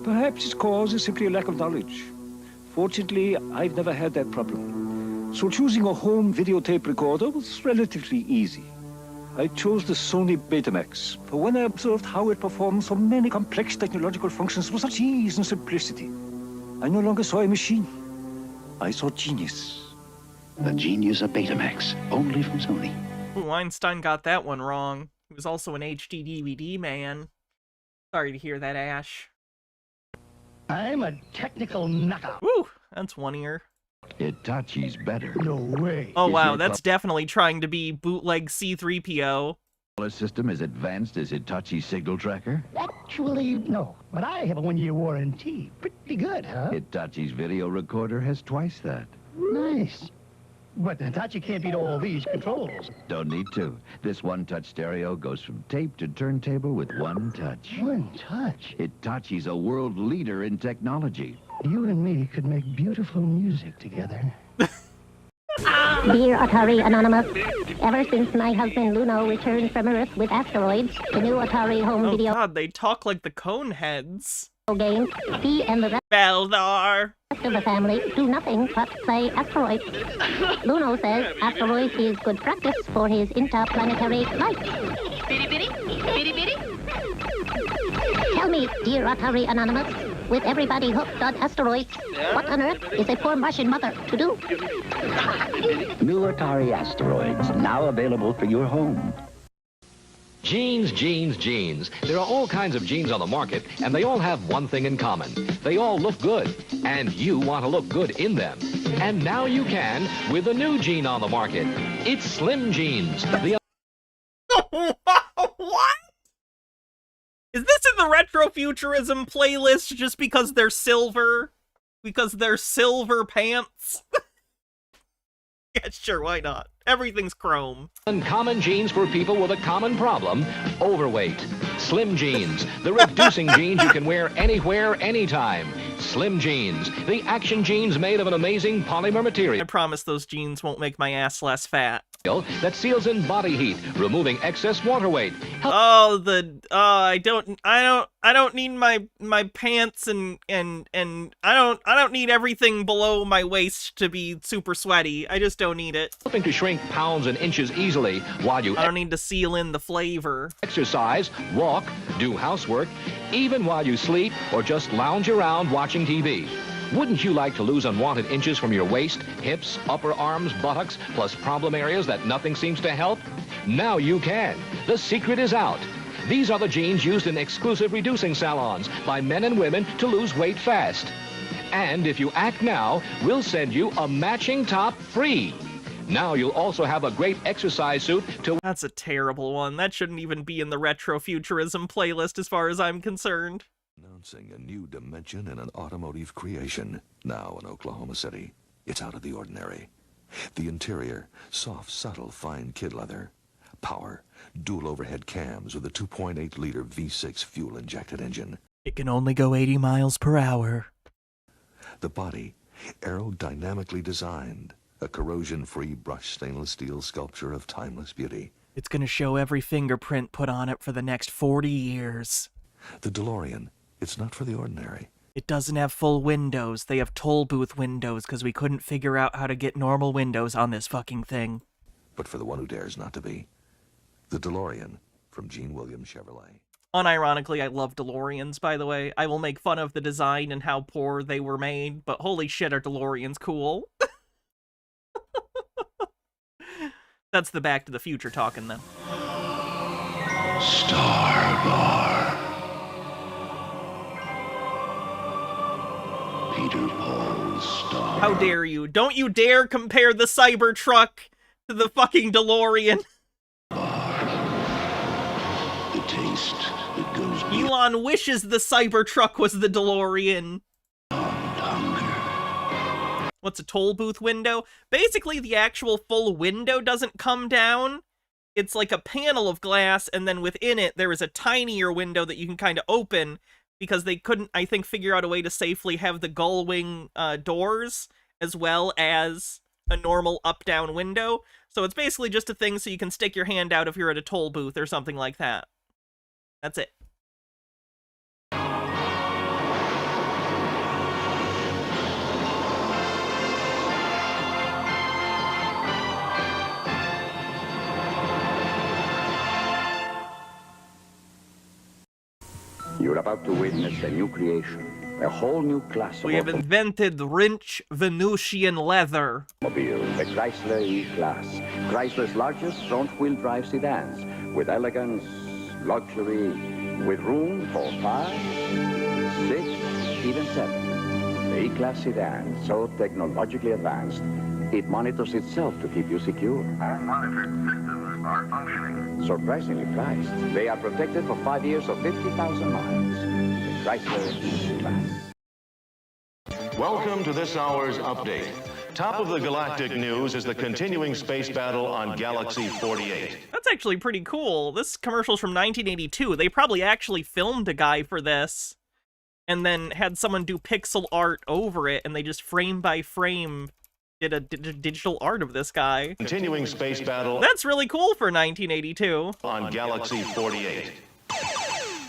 Perhaps its cause is simply a lack of knowledge. Fortunately, I've never had that problem. So choosing a home videotape recorder was relatively easy. I chose the Sony Betamax, for when I observed how it performed so many complex technological functions with such ease and simplicity, I no longer saw a machine. I saw genius. The genius of Betamax, only from Sony. Ooh, Einstein got that one wrong. He was also an HD DVD man. Sorry to hear that, Ash. I'm a technical nutter. Woo, that's one ear. Itachi's better. No way. Oh wow, that's definitely trying to be bootleg C-3PO. The system as advanced as Itachi's signal tracker? Actually, no. But I have a 1-year warranty. Pretty good, huh? Itachi's video recorder has twice that. Nice. But Hitachi can't beat all these controls. Don't need to. This one-touch stereo goes from tape to turntable with one touch. One touch? Hitachi's a world leader in technology. You and me could make beautiful music together. Dear Atari Anonymous, ever since my husband Luno returned from Earth with asteroids, the new Atari home video... Oh god, they talk like the Coneheads. ...game, he and the rest Beldar of the family do nothing but play asteroids. Luno says asteroids is good practice for his interplanetary life. Bitty bitty? Bitty bitty? Tell me, dear Atari Anonymous, with everybody hooked on asteroids, what on earth is a poor Martian mother to do? New Atari Asteroids, now available for your home. Jeans, jeans, jeans. There are all kinds of jeans on the market, and they all have one thing in common. They all look good, and you want to look good in them. And now you can with the new jean on the market. It's Slim Jeans. What? Is this in the retrofuturism playlist just because they're silver? Because they're silver pants? Yeah, sure, why not? Everything's chrome. Uncommon jeans for people with a common problem, overweight. Slim Jeans, the reducing jeans you can wear anywhere, anytime. Slim Jeans, the action jeans made of an amazing polymer material. I promise those jeans won't make my ass less fat. That seals in body heat, removing excess water weight. Oh, I don't need my pants and I don't need everything below my waist to be super sweaty. I just don't need it. Helping to shrink pounds and inches easily while you... I don't need to seal in the flavor. Exercise, walk, do housework, even while you sleep or just lounge around watching TV. Wouldn't you like to lose unwanted inches from your waist, hips, upper arms, buttocks, plus problem areas that nothing seems to help? Now you can. The secret is out. These are the jeans used in exclusive reducing salons by men and women to lose weight fast. And if you act now, we'll send you a matching top free. Now you'll also have a great exercise suit to... That's a terrible one. That shouldn't even be in the retrofuturism playlist as far as I'm concerned. Announcing a new dimension in an automotive creation, now in Oklahoma City. It's out of the ordinary. The interior, soft, subtle, fine kid leather. Power, dual overhead cams with a 2.8-liter V6 fuel-injected engine. It can only go 80 miles per hour. The body, aerodynamically designed. A corrosion-free brushed stainless steel sculpture of timeless beauty. It's gonna show every fingerprint put on it for the next 40 years. The DeLorean. It's not for the ordinary. It doesn't have full windows. They have toll booth windows because we couldn't figure out how to get normal windows on this fucking thing. But for the one who dares not to be. The DeLorean from Gene Williams Chevrolet. Unironically, I love DeLoreans, by the way. I will make fun of the design and how poor they were made, but holy shit, are DeLoreans cool. That's the Back to the Future talking, then. Starbar. Peter Paul's Star. How dare you? Don't you dare compare the Cybertruck the fucking DeLorean. The taste that goes Elon wishes the Cybertruck was the DeLorean. What's a toll booth window? Basically, the actual full window doesn't come down. It's like a panel of glass, and then within it, there is a tinier window that you can kind of open, because they couldn't, I think, figure out a way to safely have the gull wing doors, as well as a normal up-down window. So it's basically just a thing so you can stick your hand out if you're at a toll booth or something like that. That's it. You're about to witness a new creation, a whole new class of We have invented rich Venusian leather. automobiles, the Chrysler E-Class, Chrysler's largest front-wheel drive sedans, with elegance, luxury, with room for 5, 6, even 7. The E-Class sedan, so technologically advanced, it monitors itself to keep you secure. All monitored systems are functioning. Surprisingly priced. They are protected for 5 years or 50,000 miles. The Chrysler E-Class. Welcome to this hour's update. Top of the galactic news is the continuing space battle on Galaxy 48. That's actually pretty cool. This commercial's from 1982. They probably actually filmed a guy for this, and then had someone do pixel art over it, and they just frame by frame did a digital art of this guy. Continuing space battle. That's really cool for 1982. On Galaxy 48.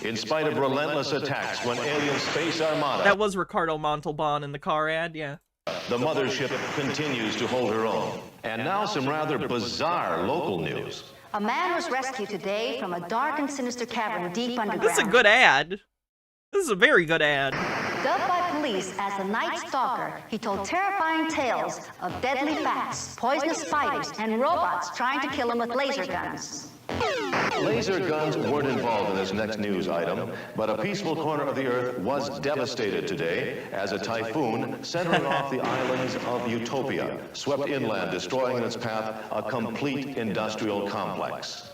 In spite of relentless attacks when alien space armada... That was Ricardo Montalban in the car ad, yeah. The mothership continues to hold her own. And now some rather bizarre local news. A man was rescued today from a dark and sinister cavern deep underground. This is a good ad. This is a very good ad. Dubbed by police as the Night Stalker, he told terrifying tales of deadly bats, poisonous spiders, and robots trying to kill him with laser guns. Laser guns weren't involved in this next news item, but a peaceful corner of the Earth was devastated today as a typhoon centering off the islands of Utopia swept inland, destroying in its path a complete industrial complex.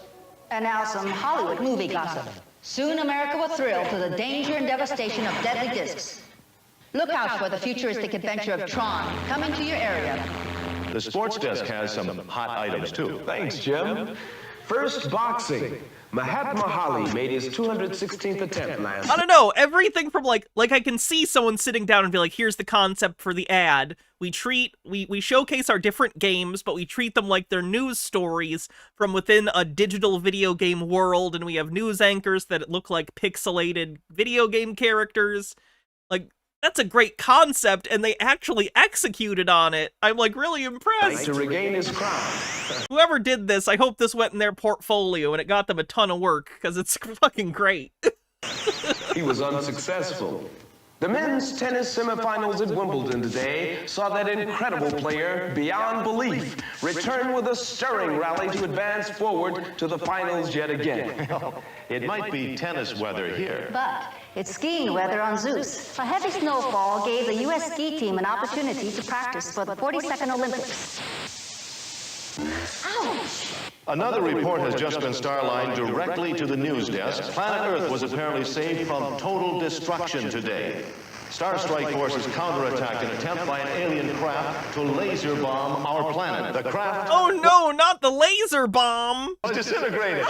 And now some Hollywood movie gossip. Soon America will thrill to the danger and devastation of deadly discs. Look out for the futuristic adventure of Tron coming to your area. The sports desk has some hot items too. Thanks, Jim. First, boxing. Mahatma Ali made his 216th attempt last. I don't know, everything from like I can see someone sitting down and be like, here's the concept for the ad. We showcase our different games, but we treat them like they're news stories from within a digital video game world, and we have news anchors that look like pixelated video game characters. Like, that's a great concept, and they actually executed on it. I'm, like, really impressed. To regain his crown. Whoever did this, I hope this went in their portfolio, and it got them a ton of work, because it's fucking great. He was unsuccessful. The men's tennis semifinals at Wimbledon today saw that incredible player, beyond belief, return with a stirring rally to advance forward to the finals yet again. It might be tennis weather here. But it's skiing weather on Zeus. A heavy snowfall gave the U.S. ski team an opportunity to practice for the 42nd Olympics. Ouch! Another report has just been starlined directly to the news desk. Planet Earth was apparently saved from total destruction today. Star Strike forces counterattacked an attempt by an alien craft to laser bomb our planet. The craft... Oh no, not the laser bomb! ...was disintegrated.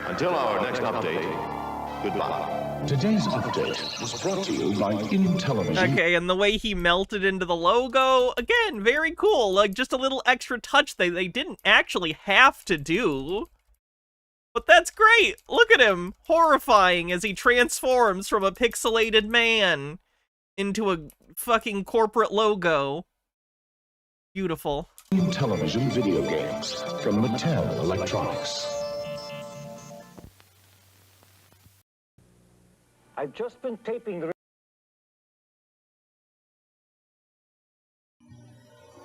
Until our next update, goodbye. Today's update was brought to you by Intellivision. Okay, and the way he melted into the logo, again, very cool. Like, just a little extra touch they didn't actually have to do. But that's great! Look at him! Horrifying as he transforms from a pixelated man into a fucking corporate logo. Beautiful. Intellivision video games from Mattel Electronics. I've just been taping the...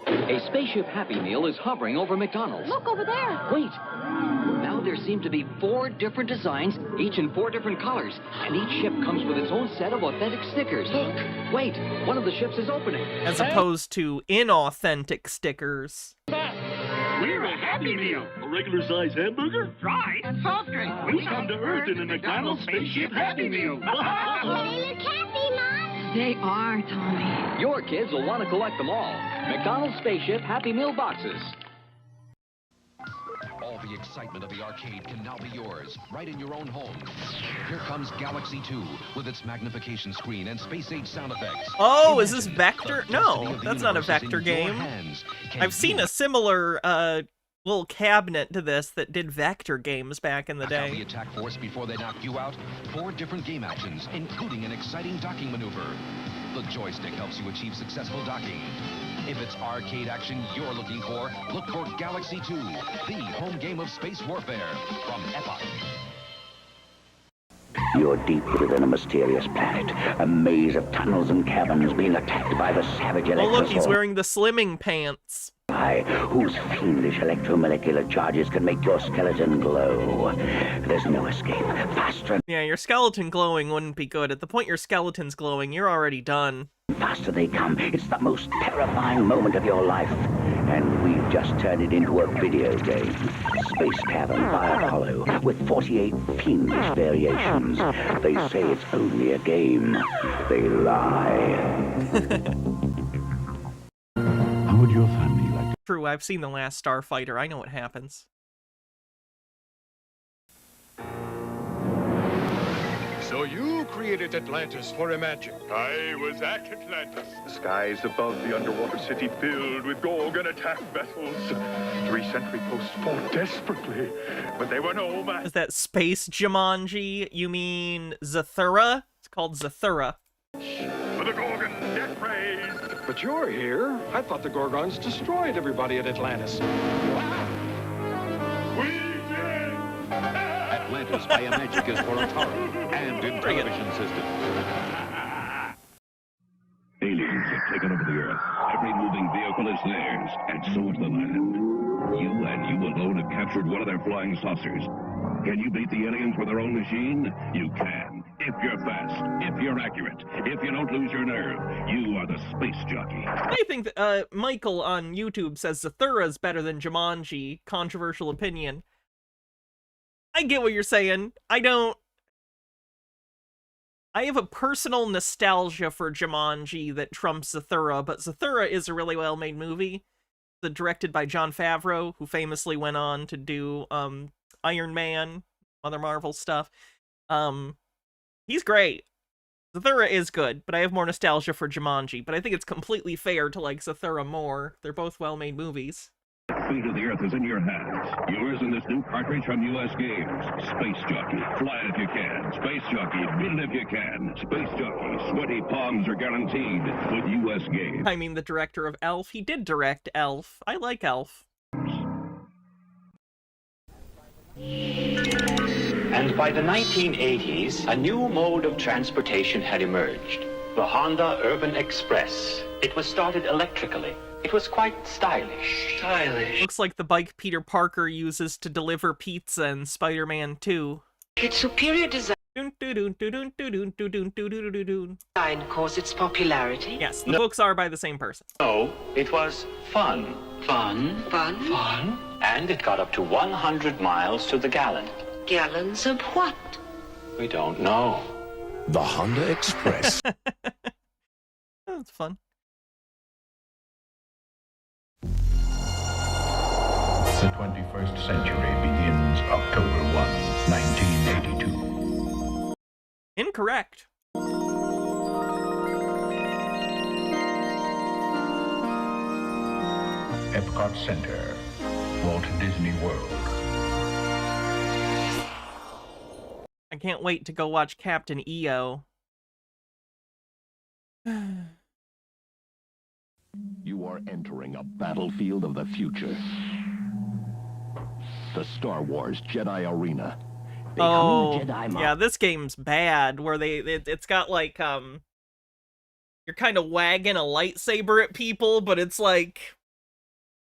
A spaceship Happy Meal is hovering over McDonald's. Look over there. Wait. Now Now there seem to be 4 different designs, each in 4 different colors, and each ship comes with its own set of authentic stickers. Look, wait, one of the ships is opening. As opposed to inauthentic stickers. We're a Happy Meal. A regular-sized hamburger? Fries and soft drinks. We come to Earth in a McDonald's Spaceship Happy Meal. They look happy, Mom. They are, Tommy. Your kids will want to collect them all. McDonald's Spaceship Happy Meal boxes. All the excitement of the arcade can now be yours, right in your own home. Here comes Galaxy 2 with its magnification screen and space-age sound effects. Oh, is this Vector? No, that's not a Vector game. I've seen a similar little cabinet to this that did Vector games back in the day. The attack force before they knock you out. 4 different game actions, including an exciting docking maneuver. The joystick helps you achieve successful docking. If it's arcade action you're looking for, look for Galaxy 2, the home game of space warfare from Epoch. You're deep within a mysterious planet, a maze of tunnels and caverns being attacked by the savage Oh, look, he's electrosaur, wearing the slimming pants. whose fiendish electromolecular charges can make your skeleton glow. There's no escape. Faster Yeah, your skeleton glowing wouldn't be good. At the point your skeleton's glowing, you're already done. and faster they come. It's the most terrifying moment of your life. And we've just turned it into a video game. Space Cavern by Apollo, with 48 fiendish variations. They say it's only a game. They lie. How would your family like True, I've seen The Last Starfighter. I know what happens. So you created Atlantis for Imagine. I was at Atlantis. The skies above the underwater city filled with Gorgon attack vessels. 3 sentry posts fought desperately, but they were no match. Is that Space Jumanji? You mean Zathura? It's called Zathura. For the Gorgon, death rays! But you're here. I thought the Gorgons destroyed everybody at Atlantis. Atlantis by Imagic is for Atari and in television systems. Aliens have taken over the Earth. Every moving vehicle is theirs, and so is the land. You and you alone have captured one of their flying saucers. Can you beat the aliens with their own machine? You can. If you're fast, if you're accurate, if you don't lose your nerve, you are the space jockey. I think Michael on YouTube says Zathura's better than Jumanji. Controversial opinion. I get what you're saying. I have a personal nostalgia for Jumanji that trumps Zathura, but Zathura is a really well-made movie. It's directed by Jon Favreau, who famously went on to do Iron Man, other Marvel stuff. He's great. Zathura is good, but I have more nostalgia for Jumanji. But I think it's completely fair to like Zathura more. They're both well-made movies. Fate of the Earth is in your hands. Yours in this new cartridge from U.S. Games. Space Jockey. Fly it if you can. Space Jockey. Beat it if you can. Space Jockey. Sweaty palms are guaranteed with U.S. Games. I mean, the director of Elf. He did direct Elf. I like Elf. And by the 1980s, a new mode of transportation had emerged. The Honda Urban Express. It was started electrically. It was quite stylish. Looks like the bike Peter Parker uses to deliver pizza in Spider-Man 2. Its superior design caused its popularity. Yes, the books are by the same person. No, it was fun. Fun? Fun. And it got up to 100 miles to the gallon. Gallons of what? We don't know. The Honda Express. That's fun. The 21st century begins October 1, 1982. Incorrect. Epcot Center, Walt Disney World. I can't wait to go watch Captain EO. You are entering a battlefield of the future. The Star Wars Jedi Arena. Oh, Become the Jedi yeah, this game's bad, where it's got like, you're kind of wagging a lightsaber at people, but it's like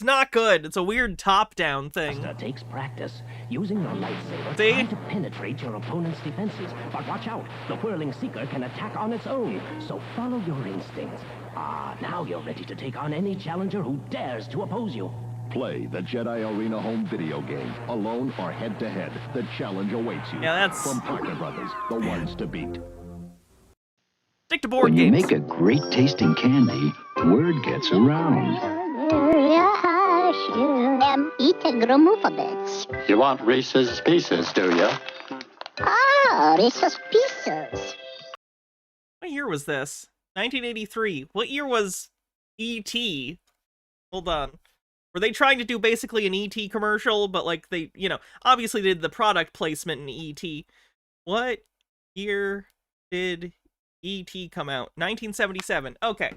It's not good. It's a weird top-down thing. Takes practice using your lightsaber See? trying to penetrate your opponent's defenses. But watch out, the whirling seeker can attack on its own. So follow your instincts. Ah, now you're ready to take on any challenger who dares to oppose you. Play the Jedi Arena home video game, alone or head-to-head. The challenge awaits you. Yeah, that's... From Parker Brothers, the ones to beat. Stick to board when games. you make a great tasting candy, word gets around. Eat a grumufabets. You want Reese's Pieces, do you? Ah, Reese's Pieces. What year was this? 1983. What year was E.T.? Hold on. Were they trying to do basically an E.T. commercial, but like they, you know, obviously did the product placement in E.T. What year did E.T. come out? 1977. Okay.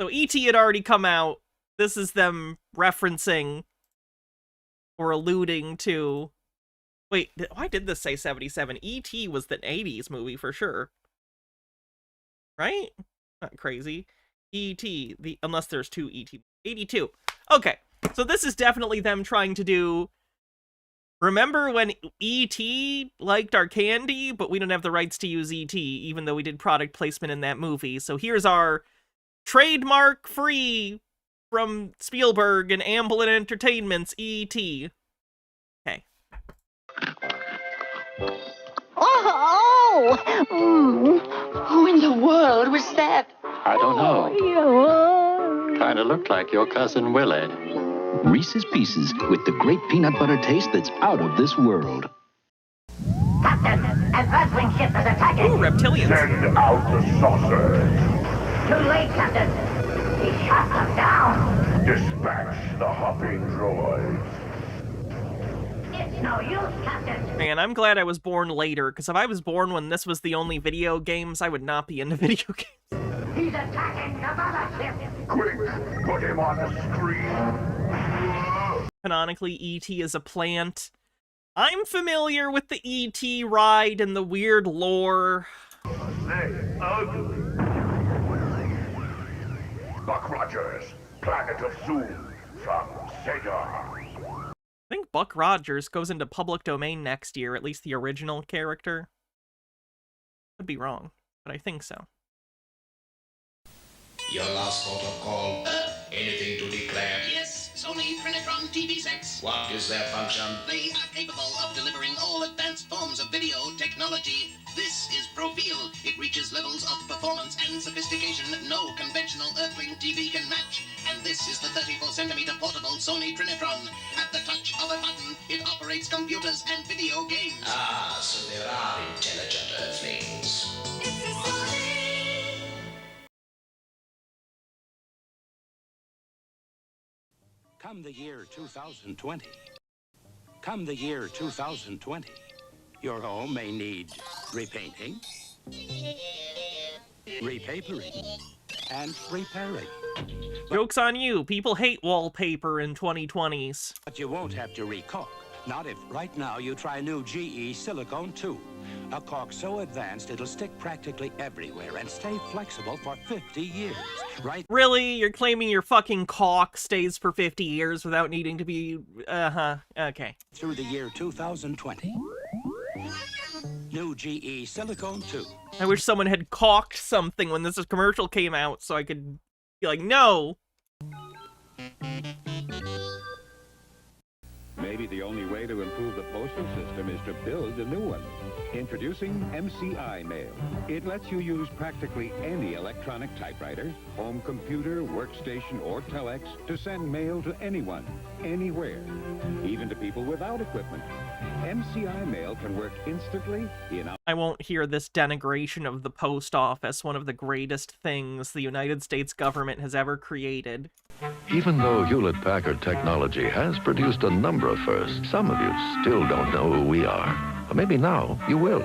So E.T. had already come out. This is them referencing or alluding to... Wait, why did this say 77? E.T. was the 80s movie for sure. Right? Not crazy. E.T. Unless there's two E.T. 82. Okay. So this is definitely them trying to do... Remember when E.T. liked our candy, but we don't have the rights to use E.T., even though we did product placement in that movie. So here's our trademark-free from Spielberg and Amblin Entertainment's E.T. Okay. Who in the world was that? I don't know. Kinda looked like your cousin Willie. Reese's Pieces with the great peanut butter taste that's out of this world. Captain, an Earthling ship is attacking. Ooh, reptilians. Send out the saucers. Too late, Captain. He shot them down. Dispatch the hopping droids. It's no use, Captain. Man, I'm glad I was born later, because if I was born when this was the only video games, I would not be into video games. He's attacking the mothership. Quick, put him on the screen. Canonically, E.T. is a plant. I'm familiar with the E.T. ride and the weird lore. They ugly. Buck Rogers, Planet of Zoom, from Sega. I think Buck Rogers goes into public domain next year, at least the original character. Could be wrong, but I think so. Your last port of call. Anything to declare? Yes, Sony Trinitron TV6. What is their function? They are capable of delivering all advanced forms of video technology. This is Profile. It reaches levels of performance and sophistication no conventional Earthling TV can match. And this is the 34-centimeter portable Sony Trinitron. At the touch of a button, it operates computers and video games. Ah, so there are intelligent Earthlings. Come the year 2020. Come the year 2020. Your home may need repainting, repapering, and repairing. Joke's on you. People hate wallpaper in 2020s. But you won't have to recaulk. Not if right now you try new GE Silicone 2. A caulk so advanced it'll stick practically everywhere and stay flexible for 50 years. Right? Really? You're claiming your fucking caulk stays for 50 years without needing to be... Okay. Through the year 2020. New GE Silicone 2. I wish someone had caulked something when this commercial came out so I could be like, no! Maybe the only way to improve the postal system is to build a new one. Introducing MCI Mail. It lets you use practically any electronic typewriter, home computer, workstation, or telex to send mail to anyone, anywhere, even to people without equipment. MCI Mail can work instantly in... I won't hear this denigration of the post office, one of the greatest things the United States government has ever created. Even though Hewlett-Packard technology has produced a number of firsts, some of you still don't know who we are. Or maybe now you will.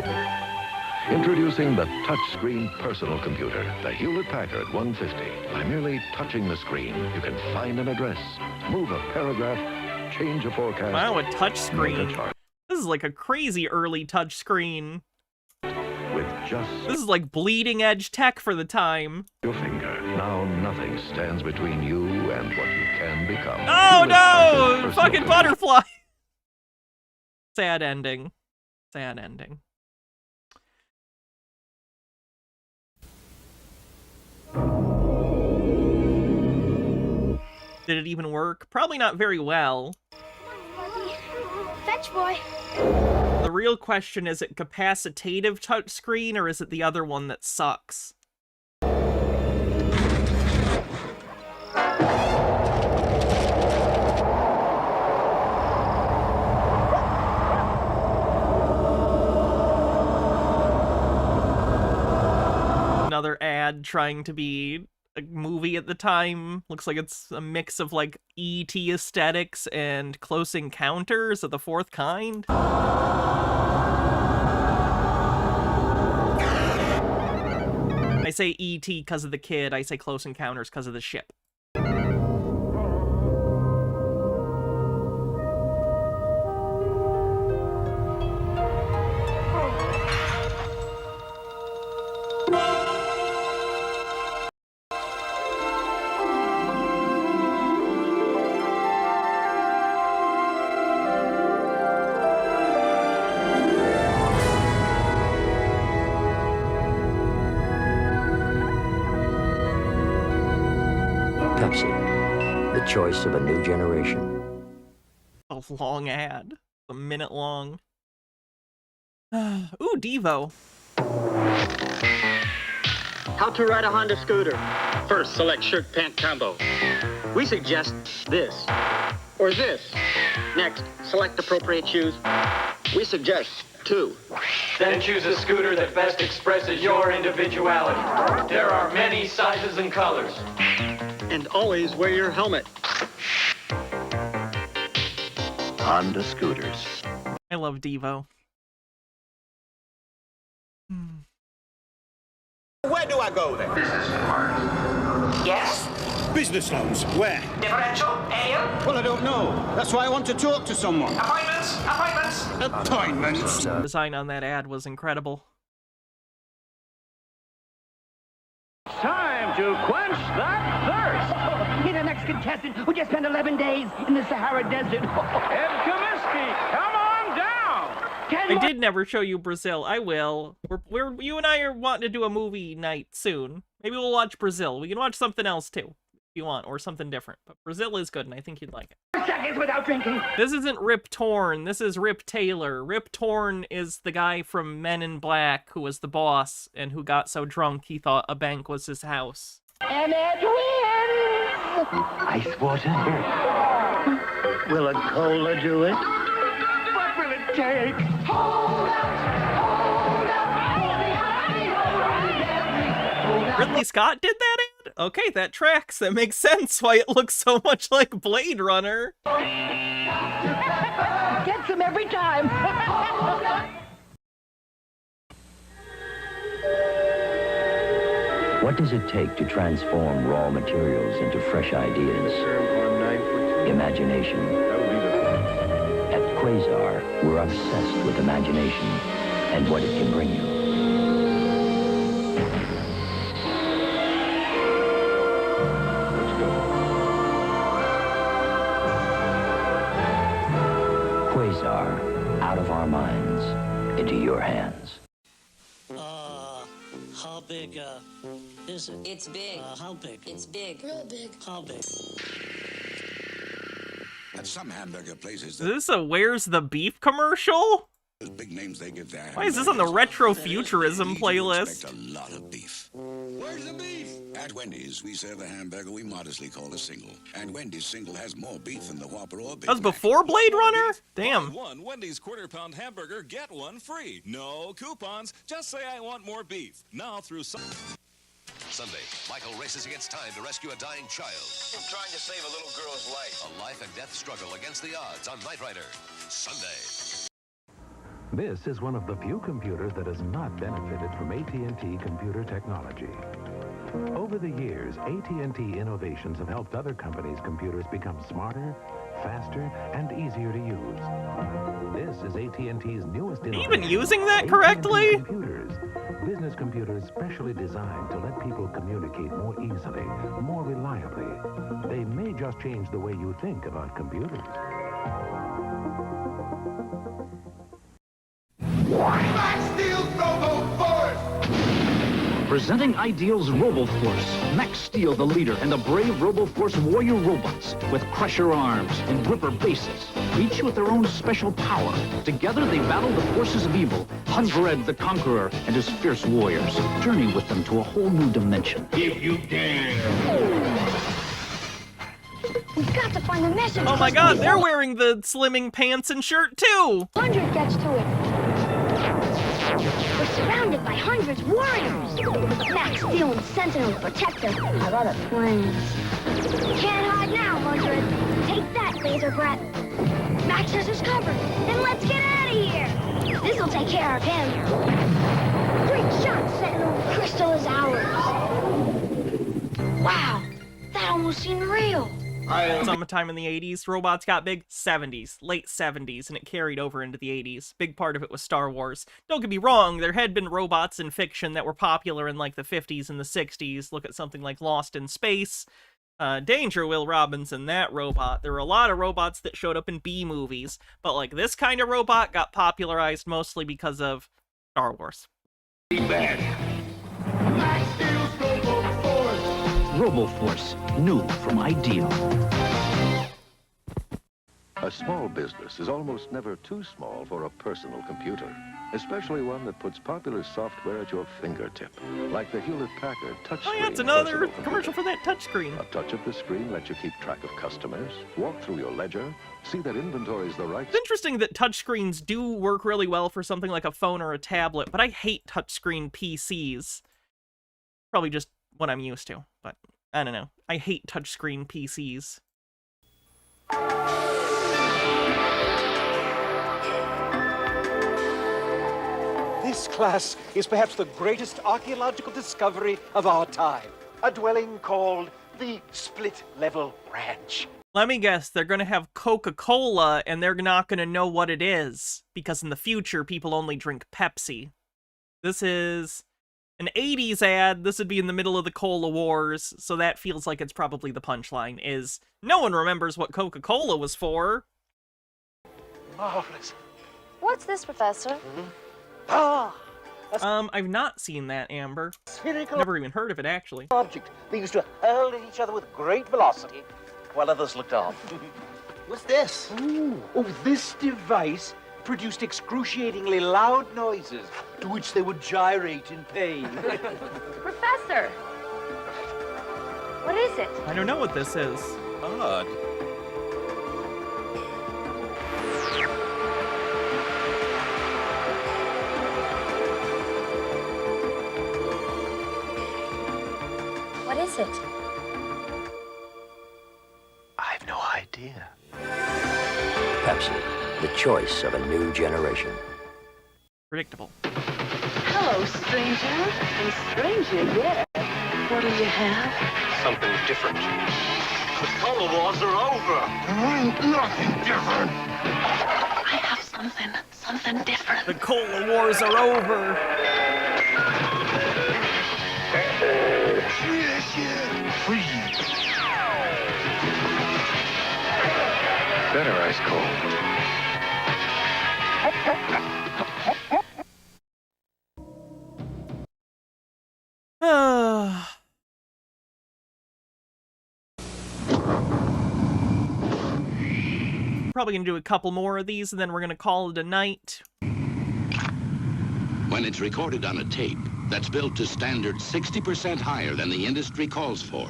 Introducing the touchscreen personal computer, the Hewlett-Packard 150. By merely touching the screen, you can find an address, move a paragraph, change a forecast. Wow, a touchscreen. make a chart. This is like a crazy early touchscreen. With just This is like bleeding edge tech for the time. your finger. Now nothing stands between you and what you can become. Oh no! Fucking butterfly! Sad ending. Sad ending. Did it even work? Probably not very well. Fetch, boy. The real question is it capacitive touchscreen or is it the other one that sucks? Another ad trying to be a movie at the time. Looks like it's a mix of like E.T. aesthetics and Close Encounters of the Fourth Kind. I say E.T. because of the kid, I say Close Encounters because of the ship. Pepsi, the choice of a new generation. A long ad. A minute long. Ooh, Devo. How to ride a Honda scooter. First, select shirt pant combo. We suggest this or this. Next, select appropriate shoes. We suggest 2. Then choose a scooter that best expresses your individuality. There are many sizes and colors. And always wear your helmet. Honda scooters. I love Devo. Where do I go then? Business cards. Yes? Business loans. Where? Differential? Ale? Well, I don't know. That's why I want to talk to someone. Appointments? Appointments? Appointments? The design on that ad was incredible. Time to quench that thirst. Meet our next contestant who just spent 11 days in the Sahara Desert. Ed Comiskey, come on down. I did never show you Brazil. I will. You and I are wanting to do a movie night soon. Maybe we'll watch Brazil. We can watch something else too, if you want, or something different. But Brazil is good, and I think you'd like it. Seconds without drinking. This isn't Rip Torn. This is Rip Taylor. Rip Torn is the guy from Men in Black who was the boss and who got so drunk he thought a bank was his house. And Ed wins! Ice water? Will a cola do it? What will it take? Hold up, Ridley Scott did that ad? Okay, that tracks. That makes sense why it looks so much like Blade Runner. Gets him every time. What does it take to transform raw materials into fresh ideas? Imagination. At Quasar, we're obsessed with imagination and what it can bring you. Quasar, out of our minds, into your hands. How big, is it? It's big. How big? It's big. Real big. How big? At some hamburger places, Is this a Where's the Beef commercial? those big names they give their Why is this on the Retrofuturism playlist? a lot of beef. Where's the beef? At Wendy's, we serve a hamburger we modestly call a single. And Wendy's single has more beef than the Whopper or Big That was Mac. before Blade Runner? Damn. One Wendy's quarter-pound hamburger, get one free. No coupons. Just say I want more beef. Now through Sunday, Michael races against time to rescue a dying child. I'm trying to save a little girl's life. A life and death struggle against the odds on Knight Rider. Sunday. This is one of the few computers that has not benefited from AT&T computer technology. Over the years, AT&T innovations have helped other companies' computers become smarter, faster, and easier to use. This is AT&T's newest innovation. Even using that correctly? AT&T computers. Business computers specially designed to let people communicate more easily, more reliably. They may just change the way you think about computers. Max Steel's RoboForce! Presenting Ideal's RoboForce. Max Steel, the leader, and the brave RoboForce warrior robots with Crusher arms and Ripper bases, each with their own special power. Together, they battle the forces of evil, hunt Dread the Conqueror and his fierce warriors. Journey with them to a whole new dimension. If you dare! We've got to find the message. Oh my god, they're wearing the slimming pants and shirt too! 100 gets to it. We're surrounded by hundreds of warriors. Max Steel and Sentinel protect us. I got a plan. Can't hide now, 100. Take that, laser breath. Max has us covered. Then let's get out of here. This'll take care of him. Great shot, Sentinel. Crystal is ours. Wow, that almost seemed real. Sometime in the 80s, robots got big. 70s, late 70s, and it carried over into the 80s. Big part of it was Star Wars. Don't get me wrong, there had been robots in fiction that were popular in like the 50s and the 60s. Look at something like Lost in Space. Danger, Will Robinson, that robot. There were a lot of robots that showed up in B movies, but like this kind of robot got popularized mostly because of Star Wars. Max Steel's RoboForce! RoboForce, new from Ideal. A small business is almost never too small for a personal computer, especially one that puts popular software at your fingertip, like the Hewlett-Packard touchscreen. Oh yeah, it's another commercial for that touchscreen. A touch of the screen lets you keep track of customers, walk through your ledger, see that inventory is the right... It's interesting that touchscreens do work really well for something like a phone or a tablet, but I hate touchscreen PCs. Probably just what I'm used to, but I don't know. I hate touchscreen PCs. This class is perhaps the greatest archaeological discovery of our time. A dwelling called the Split Level Ranch. Let me guess, they're gonna have Coca-Cola and they're not gonna know what it is, because in the future, people only drink Pepsi. This is an 80s ad. This would be in the middle of the Cola Wars, so that feels like it's probably the punchline, is no one remembers what Coca-Cola was for. Marvelous. What's this, Professor? I've not seen that, Amber. Spherical Never even heard of it, actually. object they used to hurl at each other with great velocity while others looked on. What's this? Ooh. Oh, this device produced excruciatingly loud noises to which they would gyrate in pain. Professor! What is it? I don't know what this is. Odd. What is it? I've no idea. Pepsi, the choice of a new generation. Predictable. Hello, stranger. And stranger, yeah. What do you have? Something different. The color wars are over. Nothing different. I have something different. The Cola Wars are over. Freeze. Better ice cold. Probably gonna do a couple more of these, and then we're gonna call it a night. When it's recorded on a tape that's built to standards 60% higher than the industry calls for,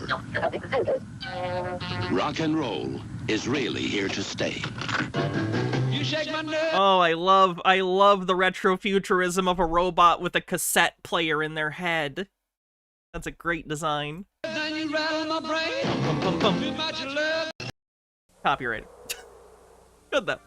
rock and roll is really here to stay. You shake my nerve. Oh, I love the retrofuturism of a robot with a cassette player in their head. That's a great design. Then you rattle my brain. Bum, bum, bum. Too much love. Copyrighted. Good though.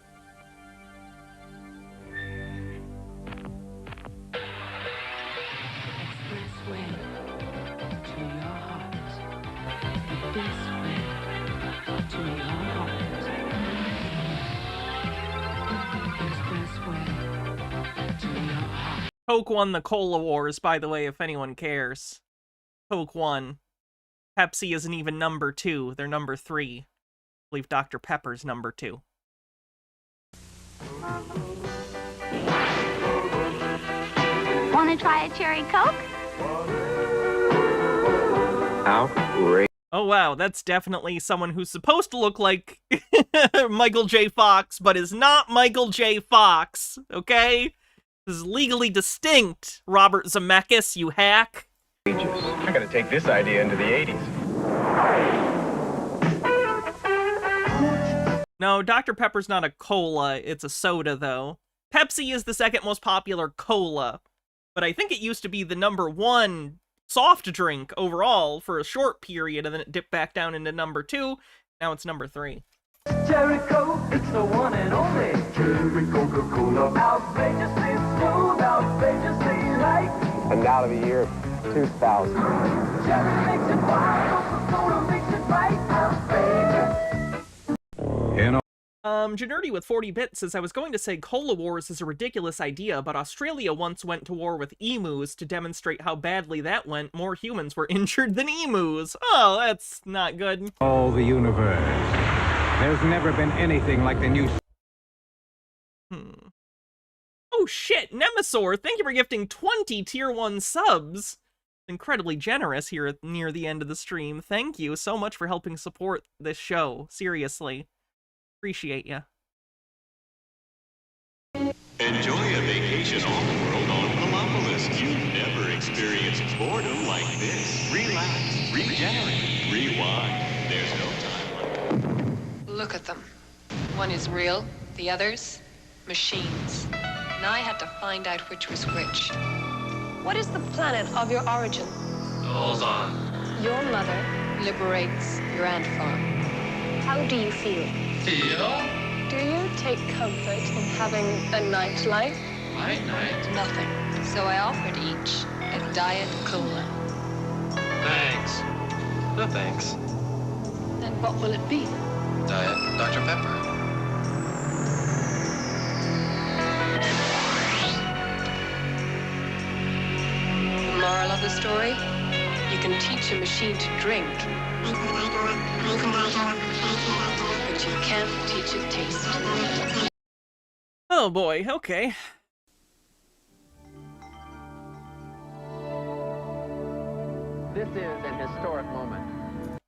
Coke won the Cola Wars, by the way, if anyone cares. Coke won. Pepsi isn't even number 2. They're number 3. I believe Dr. Pepper's number 2. Want to try a cherry Coke? Outrageous. Oh wow, that's definitely someone who's supposed to look like Michael J. Fox, but is not Michael J. Fox, okay? This is legally distinct, Robert Zemeckis, you hack. I gotta take this idea into the 80s. No, Dr. Pepper's not a cola, it's a soda, though. Pepsi is the second most popular cola, but I think it used to be the number 1 soft drink overall for a short period, and then it dipped back down into number 2. Now it's number 3. Cherry Coke, it's the one and only. Cherry Coca-Cola. Outrageously smooth, outrageously light. And now to the year 2000. Cherry makes it wild, Coca-Cola makes it right. Outrageous. Janerdy with 40 bits says, I was going to say Cola Wars is a ridiculous idea, but Australia once went to war with emus to demonstrate how badly that went. More humans were injured than emus. Oh, that's not good. All the universe. There's never been anything like the new... Oh shit, Nemesaur, thank you for gifting 20 tier 1 subs. Incredibly generous here near the end of the stream. Thank you so much for helping support this show. Seriously. Appreciate ya. Enjoy a vacation on the world on Palmopolis. You've never experienced boredom like this. Relax, regenerate, rewind. There's no time limit. Look at them. One is real, the others, machines. And I had to find out which was which. What is the planet of your origin? Hold on. Your mother liberates your ant farm. How do you feel? Feel? Do you take comfort in having a nightlife? Night. Nothing. So I offered each a Diet Cola. Thanks. No thanks. And what will it be? Diet Dr. Pepper. The moral of the story? You can teach a machine to drink, but you can't teach it taste. Oh boy, okay. This is an historic moment.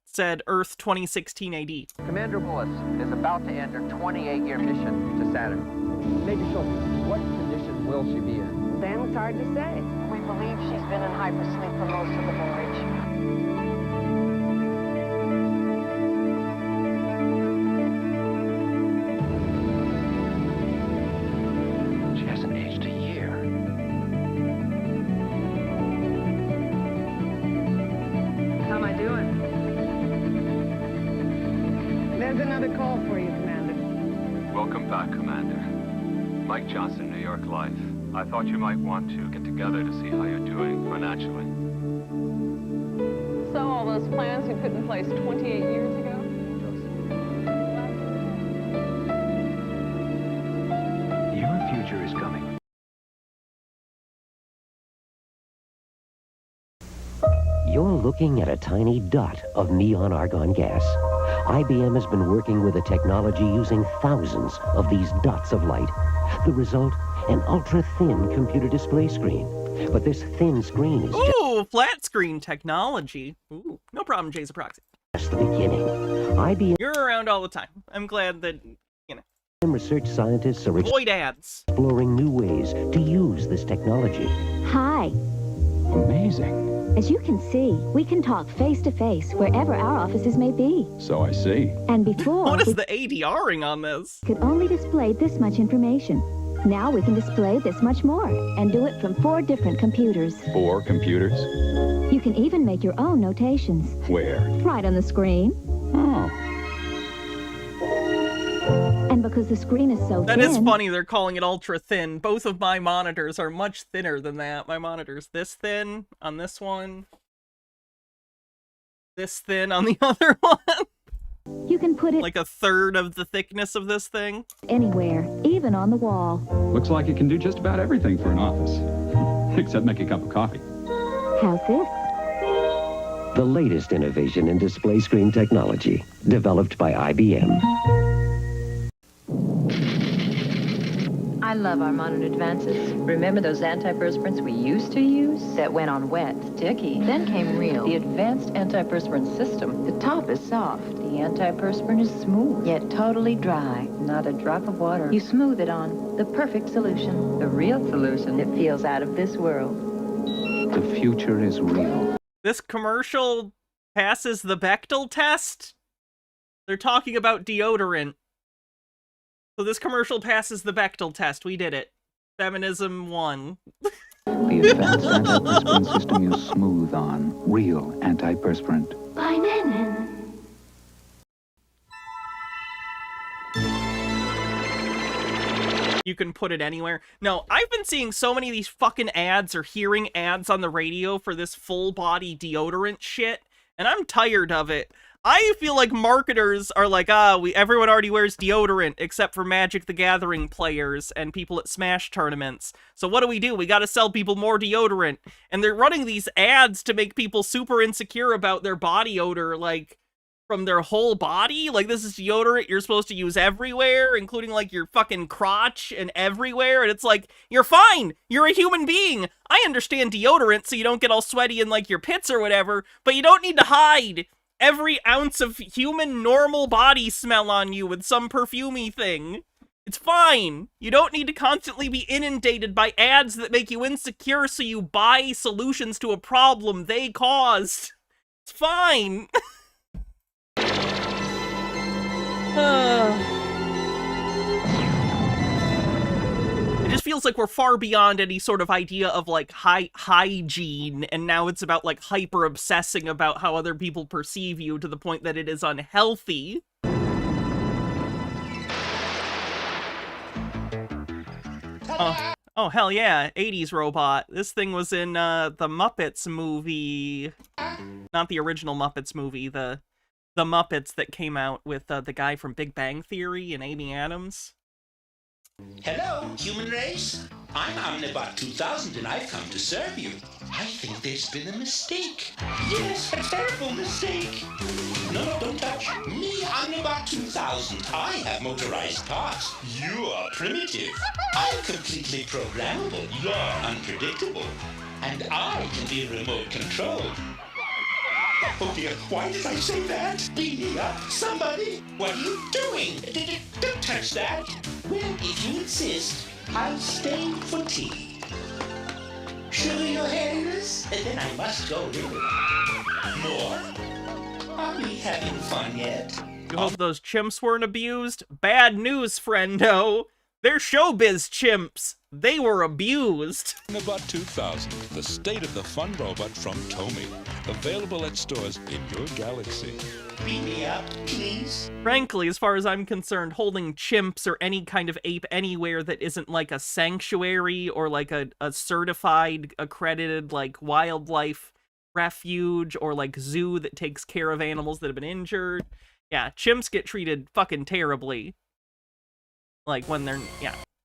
Said Earth 2016 AD. Commander Willis is about to end her 28-year mission to Saturn. Major Schultz, what condition will she be in? Then it's hard to say. We believe she's been in hypersleep for most of the voyage. She hasn't aged a year. How am I doing? There's another call for you, Commander. Welcome back, Commander. Mike Johnson, New York Life. I thought you might want to get together to see how you're doing financially. So all those plans you put in place 28 years ago? Your future is coming. You're looking at a tiny dot of neon argon gas. IBM has been working with a technology using thousands of these dots of light. The result, an ultra-thin computer display screen. But this thin screen is Ooh, flat screen technology. Ooh, no problem, Jay's a proxy. just the beginning. IBM You're around all the time. I'm glad that, you know. research scientists are Avoid ads. exploring new ways to use this technology. Hi. Amazing. As you can see, we can talk face to face wherever our offices may be. So I see. And before, What is we the ADRing on this? could only display this much information. Now we can display this much more, and do it from 4 different computers. 4 computers? You can even make your own notations. Where? Right on the screen. Oh. And because the screen is so That thin... is funny, they're calling it ultra thin. Both of my monitors are much thinner than that. My monitor's this thin on this one. This thin on the other one. You can put it Like a third of the thickness of this thing. anywhere, even on the wall. Looks like it can do just about everything for an office. except make a cup of coffee. How's this? The latest innovation in display screen technology, developed by IBM. I love our modern advances. Remember those antiperspirants we used to use that went on wet, sticky? Then came Real, the advanced antiperspirant system. The top is soft. The antiperspirant is smooth, yet totally dry. Not a drop of water. You smooth it on. The perfect solution. The Real solution that feels out of this world. The future is real. This commercial passes the Bechdel test? They're talking about deodorant. So this commercial passes the Bechdel test. We did it. Feminism won. The advanced antiperspirant system you smooth on. Real antiperspirant. By Nennen. You can put it anywhere. No, I've been seeing so many of these fucking ads or hearing ads on the radio for this full body deodorant shit, and I'm tired of it. I feel like marketers are like, everyone already wears deodorant except for Magic the Gathering players and people at Smash tournaments. So what do? We gotta sell people more deodorant. And they're running these ads to make people super insecure about their body odor, like, from their whole body. Like, this is deodorant you're supposed to use everywhere, including, like, your fucking crotch and everywhere. And it's like, you're fine. You're a human being. I understand deodorant so you don't get all sweaty in, like, your pits or whatever, but you don't need to hide every ounce of human normal body smell on you with some perfumey thing. It's fine. You don't need to constantly be inundated by ads that make you insecure so you buy solutions to a problem they caused. It's fine. It just feels like we're far beyond any sort of idea of, like, hygiene, and now it's about, like, hyper-obsessing about how other people perceive you to the point that it is unhealthy. Oh, hell yeah, 80s robot. This thing was in, the Muppets movie. Not the original Muppets movie, the Muppets that came out with the guy from Big Bang Theory and Amy Adams. Hello, human race. I'm Omnibot 2000 and I've come to serve you. I think there's been a mistake. Yes, a terrible mistake. No, don't touch. Me, Omnibot 2000. I have motorized parts. You are primitive. I'm completely programmable. You're unpredictable. And I can be remote controlled. Oh dear, why did I say that? Beam me up, somebody! What are you doing? Don't touch that! Well, if you insist, I'll stay for tea. Sugar your hairs, and then I must go really. More? Are we having fun yet? You hope those chimps weren't abused? Bad news, friendo! They're showbiz chimps! They were abused! Omnibot 2000, the state of the fun robot from Tomy. Available at stores in your galaxy. Beam me up, please. Frankly, as far as I'm concerned, holding chimps or any kind of ape anywhere that isn't like a sanctuary or like a certified, accredited, like, wildlife refuge or like zoo that takes care of animals that have been injured. Yeah, chimps get treated fucking terribly. Like, when they're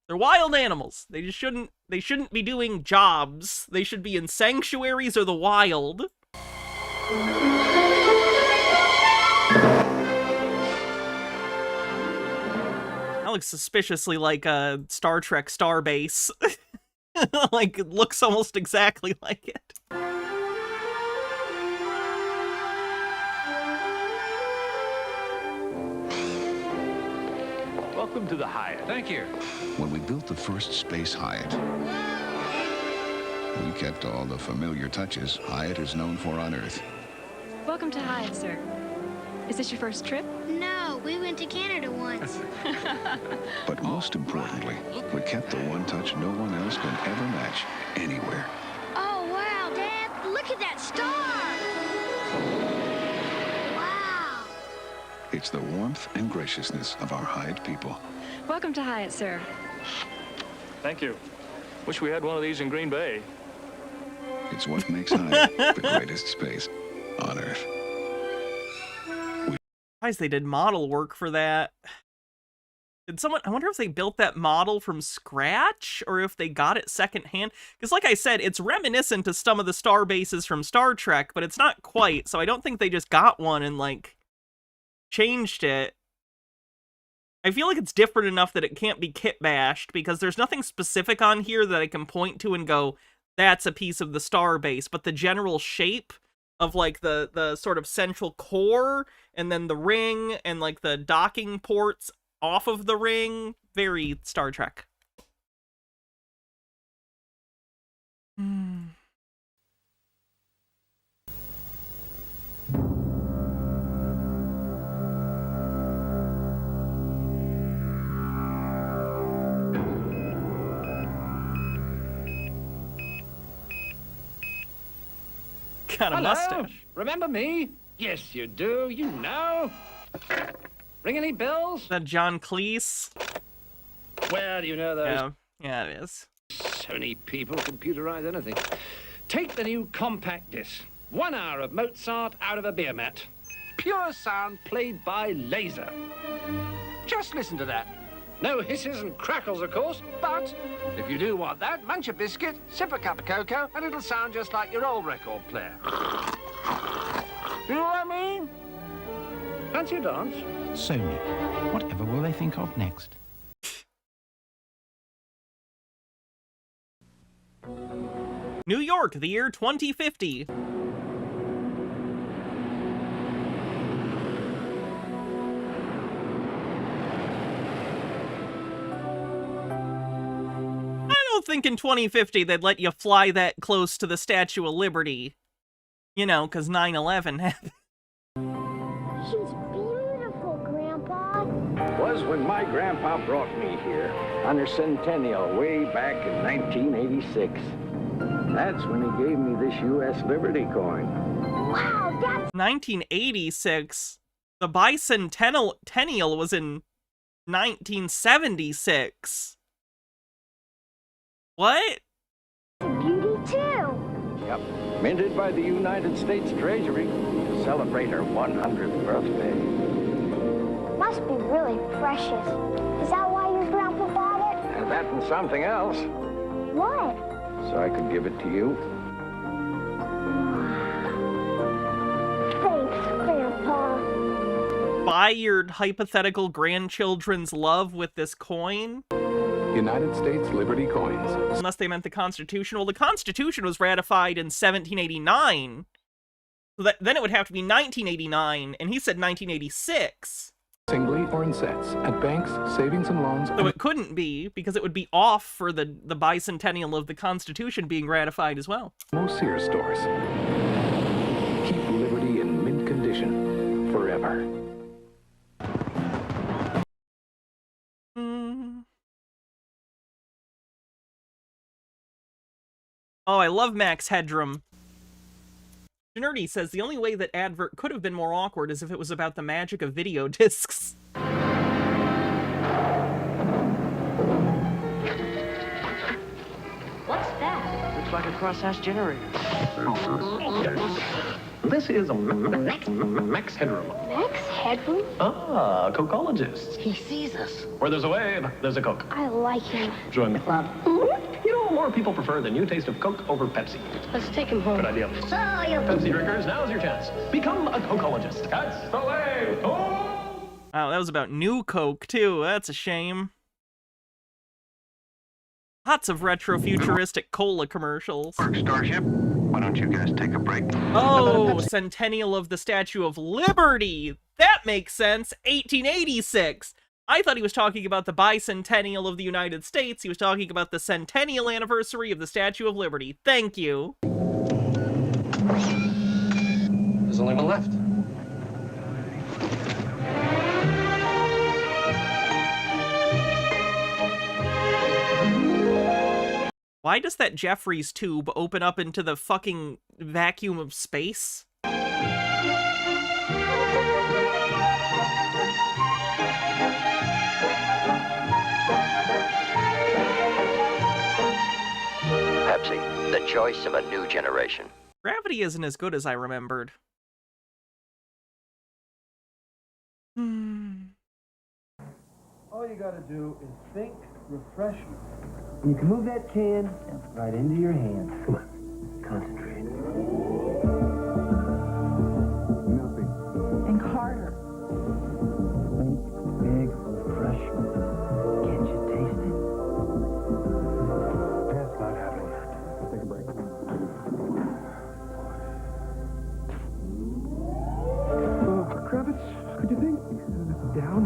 wild animals. They shouldn't be doing jobs. They should be in sanctuaries or the wild. That looks suspiciously like a Star Trek Starbase. Like, it looks almost exactly like it. Welcome to the Hyatt. Thank you. When we built the first Space Hyatt, we kept all the familiar touches Hyatt is known for on Earth. Welcome to Hyatt, sir. Is this your first trip? No, we went to Canada once. But most importantly, we kept the one touch no one else can ever match anywhere. Oh, wow, Dad, look at that star! Wow! It's the warmth and graciousness of our Hyatt people. Welcome to Hyatt, sir. Thank you. Wish we had one of these in Green Bay. It's what makes Hyatt the greatest space on Earth. Surprised they did model work for that. Did someone, I wonder if they built that model from scratch or if they got it secondhand. Because like I said, it's reminiscent to some of the star bases from Star Trek, but it's not quite. So I don't think they just got one and like changed it. I feel like it's different enough that it can't be kit bashed because there's nothing specific on here that I can point to and go, that's a piece of the star base. But the general shape of like the sort of central core and then the ring and like the docking ports off of the ring, very Star Trek. Got a mustache. Remember me? Yes, you do. You know. Ring any bells? Is that John Cleese? Where do you know those? Yeah, it is. So many people computerize anything. Take the new compact disc. 1 hour of Mozart out of a beer mat. Pure sound played by laser. Just listen to that. No hisses and crackles, of course, but if you do want that, munch a biscuit, sip a cup of cocoa, and it'll sound just like your old record player. You know what I mean? Fancy a dance? Sony. Whatever will they think of next? New York, the year 2050. I don't think in 2050 they'd let you fly that close to the Statue of Liberty. You know, because 9/11 happened. She's beautiful, Grandpa. Was when my grandpa brought me here on her centennial way back in 1986. That's when he gave me this U.S. Liberty coin. Wow, that's 1986. The bicentennial was in 1976. What? beauty too. Yep. Minted by the United States Treasury to celebrate her 100th birthday. Must be really precious. Is that why your grandpa bought it? And that and something else. What? So I could give it to you. Thanks, Grandpa. Buy your hypothetical grandchildren's love with this coin? United States Liberty coins. Unless they meant the Constitution. Well, the Constitution was ratified in 1789. So then it would have to be 1989, and he said 1986. Singly or in sets, at banks, savings and loans. So it couldn't be, because it would be off for the bicentennial of the Constitution being ratified as well. Most Sears stores. Keep Liberty in mint condition forever. Oh, I love Max Headroom. Nerdy says the only way that advert could have been more awkward is if it was about the magic of video discs. What's that? Looks like a cross-hatch generator. This is a Max Headroom. Max Headroom? Ah, cocologist. He sees us. Where there's a wave, there's a Coke. I like him. Join the club. You know, more people prefer the new taste of Coke over Pepsi. Let's take him home. Good idea. So you Pepsi drinkers, now's your chance. Become a cocologist. That's the way. Oh! Wow, that was about New Coke, too. That's a shame. Lots of retro-futuristic cola commercials. Starship, why don't you guys take a break? Oh, Centennial of the Statue of Liberty! That makes sense! 1886! I thought he was talking about the bicentennial of the United States. He was talking about the centennial anniversary of the Statue of Liberty. Thank you. There's only one left. Why does that Jeffries tube open up into the fucking vacuum of space? Pepsi, the choice of a new generation. Gravity isn't as good as I remembered. Oh, All you gotta do is think refreshment. You can move that can right into your hand. Come on, concentrate. Nothing. Think harder. Think big refreshment. Can't you taste it? That's not happening. Let's take a break. Kravitz, could you think down?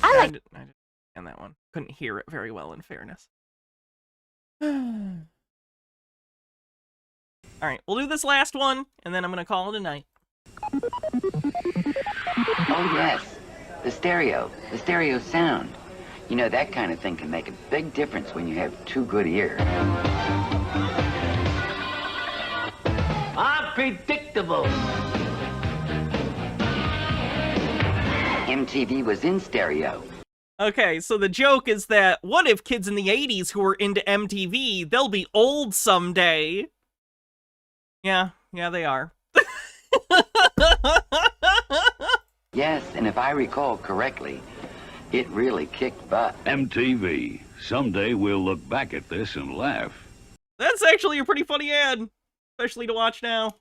I didn't understand that one. Couldn't hear it very well, in fairness. Alright, we'll do this last one, and then I'm gonna call it a night. Oh, yes. The stereo sound. You know, that kind of thing can make a big difference when you have two good ears. Unpredictable. MTV was in stereo. Okay, so the joke is that, what if kids in the 80s who were into MTV, they'll be old someday? Yeah, they are. Yes, and if I recall correctly, it really kicked butt. MTV. Someday we'll look back at this and laugh. That's actually a pretty funny ad, especially to watch now.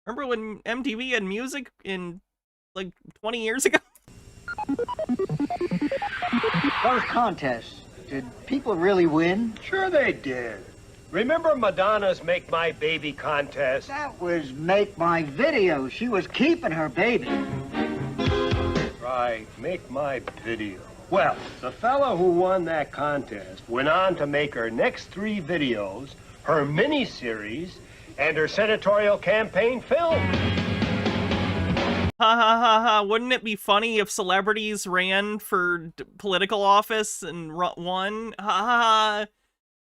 Remember when MTV had music in, like, 20 years ago? Those contests, did people really win? Sure they did. Remember Madonna's Make My Baby contest? That was Make My Video. She was keeping her baby. Right, Make My Video. Well, the fellow who won that contest went on to make her next 3 videos, her mini-series, and her senatorial campaign film. Ha ha ha ha, wouldn't it be funny if celebrities ran for political office and won? Ha ha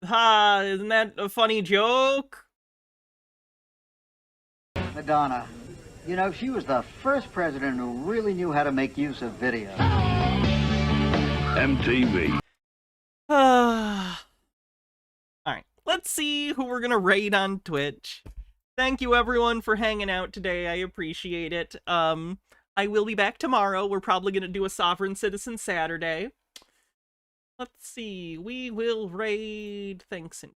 ha, isn't that a funny joke? Madonna. You know, she was the first president who really knew how to make use of video. MTV. Alright, let's see who we're gonna raid on Twitch. Thank you everyone for hanging out today, I appreciate it. I will be back tomorrow. We're probably gonna do a Sovereign Citizen Saturday. Let's see, we will raid thanks. So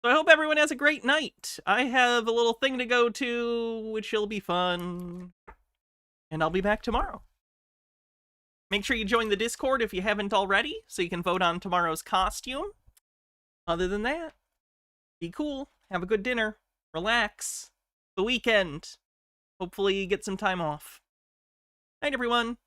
I hope everyone has a great night. I have a little thing to go to, which will be fun. And I'll be back tomorrow. Make sure you join the Discord if you haven't already, so you can vote on tomorrow's costume. Other than that, be cool, have a good dinner, relax, the weekend. Hopefully get some time off. Night, everyone.